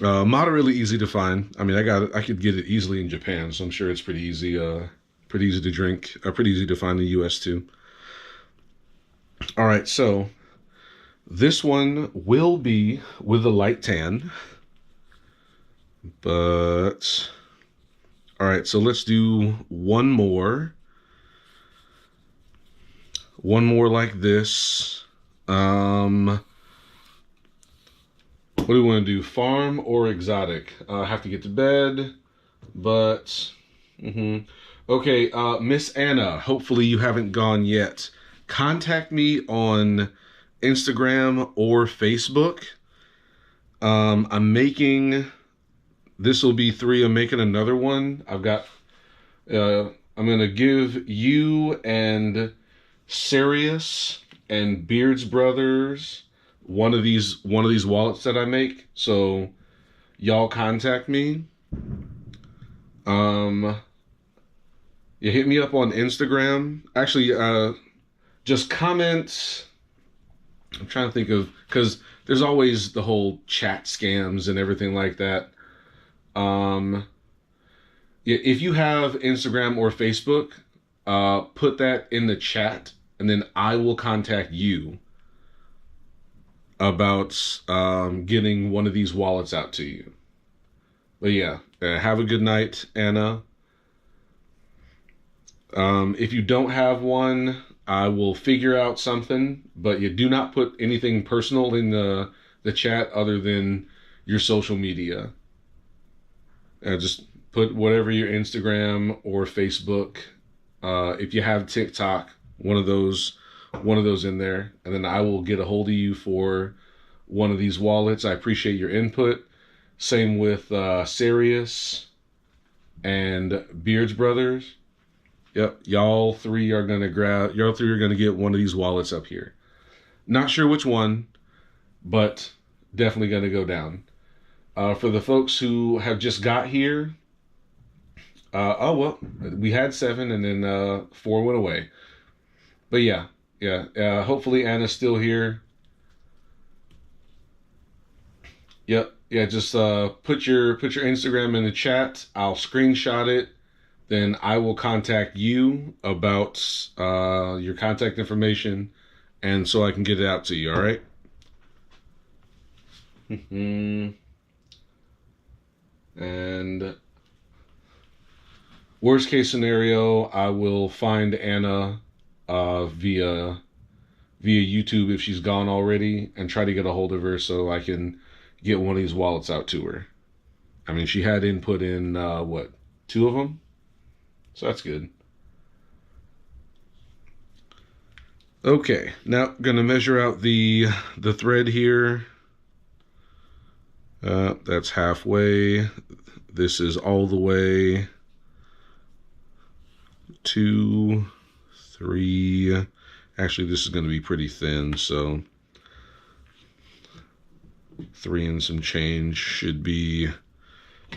Moderately easy to find. I mean, I could get it easily in Japan, so I'm sure it's pretty easy to drink, pretty easy to find in the US too. All right, so this one will be with a light tan, but all right, so let's do one more like this. What do we want to do? Farm or exotic? I have to get to bed, but okay. Miss Anna, hopefully you haven't gone yet. Contact me on Instagram or Facebook. I'm making, this will be 3. I'm making another one. I'm going to give you and Sirius and Beards Brothers one of these wallets that I make. So y'all contact me. You hit me up on Instagram. Actually, just comment. I'm trying to think of, because there's always the whole chat scams and everything like that. If you have Instagram or Facebook, put that in the chat, and then I will contact you about getting one of these wallets out to you. But yeah, have a good night, Anna. If you don't have one, I will figure out something, but you do not put anything personal in the chat other than your social media. Just put whatever your Instagram or Facebook. If you have TikTok, one of those in there, and then I will get a hold of you for one of these wallets. I appreciate your input. Same with Sirius and Beards Brothers. Yep, y'all three are gonna get one of these wallets up here. Not sure which one, but definitely gonna go down. For the folks who have just got here, oh well, we had 7 and then 4 went away. But yeah. Hopefully Anna's still here. Yep. Yeah. Just put your Instagram in the chat. I'll screenshot it. Then I will contact you about your contact information, and so I can get it out to you. All right. And worst case scenario, I will find Anna via YouTube if she's gone already, and try to get a hold of her so I can get one of these wallets out to her. I mean, she had input in 2 of them, so that's good. Okay, now gonna measure out the thread here. That's halfway. This is all the way. 2, 3. Actually, this is going to be pretty thin, so 3 and some change should be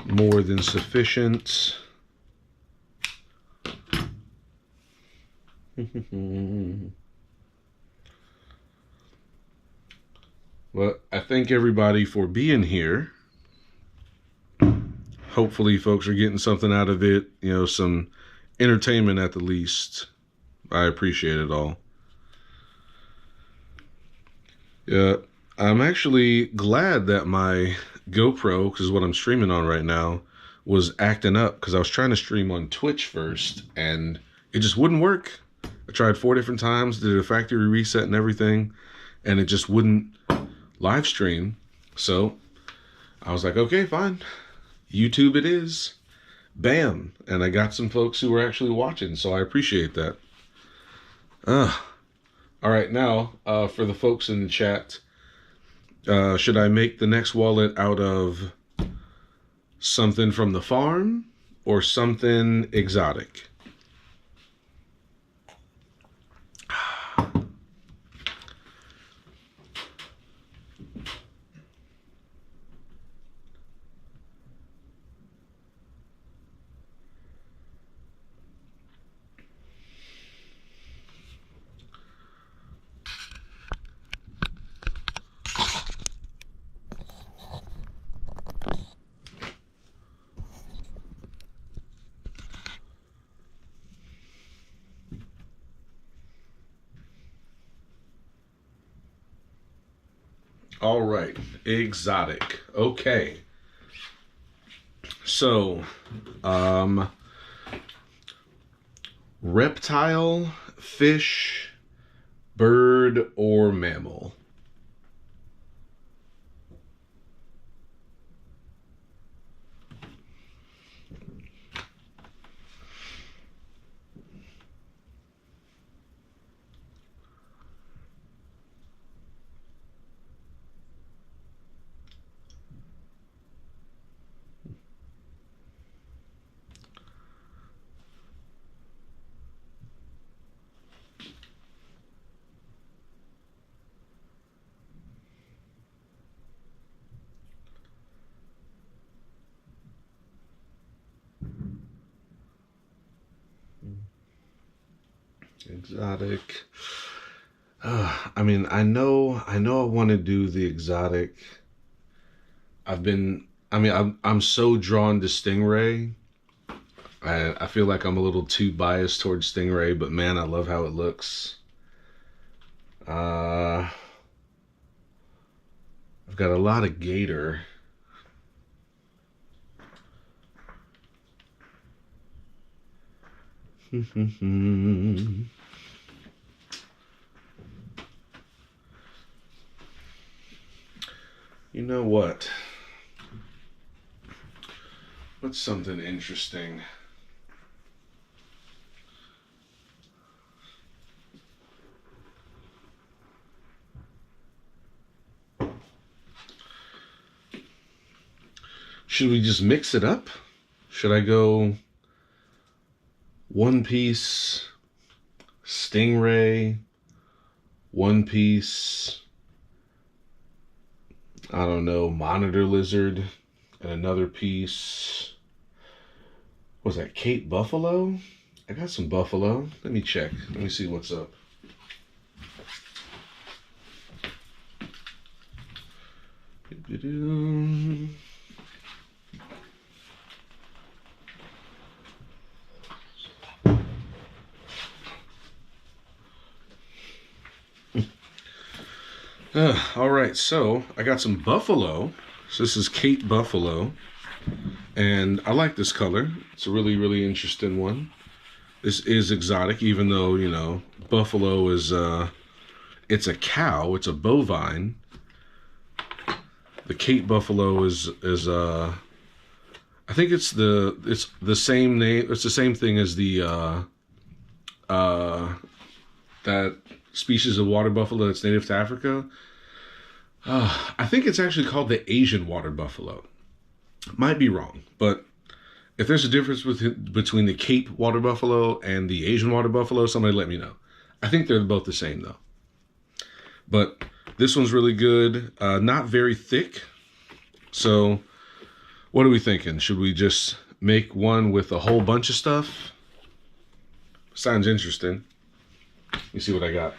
more than sufficient. Well, I thank everybody for being here. Hopefully folks are getting something out of it, some entertainment at the least. I appreciate it all. Yeah, I'm actually glad that my GoPro, because is what I'm streaming on right now, was acting up, because I was trying to stream on Twitch first and it just wouldn't work. I tried 4 different times, did a factory reset and everything, and it just wouldn't live stream. So I was like, okay, fine. YouTube it is. Bam. And I got some folks who were actually watching, so I appreciate that. All right, now for the folks in the chat, should I make the next wallet out of something from the farm or something exotic? All right, exotic. Okay. So, reptile, fish, bird, or mammal? Exotic. I mean, I want to do the exotic. I'm so drawn to stingray. I feel like I'm a little too biased towards stingray, but man, I love how it looks. I've got a lot of gator. You know what? What's something interesting? Should we just mix it up? Should I go one piece stingray, one piece, I don't know, monitor lizard, and another piece, what was that, Cape buffalo? I got some buffalo. Let me check. Let me see what's up. All right, so I got some buffalo. So this is Cape buffalo, and I like this color. It's a really, really interesting one. This is exotic, even though, you know, buffalo is it's a cow. It's a bovine. The Cape buffalo is I think it's the same name. It's the same thing as the that species of water buffalo that's native to Africa. I think it's actually called the Asian water buffalo. Might be wrong, but if there's a difference between the Cape water buffalo and the Asian water buffalo, somebody let me know. I think they're both the same though. But this one's really good. Not very thick. So what are we thinking? Should we just make one with a whole bunch of stuff? Sounds interesting. Let me see what I got.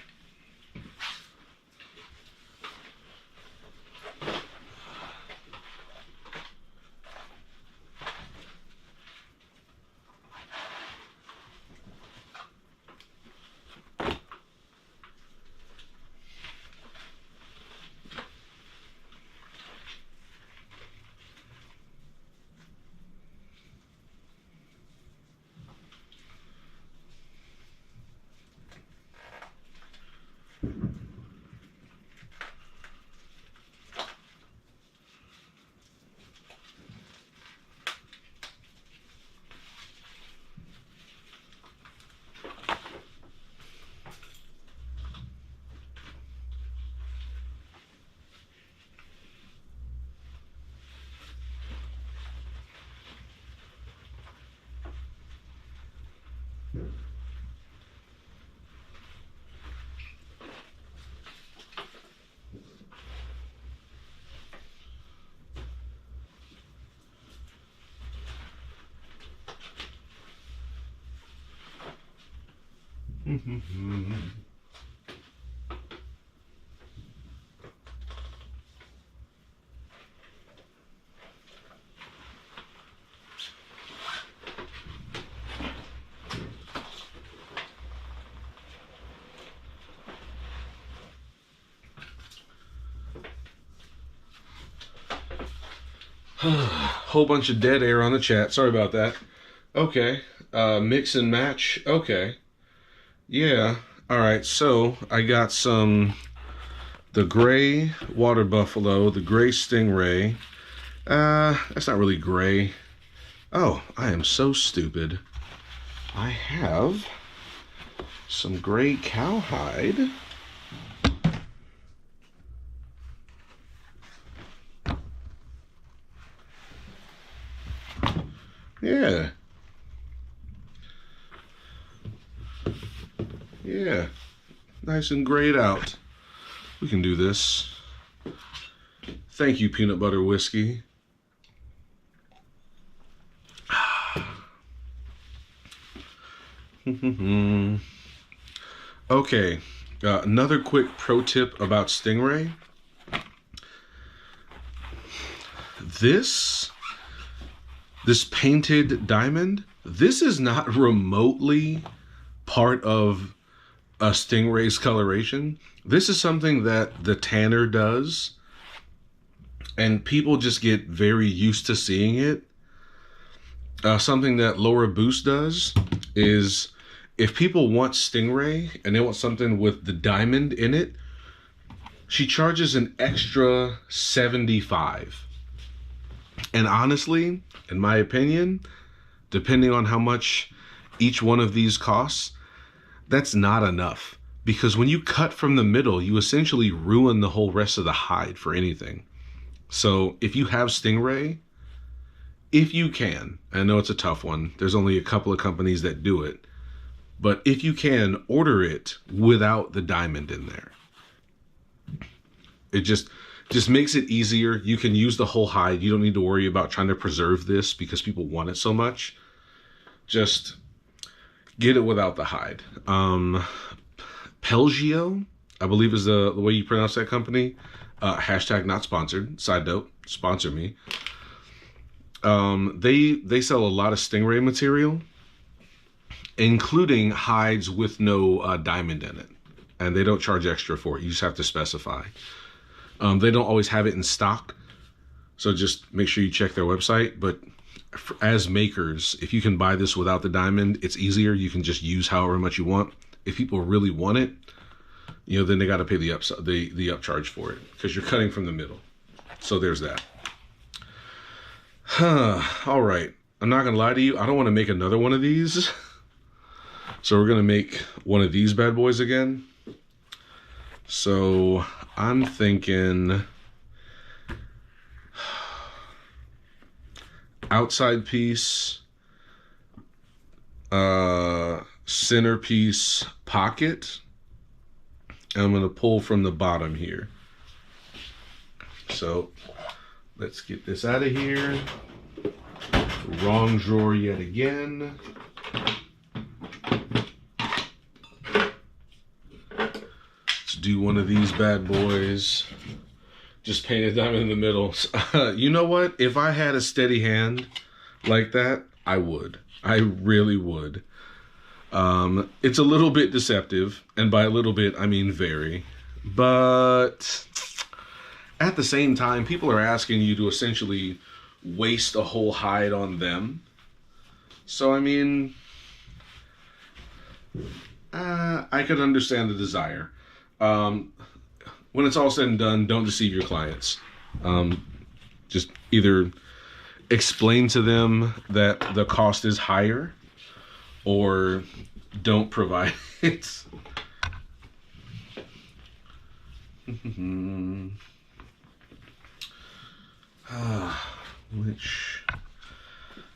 Whole bunch of dead air on the chat. Sorry about that. Okay. Mix and match. Okay. Yeah. All right. So I got the gray water buffalo, the gray stingray. That's not really gray. Oh, I am so stupid. I have some gray cowhide. Yeah. Yeah. Nice and grayed out. We can do this. Thank you, peanut butter whiskey. Okay. Another quick pro tip about stingray. This painted diamond, this is not remotely part of a stingray's coloration. This is something that the tanner does, and people just get very used to seeing it. Something that Laura Boost does is, if people want stingray and they want something with the diamond in it, she charges an extra $75. And honestly, in my opinion, depending on how much each one of these costs, that's not enough. Because when you cut from the middle, you essentially ruin the whole rest of the hide for anything. So if you have stingray, if you can, I know it's a tough one, there's only a couple of companies that do it, but if you can, order it without the diamond in there. It just makes it easier. You can use the whole hide. You don't need to worry about trying to preserve this because people want it so much. Just get it without the hide. Pelgio, I believe is the way you pronounce that company. Hashtag not sponsored. Side note, sponsor me. They sell a lot of stingray material, including hides with no diamond in it. And they don't charge extra for it. You just have to specify. They don't always have it in stock, so just make sure you check their website. But as makers, if you can buy this without the diamond, it's easier. You can just use however much you want. If people really want it, then they got to pay the upcharge for it because you're cutting from the middle. So there's that. All right. I'm not gonna lie to you. I don't want to make another one of these. So we're gonna make one of these bad boys again. So I'm thinking outside piece, centerpiece pocket. I'm going to pull from the bottom here. So let's get this out of here. Wrong drawer yet again. Do one of these bad boys. Just paint a diamond in the middle. You know what? If I had a steady hand like that, I would. I really would. It's a little bit deceptive, and by a little bit, I mean very. But at the same time, people are asking you to essentially waste a whole hide on them. So, I mean, I could understand the desire. When it's all said and done, don't deceive your clients. Just either explain to them that the cost is higher or don't provide it. Which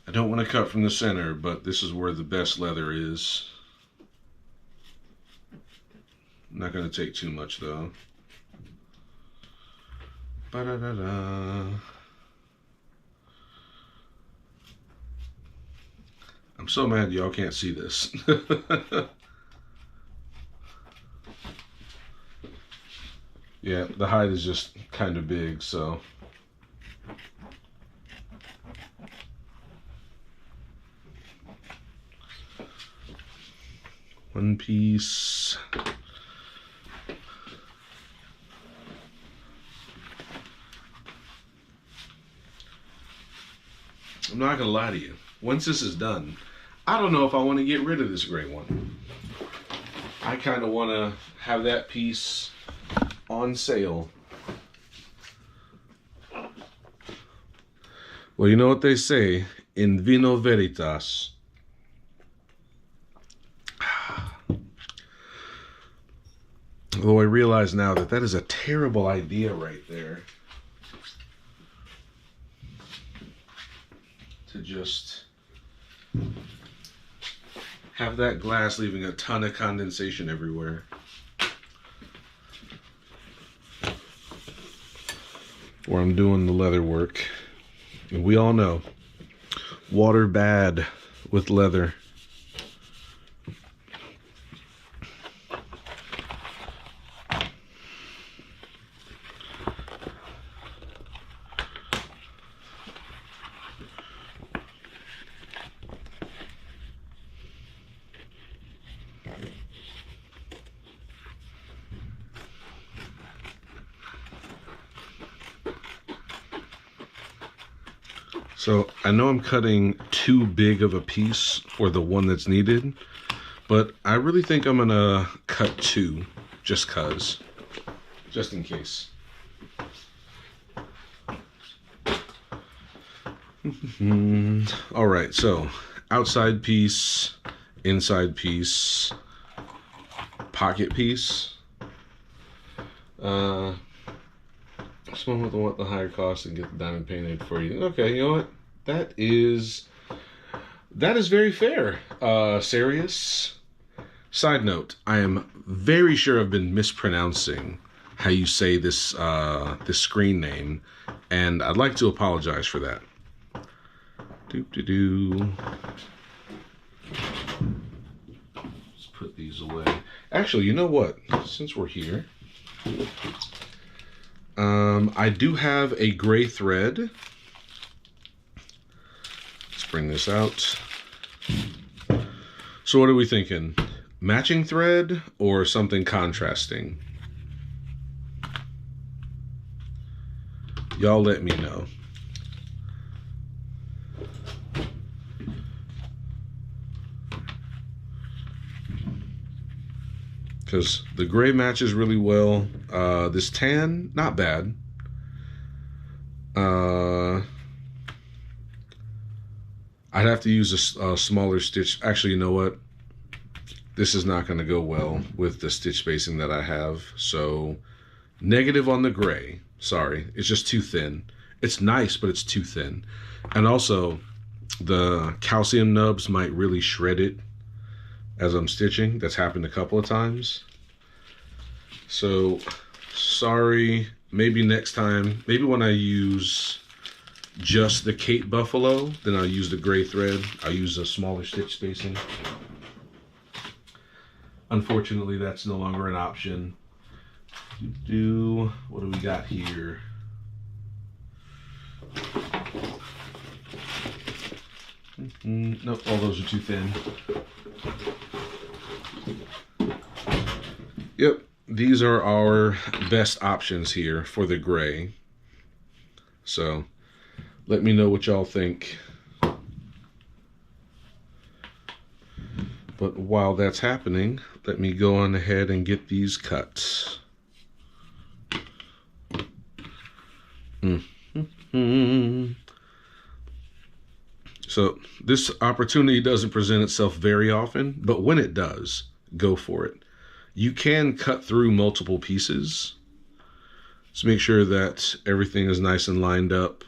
I don't want to cut from the center, but this is where the best leather is. Not going to take too much though. Ba-da-da-da. I'm so mad y'all can't see this. Yeah, the height is just kind of big, so. One piece. I'm not gonna lie to you. Once this is done, I don't know if I want to get rid of this gray one. I kind of want to have that piece on sale. Well, you know what they say, in vino veritas. Although I realize now that that is a terrible idea right there. To just have that glass leaving a ton of condensation everywhere. Where I'm doing the leather work. And we all know, water bad with leather. So I know I'm cutting too big of a piece for the one that's needed, but I really think I'm gonna cut two just in case. All right, so outside piece, inside piece, pocket piece. Someone would want the higher cost and get the diamond painted for you. Okay, you know what? That is very fair. Serious. Side note: I am very sure I've been mispronouncing how you say this this screen name, and I'd like to apologize for that. Let's put these away. Actually, you know what? Since we're here. I do have a gray thread. Let's bring this out. So what are we thinking? Matching thread or something contrasting? Y'all let me know. Because the gray matches really well. This tan, not bad. I'd have to use a smaller stitch. Actually, you know what? This is not going to go well with the stitch spacing that I have. So, negative on the gray. Sorry, it's just too thin. It's nice, but it's too thin. And also, the calcium nubs might really shred it as I'm stitching. That's happened a couple of times. So, sorry. Maybe next time, maybe when I use just the Cape Buffalo, then I'll use the gray thread. I'll use a smaller stitch spacing. Unfortunately, that's no longer an option. What do we got here? Nope, all those are too thin. Yep, these are our best options here for the gray. So, let me know what y'all think. But while that's happening, let me go on ahead and get these cut. So this opportunity doesn't present itself very often, but when it does, go for it. You can cut through multiple pieces. Just make sure that everything is nice and lined up.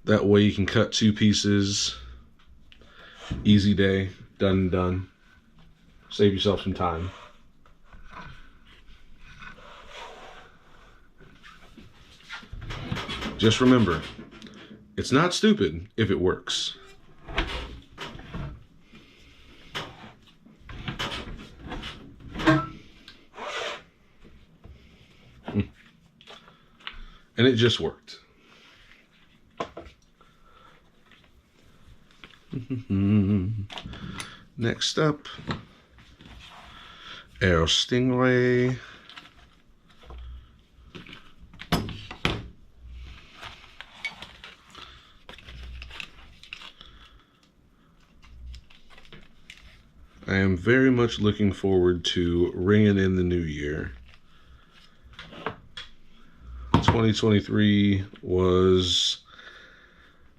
That way you can cut two pieces. Easy day, done and done. Save yourself some time. Just remember, it's not stupid if it works. And it just worked. Next up, Aero Stingray. I am very much looking forward to ringing in the new year. 2023 was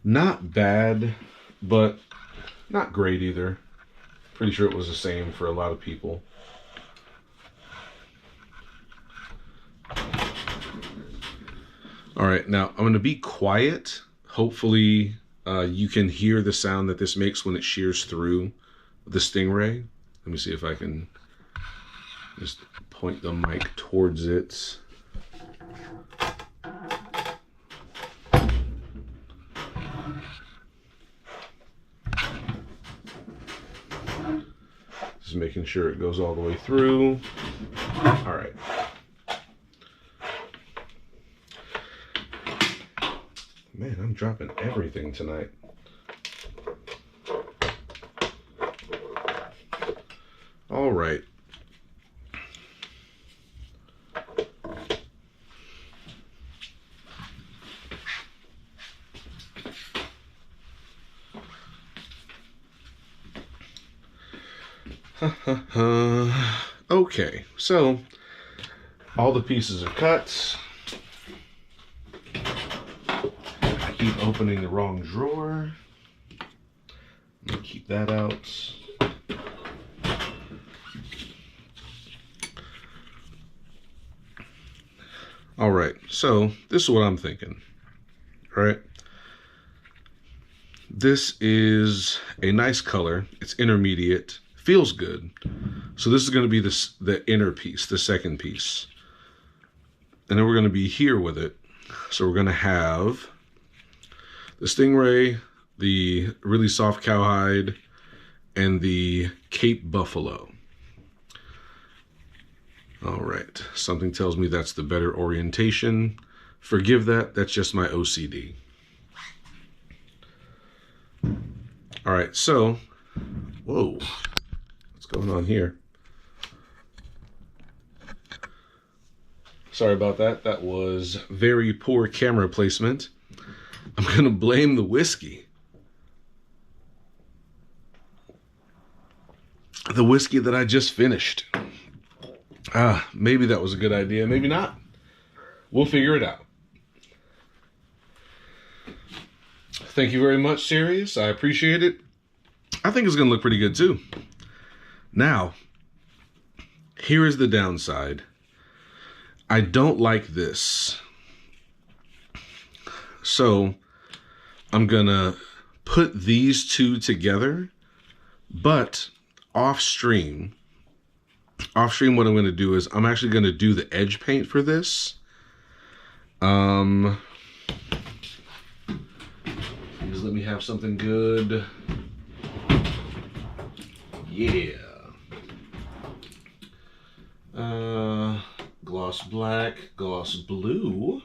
not bad, but not great either. Pretty sure it was the same for a lot of people. All right, now I'm going to be quiet. Hopefully you can hear the sound that this makes when it shears through the Stingray. Let me see if I can just point the mic towards it. Just making sure it goes all the way through. All right. Man, I'm dropping everything tonight. All right. Okay, so all the pieces are cut. I keep opening the wrong drawer. I'm gonna keep that out. All right, so this is what I'm thinking. All right. This is a nice color. It's intermediate. Feels good. So this is going to be the inner piece, the second piece. And then we're going to be here with it. So we're going to have the Stingray, the really soft cowhide, and the Cape Buffalo. All right. Something tells me that's the better orientation. Forgive that. That's just my OCD. All right. So, whoa. What's going on here? Sorry about that. That was very poor camera placement. I'm going to blame the whiskey. The whiskey that I just finished. Maybe that was a good idea. Maybe not. We'll figure it out. Thank you very much, Sirius. I appreciate it. I think it's going to look pretty good too. Now, here is the downside. I don't like this. So, I'm going to put these two together, but off stream, what I'm going to do is I'm actually going to do the edge paint for this. Just let me have something good. Yeah. Gloss black, gloss blue.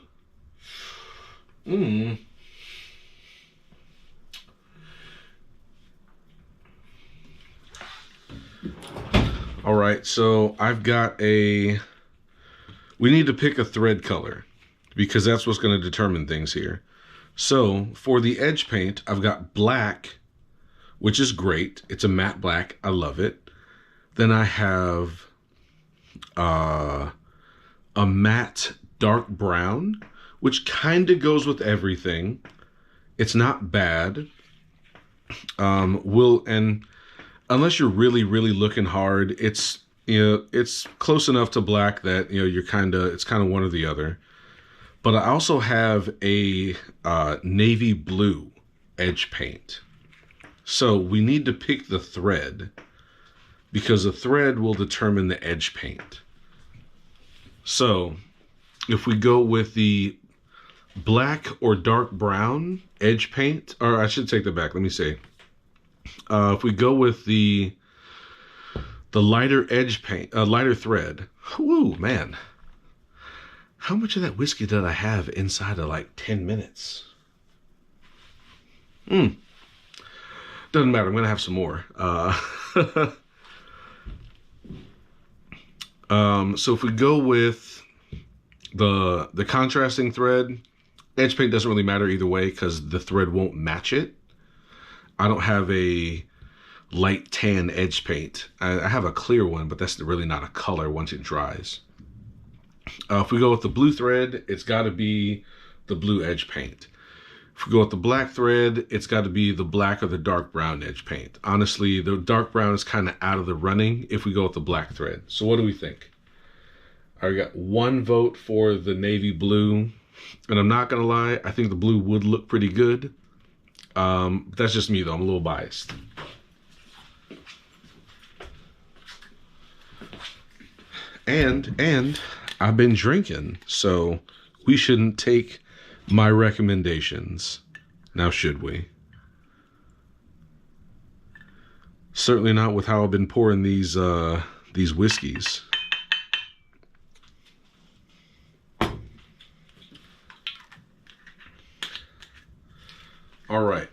All right, so I've got we need to pick a thread color because that's what's going to determine things here. So for the edge paint, I've got black, which is great. It's a matte black. I love it. Then I have a matte dark brown, which kind of goes with everything. It's not bad. And unless you're really, really looking hard, it's close enough to black that it's kind of one or the other. But I also have a navy blue edge paint. So we need to pick the thread because the thread will determine the edge paint. So if we go with the black or dark brown edge paint, or I should take that back. Let me say, if we go with the lighter edge paint, lighter thread, whoo, man. How much of that whiskey did I have inside of like 10 minutes? Doesn't matter. I'm going to have some more. So if we go with the contrasting thread, edge paint doesn't really matter either way because the thread won't match it. I don't have a light tan edge paint. I have a clear one, but that's really not a color once it dries. If we go with the blue thread, it's got to be the blue edge paint. If we go with the black thread, it's got to be the black or the dark brown edge paint. Honestly, the dark brown is kind of out of the running if we go with the black thread. So what do we think? I got one vote for the navy blue. And I'm not going to lie, I think the blue would look pretty good. That's just me, though. I'm a little biased. And I've been drinking, so we shouldn't take my recommendations. Now, should we? Certainly not with how I've been pouring these whiskeys. All right.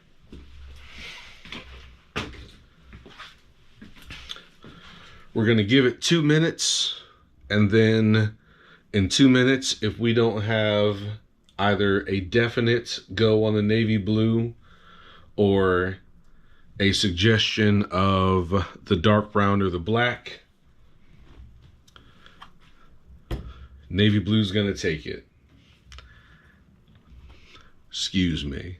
We're going to give it 2 minutes, and then in 2 minutes, if we don't have either a definite go on the navy blue or a suggestion of the dark brown or the black, navy blue's going to take it. Excuse me.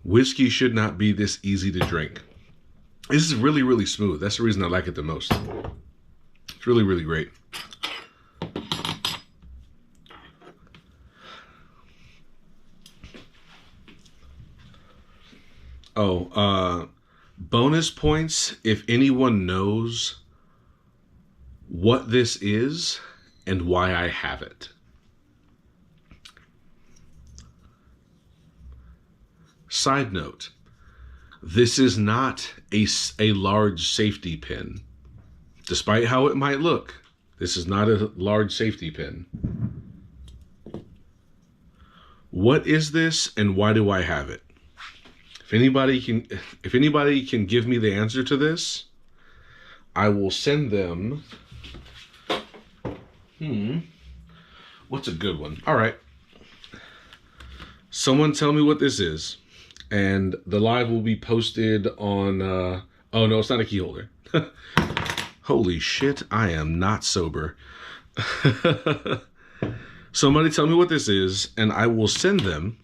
Whiskey should not be this easy to drink. This is really, really smooth. That's the reason I like it the most. It's really, really great. Oh, bonus points if anyone knows what this is and why I have it. Side note, this is not a large safety pin. Despite how it might look, this is not a large safety pin. What is this and why do I have it? If anybody can give me the answer to this, I will send them. What's a good one? All right. Someone tell me what this is. And the live will be posted on, oh no, it's not a key holder. Holy shit, I am not sober. Somebody tell me what this is, and I will send them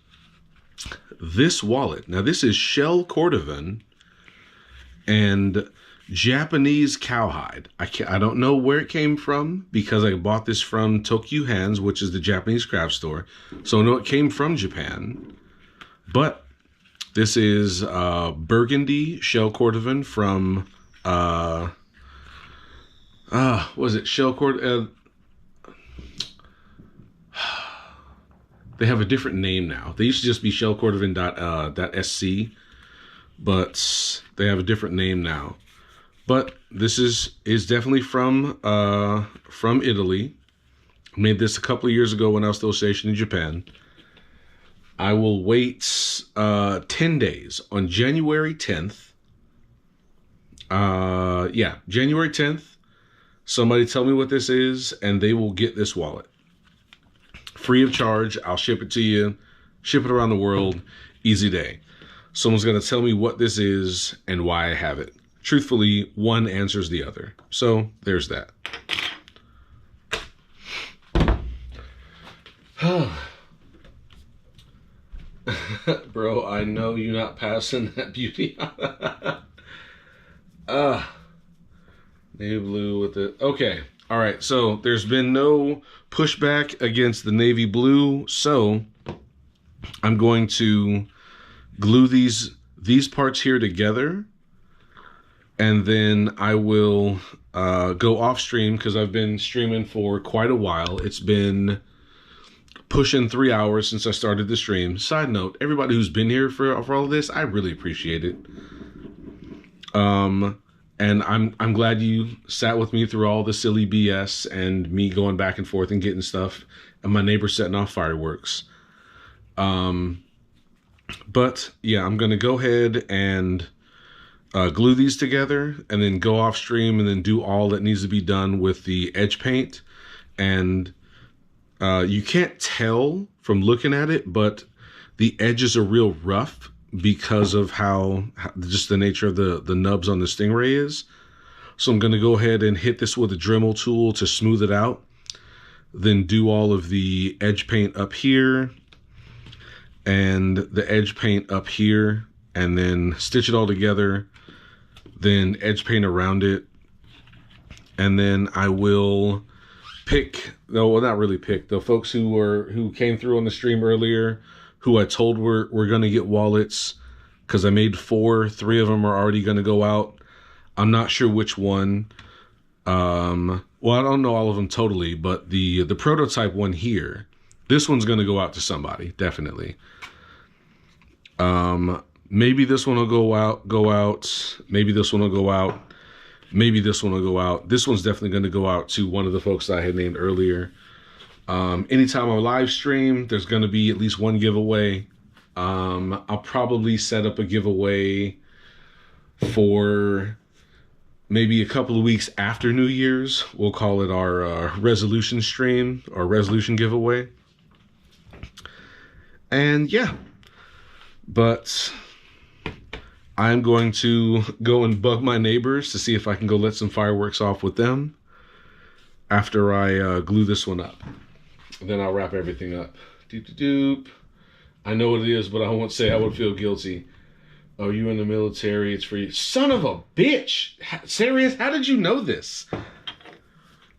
this wallet. Now this is shell cordovan and Japanese cowhide. I don't know where it came from because I bought this from Tokyo Hands, which is the Japanese craft store. So I know it came from Japan, but this is burgundy shell cordovan from, was it shell cordovan? They have a different name now. They used to just be shell cordovan.sc, but they have a different name now. But this is definitely from Italy. I made this a couple of years ago when I was still stationed in Japan. I will wait 10 days on January 10th. Yeah, January 10th. Somebody tell me what this is, and they will get this wallet. Free of charge. I'll ship it to you. Ship it around the world. Easy day. Someone's going to tell me what this is and why I have it. Truthfully, one answers the other. So, there's that. Bro, I know you're not passing that beauty. Navy blue with it. Okay. All right. So there's been no pushback against the navy blue. So I'm going to glue these parts here together. And then I will go off stream because I've been streaming for quite a while. It's been pushing 3 hours since I started the stream. Side note, everybody who's been here for all of this, I really appreciate it. And I'm glad you sat with me through all the silly BS and me going back and forth and getting stuff and my neighbor setting off fireworks. But yeah, I'm going to go ahead and glue these together and then go off stream and then do all that needs to be done with the edge paint. And you can't tell from looking at it, but the edges are real rough because of how just the nature of the nubs on the Stingray is. So I'm going to go ahead and hit this with a Dremel tool to smooth it out. Then do all of the edge paint up here and the edge paint up here, and then stitch it all together. Then edge paint around it. And then I will pick, no, well, not really pick, the folks who came through on the stream earlier, who I told were going to get wallets, because I made 4. 3 of them are already going to go out. I'm not sure which one. Well, I don't know all of them totally, but the prototype one here, this one's going to go out to somebody, definitely. Maybe this one will go out. Maybe this one will go out. Maybe this one will go out. This one's definitely going to go out to one of the folks that I had named earlier. Anytime I live stream, there's going to be at least one giveaway. I'll probably set up a giveaway for maybe a couple of weeks after New Year's. We'll call it our resolution stream or resolution giveaway. And yeah, but I'm going to go and bug my neighbors to see if I can go let some fireworks off with them after I glue this one up. Then I'll wrap everything up. Doop doop doop. I know what it is, but I won't say. I would feel guilty. Oh, you in the military? It's for you. Son of a bitch! Serious? How did you know this?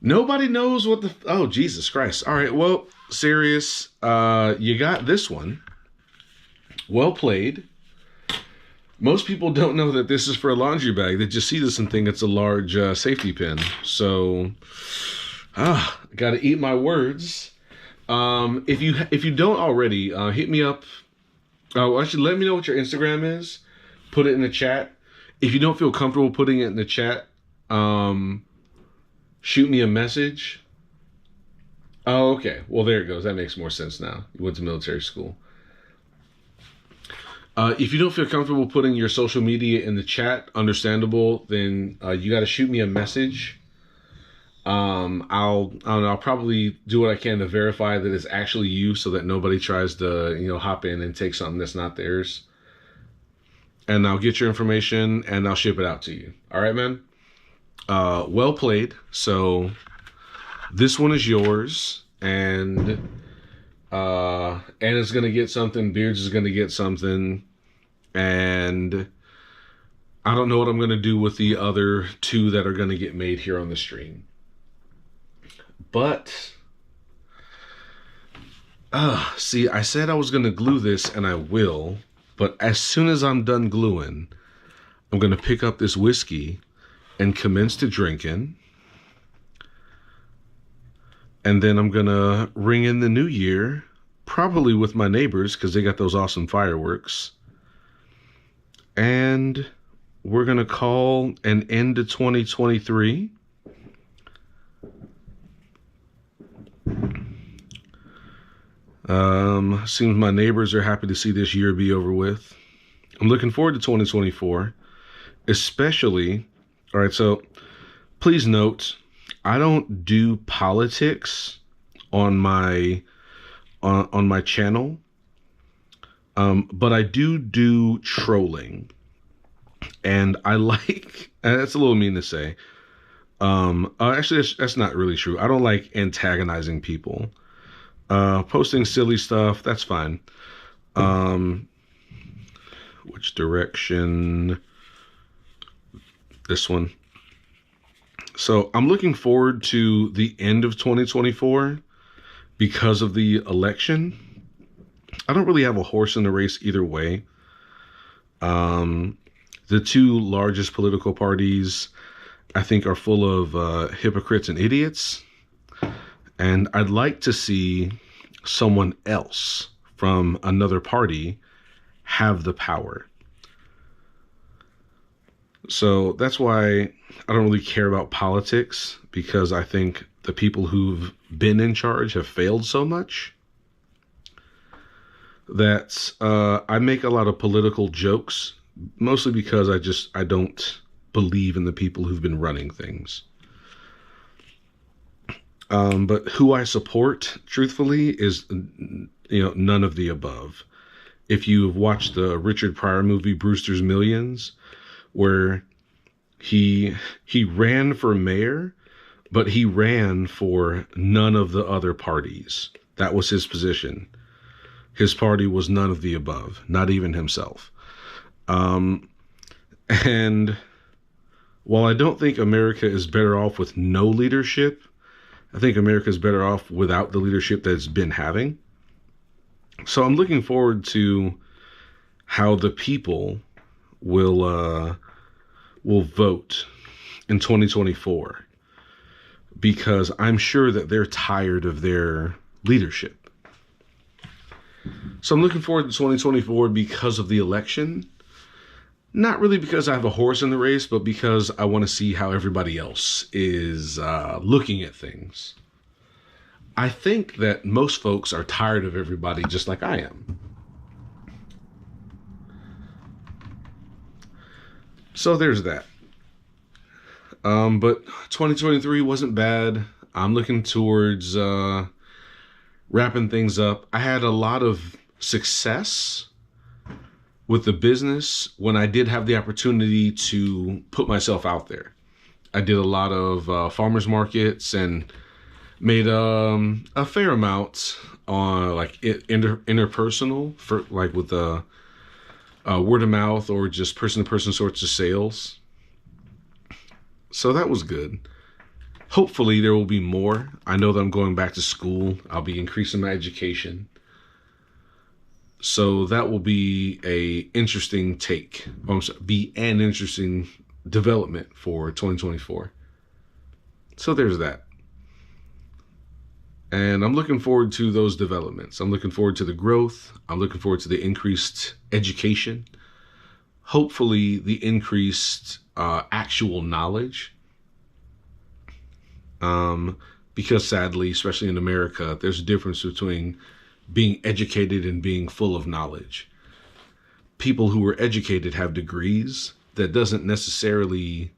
Nobody knows what the... Oh, Jesus Christ. All right, well, Serious, you got this one. Well played. Most people don't know that this is for a laundry bag. They just see this and think it's a large safety pin. So, gotta eat my words. If you don't already, hit me up. Oh, actually, let me know what your Instagram is. Put it in the chat. If you don't feel comfortable putting it in the chat, shoot me a message. Oh, okay. Well, there it goes. That makes more sense now. You went to military school. If you don't feel comfortable putting your social media in the chat, understandable, then you got to shoot me a message. I'll probably do what I can to verify that it's actually you, so that nobody tries to, hop in and take something that's not theirs. And I'll get your information and I'll ship it out to you. All right, man. Well played. So this one is yours, and Anna's gonna get something. Beards is gonna get something, and I don't know what I'm gonna do with the other 2 that are gonna get made here on the stream. But, see, I said I was going to glue this, and I will. But as soon as I'm done gluing, I'm going to pick up this whiskey and commence to drinking. And then I'm going to ring in the new year, probably with my neighbors, because they got those awesome fireworks. And we're going to call an end to 2023. Seems my neighbors are happy to see this year be over with. I'm looking forward to 2024, especially. All right, so please note, I don't do politics on my channel, but I do trolling, and I like. And that's a little mean to say. Actually, that's not really true. I don't like antagonizing people. Posting silly stuff, that's fine. Which direction? This one. So I'm looking forward to the end of 2024 because of the election. I don't really have a horse in the race either way. The 2 largest political parties, I think, are full of hypocrites and idiots. And I'd like to see someone else from another party have the power. So that's why I don't really care about politics, because I think the people who've been in charge have failed so much that I make a lot of political jokes, mostly because I don't believe in the people who've been running things. But who I support, truthfully, is none of the above. If you've watched the Richard Pryor movie Brewster's Millions, where he ran for mayor, but he ran for none of the other parties. That was his position. His party was none of the above, not even himself. And while I don't think America is better off with no leadership, I think America is better off without the leadership that it's been having. So I'm looking forward to how the people will vote in 2024, because I'm sure that they're tired of their leadership. So I'm looking forward to 2024 because of the election. Not really because I have a horse in the race, but because I want to see how everybody else is looking at things. I think that most folks are tired of everybody just like I am. So there's that. But 2023 wasn't bad. I'm looking towards wrapping things up. I had a lot of success with the business when I did have the opportunity to put myself out there. I did a lot of farmers markets and made a fair amount on like interpersonal, for like with the word of mouth or just person to person sorts of sales. So that was good. Hopefully there will be more. I know that I'm going back to school. I'll be increasing my education. So that will be an interesting development for 2024. So there's that. And I'm looking forward to those developments. I'm looking forward to the growth. I'm looking forward to the increased education. Hopefully the increased actual knowledge. Because sadly, especially in America, there's a difference between being educated and being full of knowledge. People who are educated have degrees. That doesn't necessarily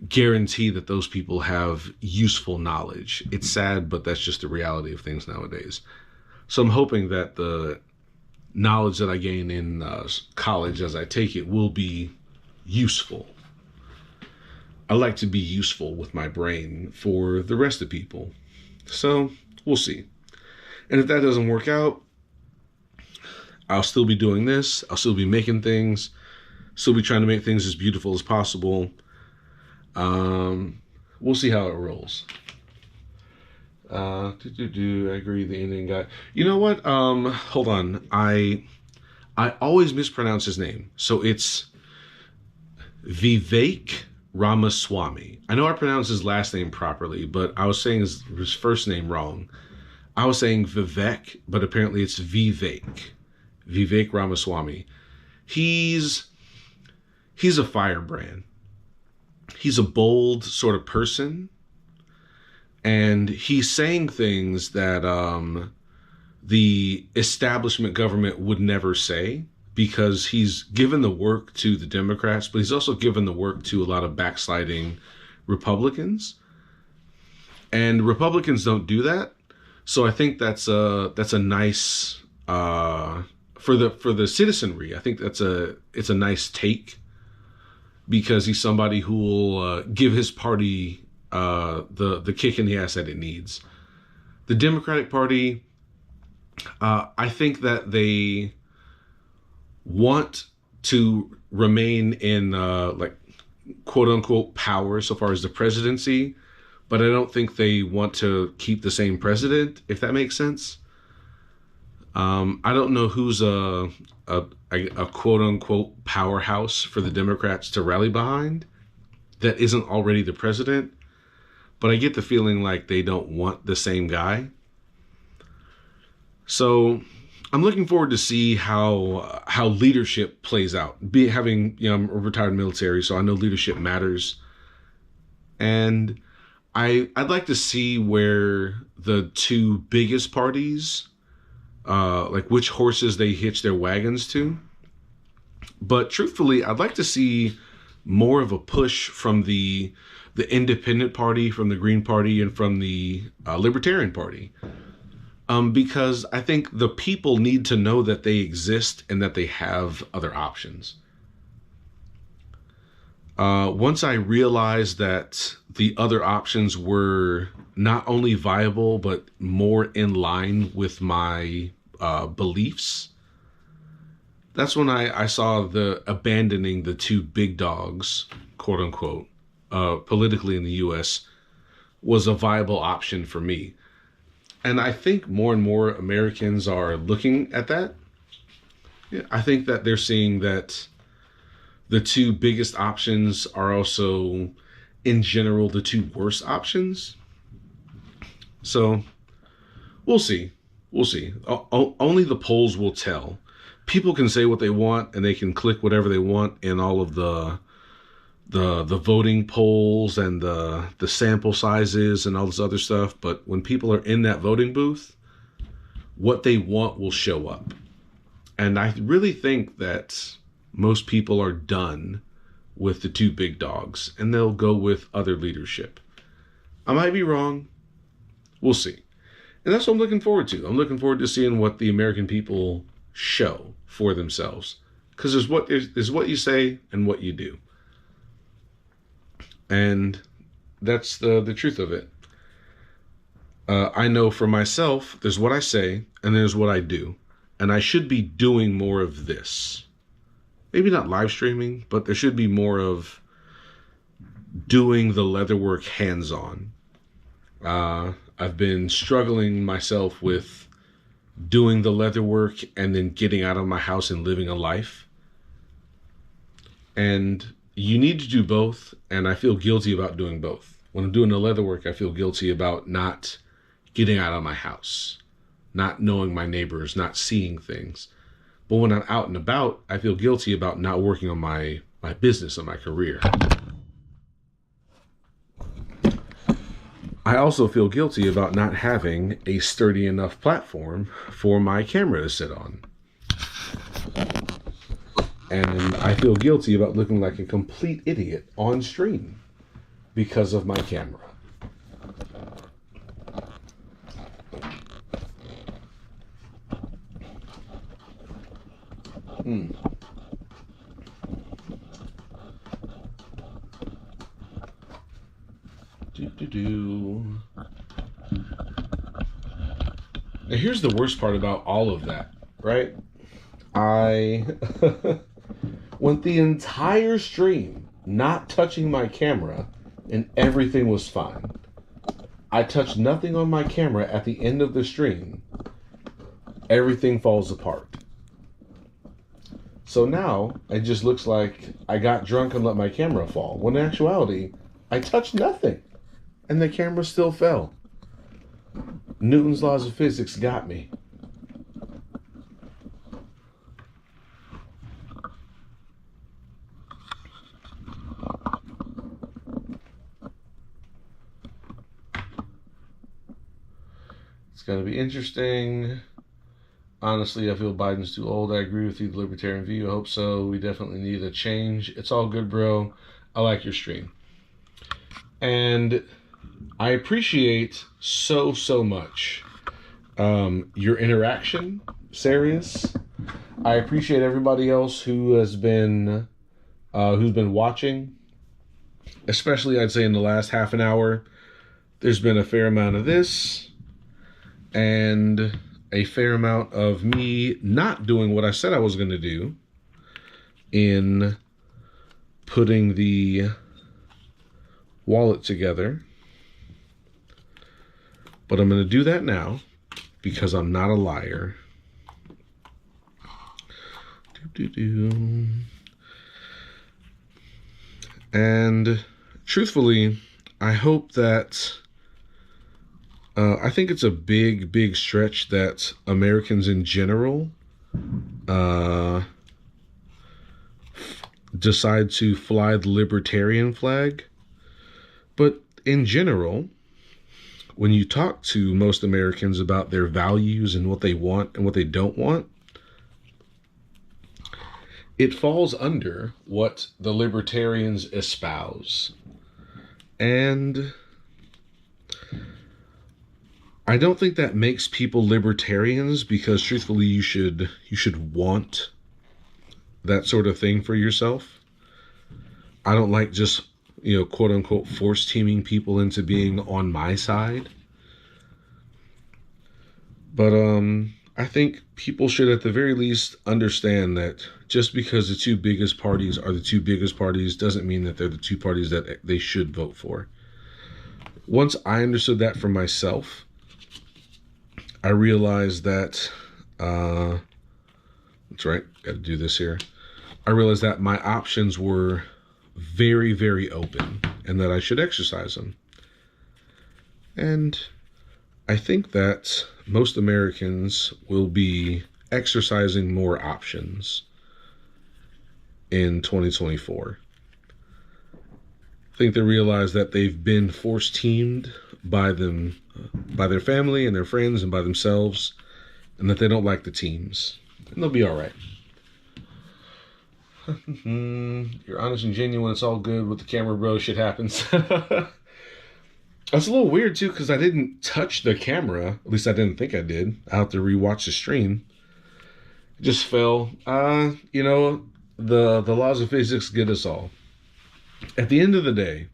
guarantee that those people have useful knowledge. It's sad, but that's just the reality of things nowadays. So I'm hoping that the knowledge that I gain in college as I take it will be useful. I like to be useful with my brain for the rest of people. So we'll see. And if that doesn't work out, I'll still be doing this. I'll still be making things, still be trying to make things as beautiful as possible. We'll see how it rolls. I agree, the Indian guy. You know what? Hold on. I always mispronounce his name. So it's Vivek Ramaswamy. I know I pronounced his last name properly, but I was saying his first name wrong. I was saying Vivek, but apparently it's Vivek. Vivek Ramaswamy. He's a firebrand. He's a bold sort of person, and he's saying things that the establishment government would never say, because he's given the work to the Democrats, but he's also given the work to a lot of backsliding Republicans. And Republicans don't do that. So I think that's a nice for the citizenry. I think it's a nice take, because he's somebody who will give his party the kick in the ass that it needs. The Democratic Party, I think that they want to remain in like quote unquote power so far as the presidency, but I don't think they want to keep the same president, if that makes sense. I don't know who's a quote unquote powerhouse for the Democrats to rally behind that isn't already the president, but I get the feeling like they don't want the same guy. So I'm looking forward to see how leadership plays out. Having, I'm a retired military, so I know leadership matters, and I'd like to see where the two biggest parties, like which horses they hitch their wagons to. But truthfully, I'd like to see more of a push from the Independent Party, from the Green Party, and from the Libertarian Party. Because I think the people need to know that they exist and that they have other options. Once I realized that the other options were not only viable, but more in line with my beliefs, that's when I saw the abandoning the two big dogs, quote unquote, politically in the US was a viable option for me. And I think more and more Americans are looking at that. Yeah, I think that they're seeing that the two biggest options are also, in general, the two worst options. So we'll see. We'll see. Only the polls will tell. People can say what they want and they can click whatever they want in all of the voting polls and the sample sizes and all this other stuff. But when people are in that voting booth, what they want will show up. And I really think that most people are done with the two big dogs and they'll go with other leadership. I might be wrong. We'll see. And that's what I'm looking forward to. I'm looking forward to seeing what the American people show for themselves. Because there's what you say and what you do. And that's the truth of it. I know for myself, there's what I say and there's what I do. And I should be doing more of this. Maybe not live streaming, but there should be more of doing the leatherwork hands-on. I've been struggling myself with doing the leatherwork and then getting out of my house and living a life. And you need to do both, and I feel guilty about doing both. When I'm doing the leatherwork, I feel guilty about not getting out of my house, not knowing my neighbors, not seeing things. But when I'm out and about, I feel guilty about not working on my business and my career. I also feel guilty about not having a sturdy enough platform for my camera to sit on. And I feel guilty about looking like a complete idiot on stream because of my camera. Now here's the worst part about all of that, right? I went the entire stream not touching my camera and everything was fine. I touched nothing on my camera at the end of the stream. Everything falls apart. So now it just looks like I got drunk and let my camera fall. When in actuality, I touched nothing and the camera still fell. Newton's laws of physics got me. It's going to be interesting. Honestly, I feel Biden's too old. I agree with you, the libertarian view. I hope so. We definitely need a change. It's all good, bro. I like your stream. And I appreciate so much your interaction, Sarius. I appreciate everybody else who has been who's been watching. Especially, I'd say in the last half an hour, there's been a fair amount of this and a fair amount of me not doing what I said I was going to do in putting the wallet together. But I'm going to do that now because I'm not a liar. And truthfully, I hope that I think it's a big stretch that Americans in general uh, decide to fly the libertarian flag. But in general, when you talk to most Americans about their values and what they want and what they don't want, it falls under what the libertarians espouse. And I don't think that makes people libertarians, because truthfully you should want that sort of thing for yourself. I don't like just, quote unquote force teaming people into being on my side. But I think people should at the very least understand that just because the two biggest parties are the two biggest parties doesn't mean that they're the two parties that they should vote for. Once I understood that for myself, I realized that, that's right, got to do this here. I realized that my options were very open and that I should exercise them. And I think that most Americans will be exercising more options in 2024. I think they realize that they've been force teamed by their family and their friends and by themselves, and that they don't like the teams, and they'll be all right. You're honest and genuine. It's all good with the camera, bro. Shit happens. That's a little weird too, because I didn't touch the camera. At least I didn't think I did. I have to rewatch the stream. It just fell. The laws of physics get us all. At the end of the day,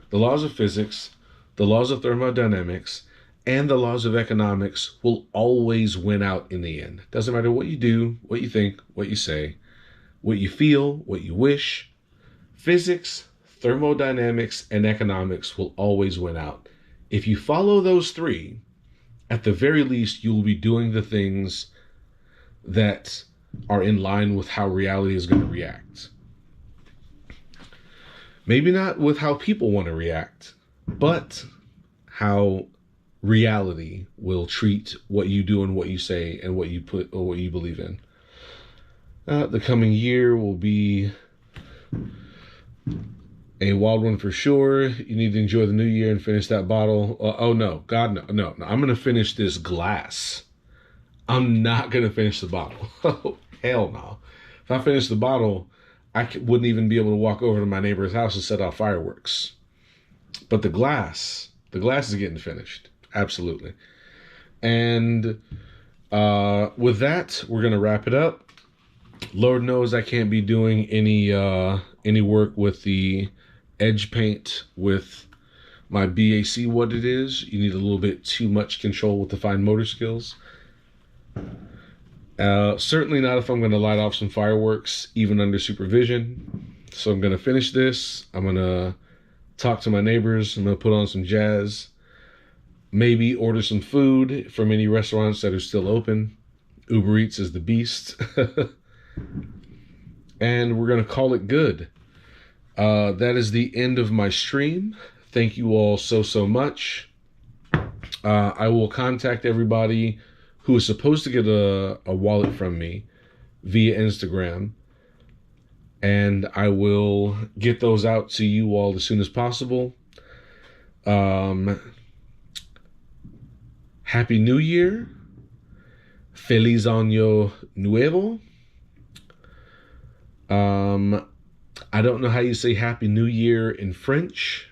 the laws of physics, the laws of thermodynamics, and the laws of economics will always win out in the end. Doesn't matter what you do, what you think, what you say, what you feel, what you wish. Physics, thermodynamics, and economics will always win out. If you follow those three, at the very least, you will be doing the things that are in line with how reality is going to react. Maybe not with how people want to react, but how reality will treat what you do and what you say and what you put or what you believe in. The coming year will be a wild one for sure. You need to enjoy the new year and finish that bottle. Oh no, God, no. I'm going to finish this glass. I'm not going to finish the bottle. Oh, hell no. If I finish the bottle, I wouldn't even be able to walk over to my neighbor's house and set off fireworks. But the glass is getting finished. Absolutely. And with that, we're going to wrap it up. Lord knows I can't be doing any work with the edge paint with my BAC what it is. You need a little bit too much control with the fine motor skills. Certainly not if I'm going to light off some fireworks, even under supervision. So I'm going to finish this. I'm going to talk to my neighbors. I'm going to put on some jazz. Maybe order some food from any restaurants that are still open. Uber Eats is the beast. And we're going to call it good. That is the end of my stream. Thank you all so much. I will contact everybody who is supposed to get a wallet from me via Instagram. And I will get those out to you all as soon as possible. Happy New Year. Feliz Año Nuevo. I don't know how you say Happy New Year in French.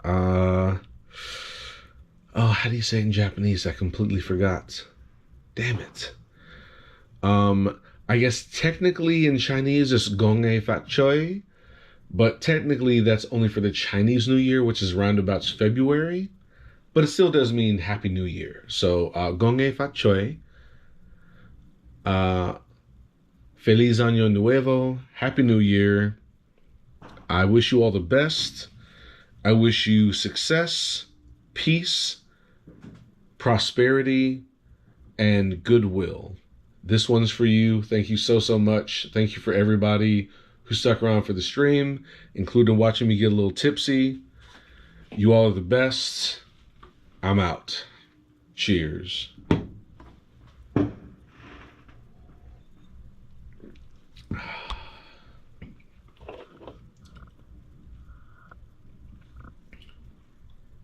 How do you say it in Japanese? I completely forgot. Damn it. I guess technically in Chinese it's Gong Fat Choi, but technically that's only for the Chinese New Year, which is roundabouts February, but it still does mean Happy New Year. So, Gong Fat Choi, Feliz Año Nuevo, Happy New Year. I wish you all the best. I wish you success, peace, prosperity, and goodwill. This one's for you. Thank you so much. Thank you for everybody who stuck around for the stream, including watching me get a little tipsy. You all are the best. I'm out. Cheers.